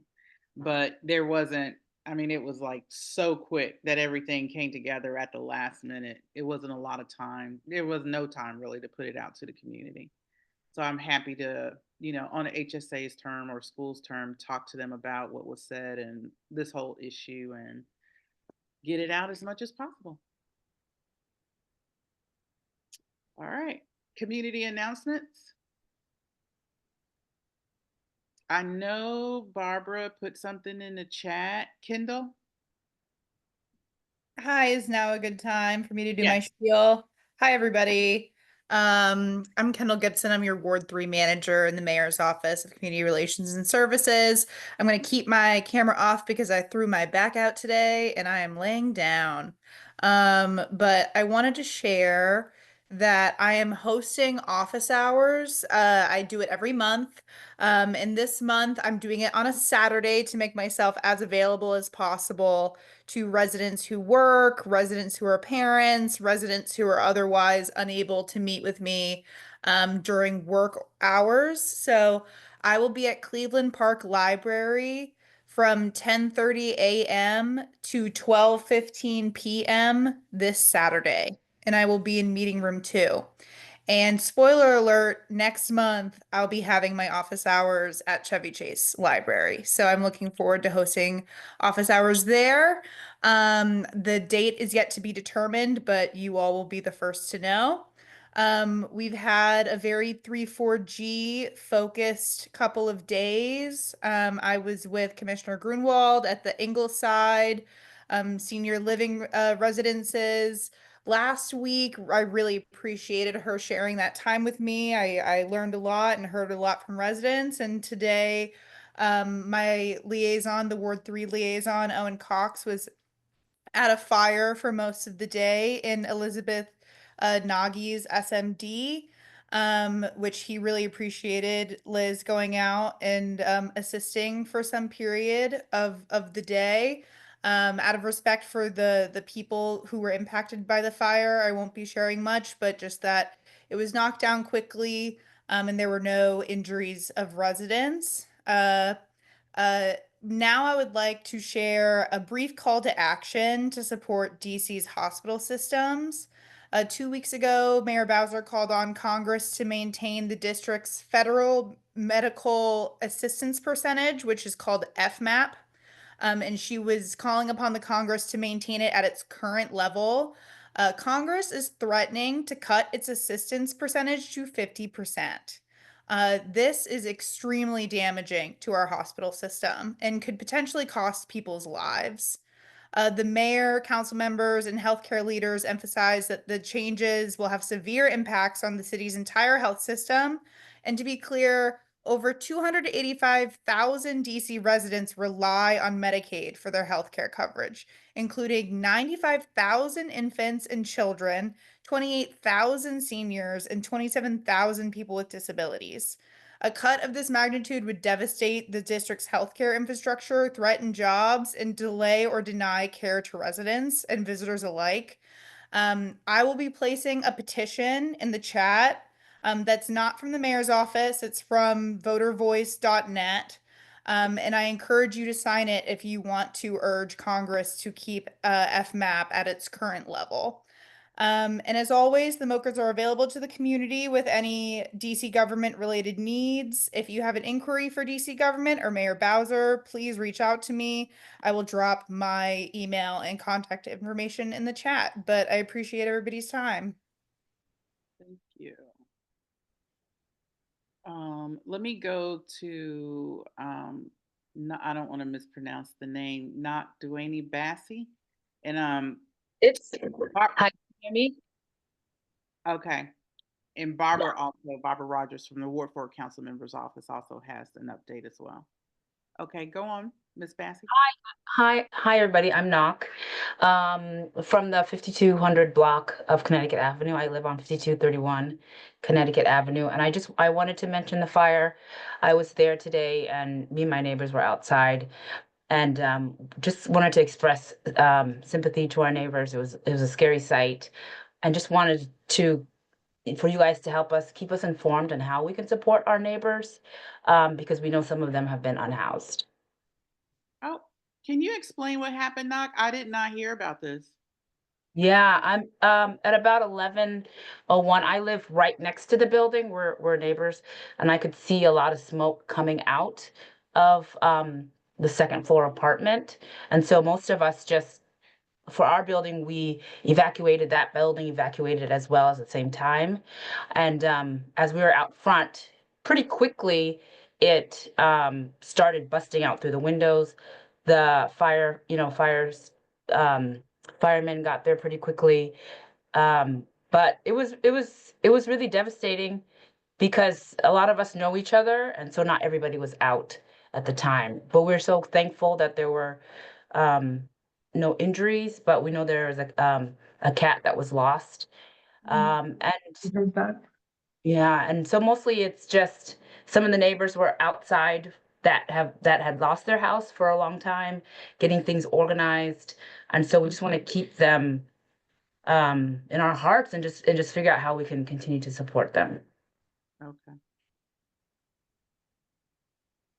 But there wasn't, I mean, it was like so quick that everything came together at the last minute. It wasn't a lot of time. There was no time really to put it out to the community. So I'm happy to, on a HSA's term or school's term, talk to them about what was said and this whole issue and get it out as much as possible. All right, community announcements. I know Barbara put something in the chat. Kendall? Hi, is now a good time for me to do my Yes. spiel? Hi, everybody. I'm Kendall Gibson. I'm your Ward 3 manager in the Mayor's Office of Community Relations and Services. I'm going to keep my camera off because I threw my back out today and I am laying down. But I wanted to share that I am hosting office hours. I do it every month. And this month I'm doing it on a Saturday to make myself as available as possible to residents who work, residents who are parents, residents who are otherwise unable to meet with me during work hours. So I will be at Cleveland Park Library from 10:30 a.m. to 12:15 p.m. this Saturday, and I will be in meeting room 2. And spoiler alert, next month I'll be having my office hours at Chevy Chase Library. So I'm looking forward to hosting office hours there. The date is yet to be determined, but you all will be the first to know. We've had a very 3-4G focused couple of days. I was with Commissioner Grunwald at the Ingleside senior living residences. Last week, I really appreciated her sharing that time with me. I learned a lot and heard a lot from residents. And today, my liaison, the Ward 3 liaison, Owen Cox, was at a fire for most of the day in Elizabeth Nagy's SMD, which he really appreciated Liz going out and assisting for some period of the day. Out of respect for the people who were impacted by the fire, I won't be sharing much, but just that it was knocked down quickly, and there were no injuries of residents. Uh, Now I would like to share a brief call to action to support DC's hospital systems. 2 weeks ago, Mayor Bowser called on Congress to maintain the district's federal medical assistance percentage, which is called FMAP. And she was calling upon the Congress to maintain it at its current level. Congress is threatening to cut its assistance percentage to 50%. This is extremely damaging to our hospital system and could potentially cost people's lives. The mayor, council members, and healthcare leaders emphasize that the changes will have severe impacts on the city's entire health system. And to be clear, over 285,000 DC residents rely on Medicaid for their healthcare coverage, including 95,000 infants and children, 28,000 seniors, and 27,000 people with disabilities. A cut of this magnitude would devastate the district's healthcare infrastructure, threaten jobs, and delay or deny care to residents and visitors alike. I will be placing a petition in the chat that's not from the mayor's office, it's from votervoice.net. And I encourage you to sign it if you want to urge Congress to keep FMAP at its current level. And as always, the MOCRs are available to the community with any DC government related needs. If you have an inquiry for DC government or Mayor Bowser, please reach out to me. I will drop my email and contact information in the chat, but I appreciate everybody's time. Thank you. Let me go to, no, I don't want to mispronounce the name, not Duane Bassi. And It's Bar- hi, can you hear me? okay. And Barbara also, Barbara Rogers from the Ward 4 Council Member's Office also has an update as well. Okay, go on, Ms. Bassi. Hi, everybody. I'm Knock from the 5200 block of Connecticut Avenue. I live on 5231 Connecticut Avenue, and I wanted to mention the fire. I was there today, and me and my neighbors were outside, and just wanted to express sympathy to our neighbors. It was a scary sight, and just wanted for you guys to help us keep us informed on how we can support our neighbors, because we know some of them have been unhoused. Oh, can you explain what happened, Knock? I did not hear about this. Yeah, I'm at about 11:01. I live right next to the building. We're neighbors, and I could see a lot of smoke coming out of the second floor apartment. And so most of us just for our building, we evacuated that building, evacuated as well as at the same time. And as we were out front, pretty quickly it started busting out through the windows. The firemen got there pretty quickly. But it was really devastating because a lot of us know each other, and so not everybody was out at the time. But we're so thankful that there were no injuries, but we know there was a cat that was lost. And I heard that. yeah, and so mostly it's just some of the neighbors were outside that had lost their house for a long time, getting things organized. And so we just want to keep them in our hearts and just figure out how we can continue to support them. Okay.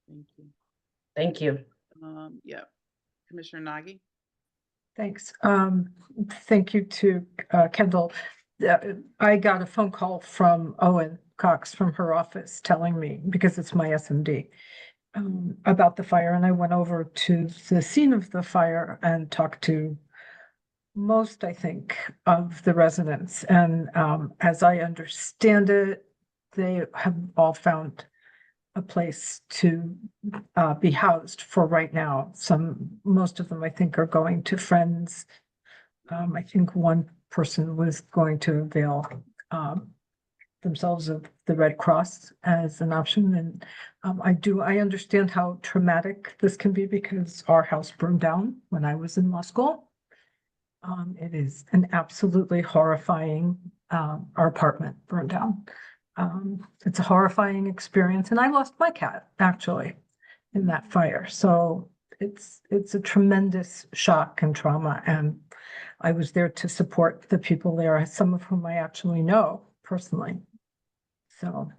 Thank you. Thank you. Yeah. Commissioner Nagy? Thanks. Thank you to Kendall. I got a phone call from Owen Cox from her office telling me, because it's my SMD, about the fire. And I went over to the scene of the fire and talked to most, I think, of the residents. And as I understand it, they have all found a place to be housed for right now. Most of them, I think, are going to friends. I think one person was going to avail themselves of the Red Cross as an option. And I understand how traumatic this can be because our house burned down when I was in law school. It is an absolutely horrifying, our apartment burned down. It's a horrifying experience, and I lost my cat actually in that fire. So it's a tremendous shock and trauma, and I was there to support the people there, some of whom I actually know personally. So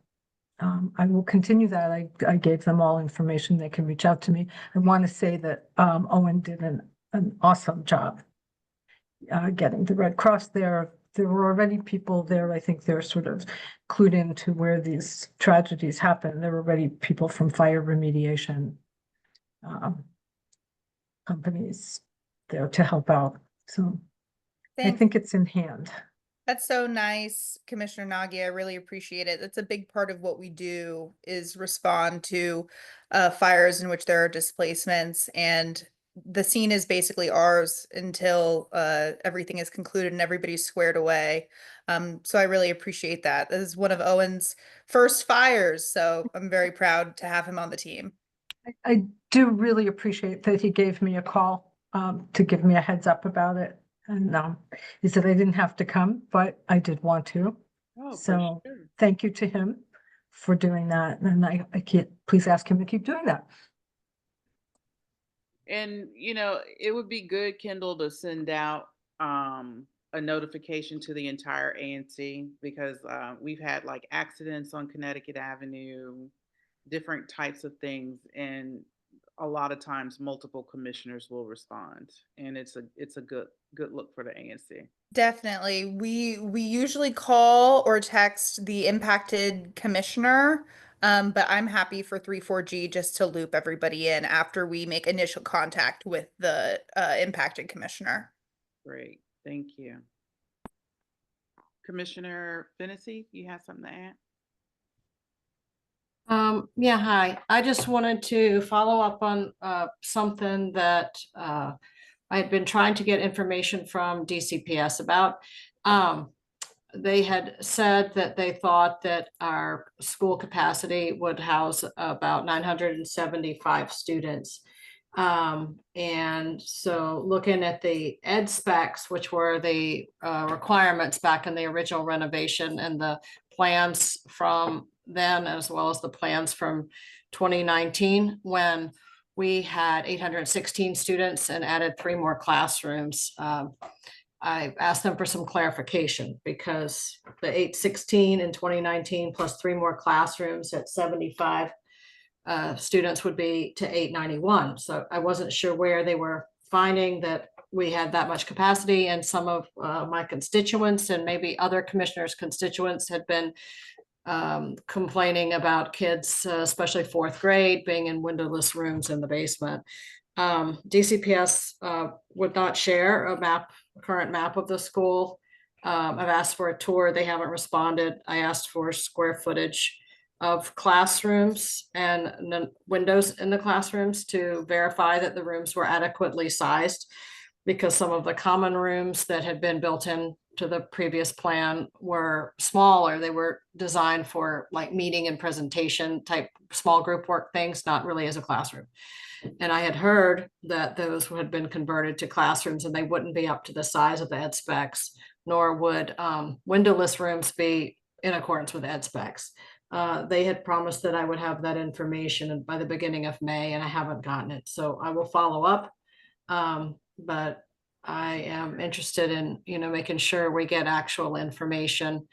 I will continue that. I gave them all information. They can reach out to me. I want to say that Owen did an awesome job getting the Red Cross there. There were already people there. I think they're sort of clued into where these tragedies happen. There were already people from fire remediation companies there to help out. So I think it's in hand. That's so nice, Commissioner Nagy. I really appreciate it. That's a big part of what we do is respond to fires in which there are displacements, and the scene is basically ours until everything is concluded and everybody's squared away. So I really appreciate that. This is one of Owen's first fires, so I'm very proud to have him on the team. I do really appreciate that he gave me a call to give me a heads up about it. And he said I didn't have to come, but I did want to. Oh, So for sure. thank you to him for doing that. And I can't, please ask him to keep doing that. And, it would be good, Kendall, to send out a notification to the entire ANC because we've had like accidents on Connecticut Avenue, different types of things. And a lot of times multiple commissioners will respond. And it's a good look for the ANC. Definitely. We usually call or text the impacted commissioner, but I'm happy for 34G just to loop everybody in after we make initial contact with the impacted commissioner. Great. Thank you. Commissioner Fennessy, you have something to add? Yeah, hi. I just wanted to follow up on something that I had been trying to get information from DCPS about. They had said that they thought that our school capacity would house about 975 students. And so looking at the ed specs, which were the requirements back in the original renovation and the plans from then, as well as the plans from 2019, when we had 816 students and added 3 more classrooms. I asked them for some clarification because the 816 in 2019 plus 3 more classrooms at 75 students would be to 891. So I wasn't sure where they were finding that we had that much capacity, and some of my constituents and maybe other commissioners' constituents had been complaining about kids, especially 4th grade, being in windowless rooms in the basement. DCPS would not share a current map of the school. I've asked for a tour. They haven't responded. I asked for square footage of classrooms and the windows in the classrooms to verify that the rooms were adequately sized, because some of the common rooms that had been built in to the previous plan were smaller. They were designed for like meeting and presentation type small group work things, not really as a classroom. And I had heard that those had been converted to classrooms and they wouldn't be up to the size of the ed specs nor would windowless rooms be in accordance with ed specs. They had promised that I would have that information by the beginning of May, and I haven't gotten it. So I will follow up. But I am interested in, making sure we get actual information,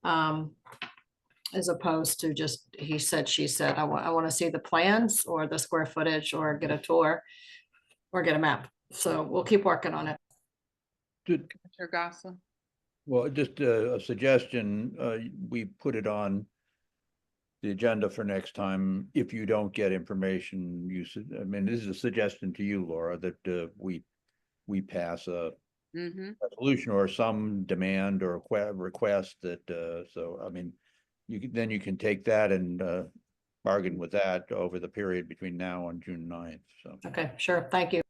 as opposed to just he said, she said. I want to see the plans or the square footage or get a tour or get a map. So we'll keep working on it. Commissioner Gosselin? Well, just a suggestion, we put it on the agenda for next time. If you don't get information, I mean, this is a suggestion to you, Laura, that we pass a resolution or some demand or request that, so, I mean, then you can take that and bargain with that over the period between now and June 9th, so. Okay, sure, thank you.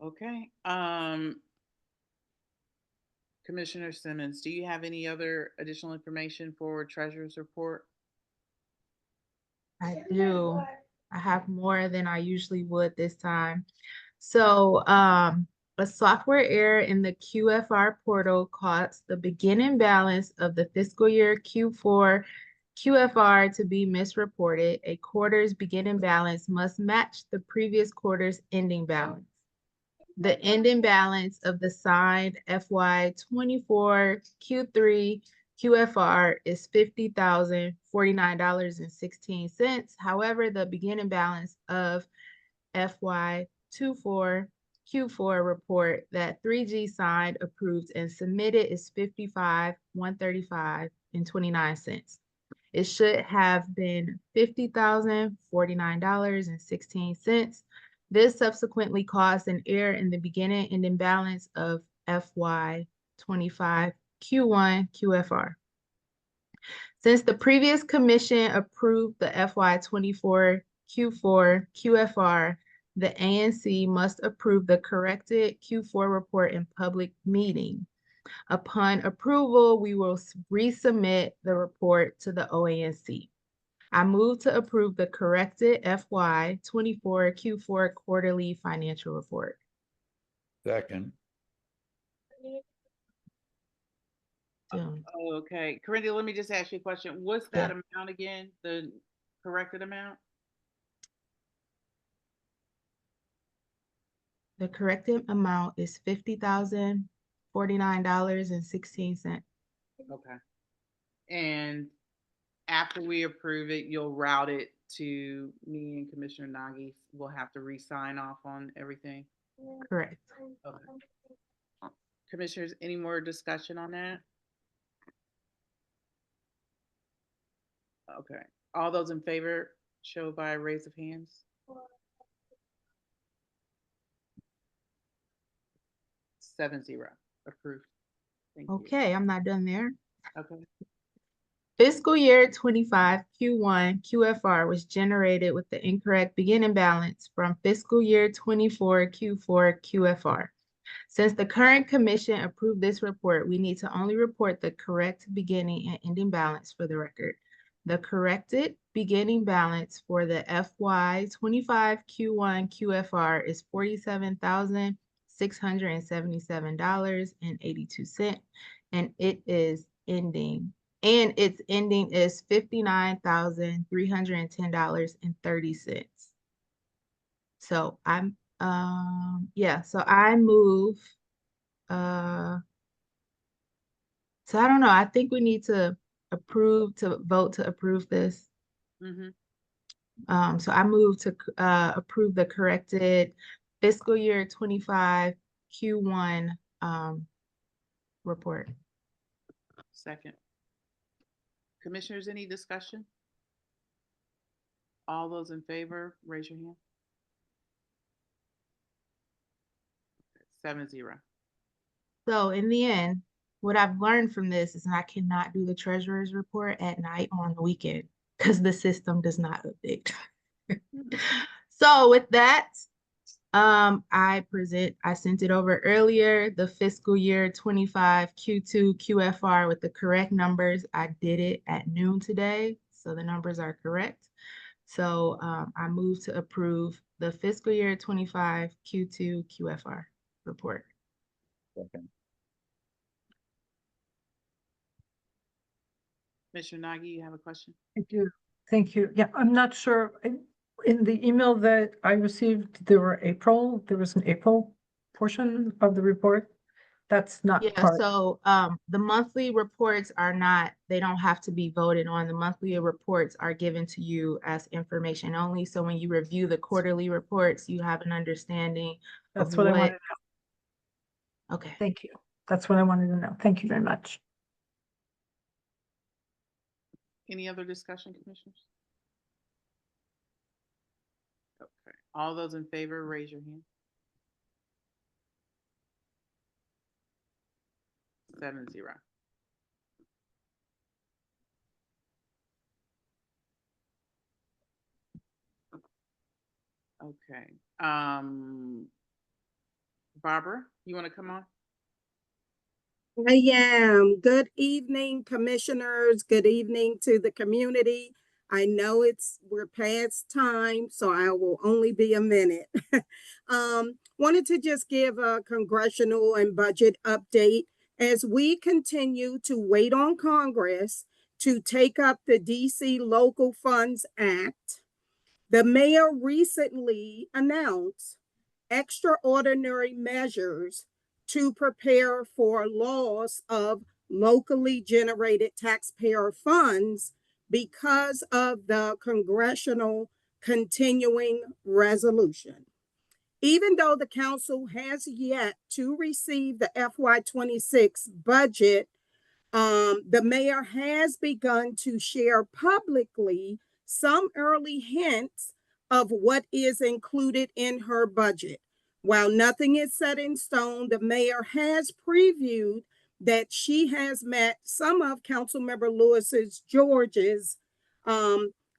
Okay, Commissioner Simmons, do you have any other additional information for Treasurer's report? I do. I have more than I usually would this time. So, a software error in the QFR portal caused the beginning balance of the fiscal year Q4 QFR to be misreported. A quarter's beginning balance must match the previous quarter's ending balance. The ending balance of the signed FY24 Q3 QFR is $50,049.16. However, the beginning balance of FY24 Q4 report that 3G signed, approved, and submitted is $55,135.29. It should have been $50,049.16. This subsequently caused an error in the beginning and ending balance of FY25 Q1 QFR. Since the previous commission approved the FY24 Q4 QFR, the ANC must approve the corrected Q4 report in public meeting. Upon approval, we will resubmit the report to the OANC. I move to approve the corrected FY24 Q4 quarterly financial report. Second. Okay, Corinne, let me just ask you a question. What's that amount again, the corrected amount? The corrected amount is $50,049.16. Okay. And after we approve it, you'll route it to me and Commissioner Nagy. We'll have to re-sign off on everything. Correct. Okay. Commissioners, any more discussion on that? Okay. All those in favor show by a raise of hands. 7-0 approved. Thank you. Okay, I'm not done there. Okay. Fiscal year 25 Q1 QFR was generated with the incorrect beginning balance from fiscal year 24 Q4 QFR. Since the current commission approved this report, we need to only report the correct beginning and ending balance for the record. The corrected beginning balance for the FY25 Q1 QFR is $47,677.82, and its ending is $59,310.30. So so I move, so I don't know, I think we need to vote to approve this. So I move to approve the corrected fiscal year 25 Q1 report. Second. Commissioners, any discussion? All those in favor, raise your hand. 7-0. So in the end, what I've learned from this is I cannot do the treasurer's report at night on the weekend because the system does not update. So with that, I sent it over earlier, the fiscal year 25 Q2 QFR with the correct numbers. I did it at noon today, so the numbers are correct. So I move to approve the fiscal year 25 Q2 QFR report. Second. Commissioner Nagy, you have a question? Thank you. Thank you. Yeah, I'm not sure. In the email that I received, there was an April portion of the report. That's not Yeah, part. so the monthly reports are not, they don't have to be voted on. The monthly reports are given to you as information only. So when you review the quarterly reports, you have an understanding of That's what I wanted to know. Okay. Thank you. That's what I wanted to know. Thank you very much. Any other discussion, commissioners? Okay, all those in favor, raise your hand. 7-0. Okay, Barbara, you want to come on? I am. Good evening, commissioners. Good evening to the community. I know we're past time, so I will only be a minute. Wanted to just give a congressional and budget update as we continue to wait on Congress to take up the DC Local Funds Act. The mayor recently announced extraordinary measures to prepare for loss of locally generated taxpayer funds because of the congressional continuing resolution. Even though the council has yet to receive the FY26 budget, the mayor has begun to share publicly some early hints of what is included in her budget. While nothing is set in stone, the mayor has previewed that she has met some of Councilmember George's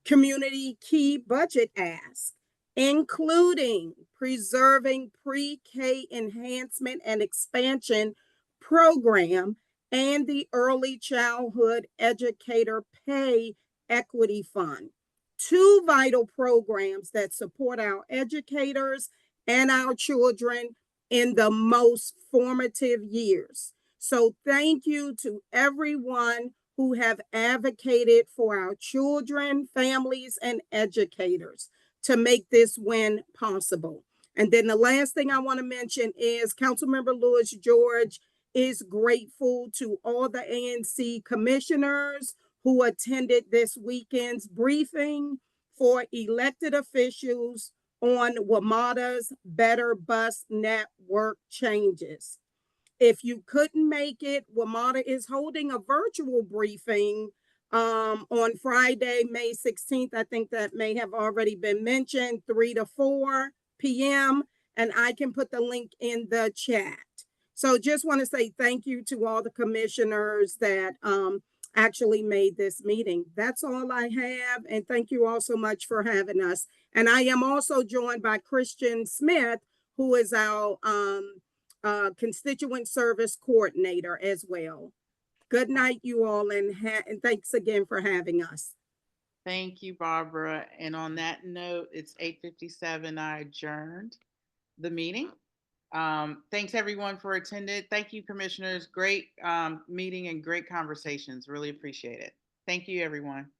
community key budget asks, including preserving pre-K enhancement and expansion program and the Early Childhood Educator Pay Equity Fund, two vital programs that support our educators and our children in the most formative years. So thank you to everyone who have advocated for our children, families, and educators to make this win possible. And then the last thing I want to mention is Councilmember Lewis George is grateful to all the ANC commissioners who attended this weekend's briefing for elected officials on WMATA's Better Bus Network changes. If you couldn't make it, WMATA is holding a virtual briefing on Friday, May 16th. I think that may have already been mentioned, 3 to 4 p.m. And I can put the link in the chat. So just want to say thank you to all the commissioners that actually made this meeting. That's all I have. And thank you all so much for having us. And I am also joined by Christian Smith, who is our constituent service coordinator as well. Good night, you all, and thanks again for having us. Thank you, Barbara. And on that note, it's 8:57. I adjourned the meeting. Thanks everyone for attending. Thank you, commissioners. Great meeting and great conversations. Really appreciate it. Thank you, everyone.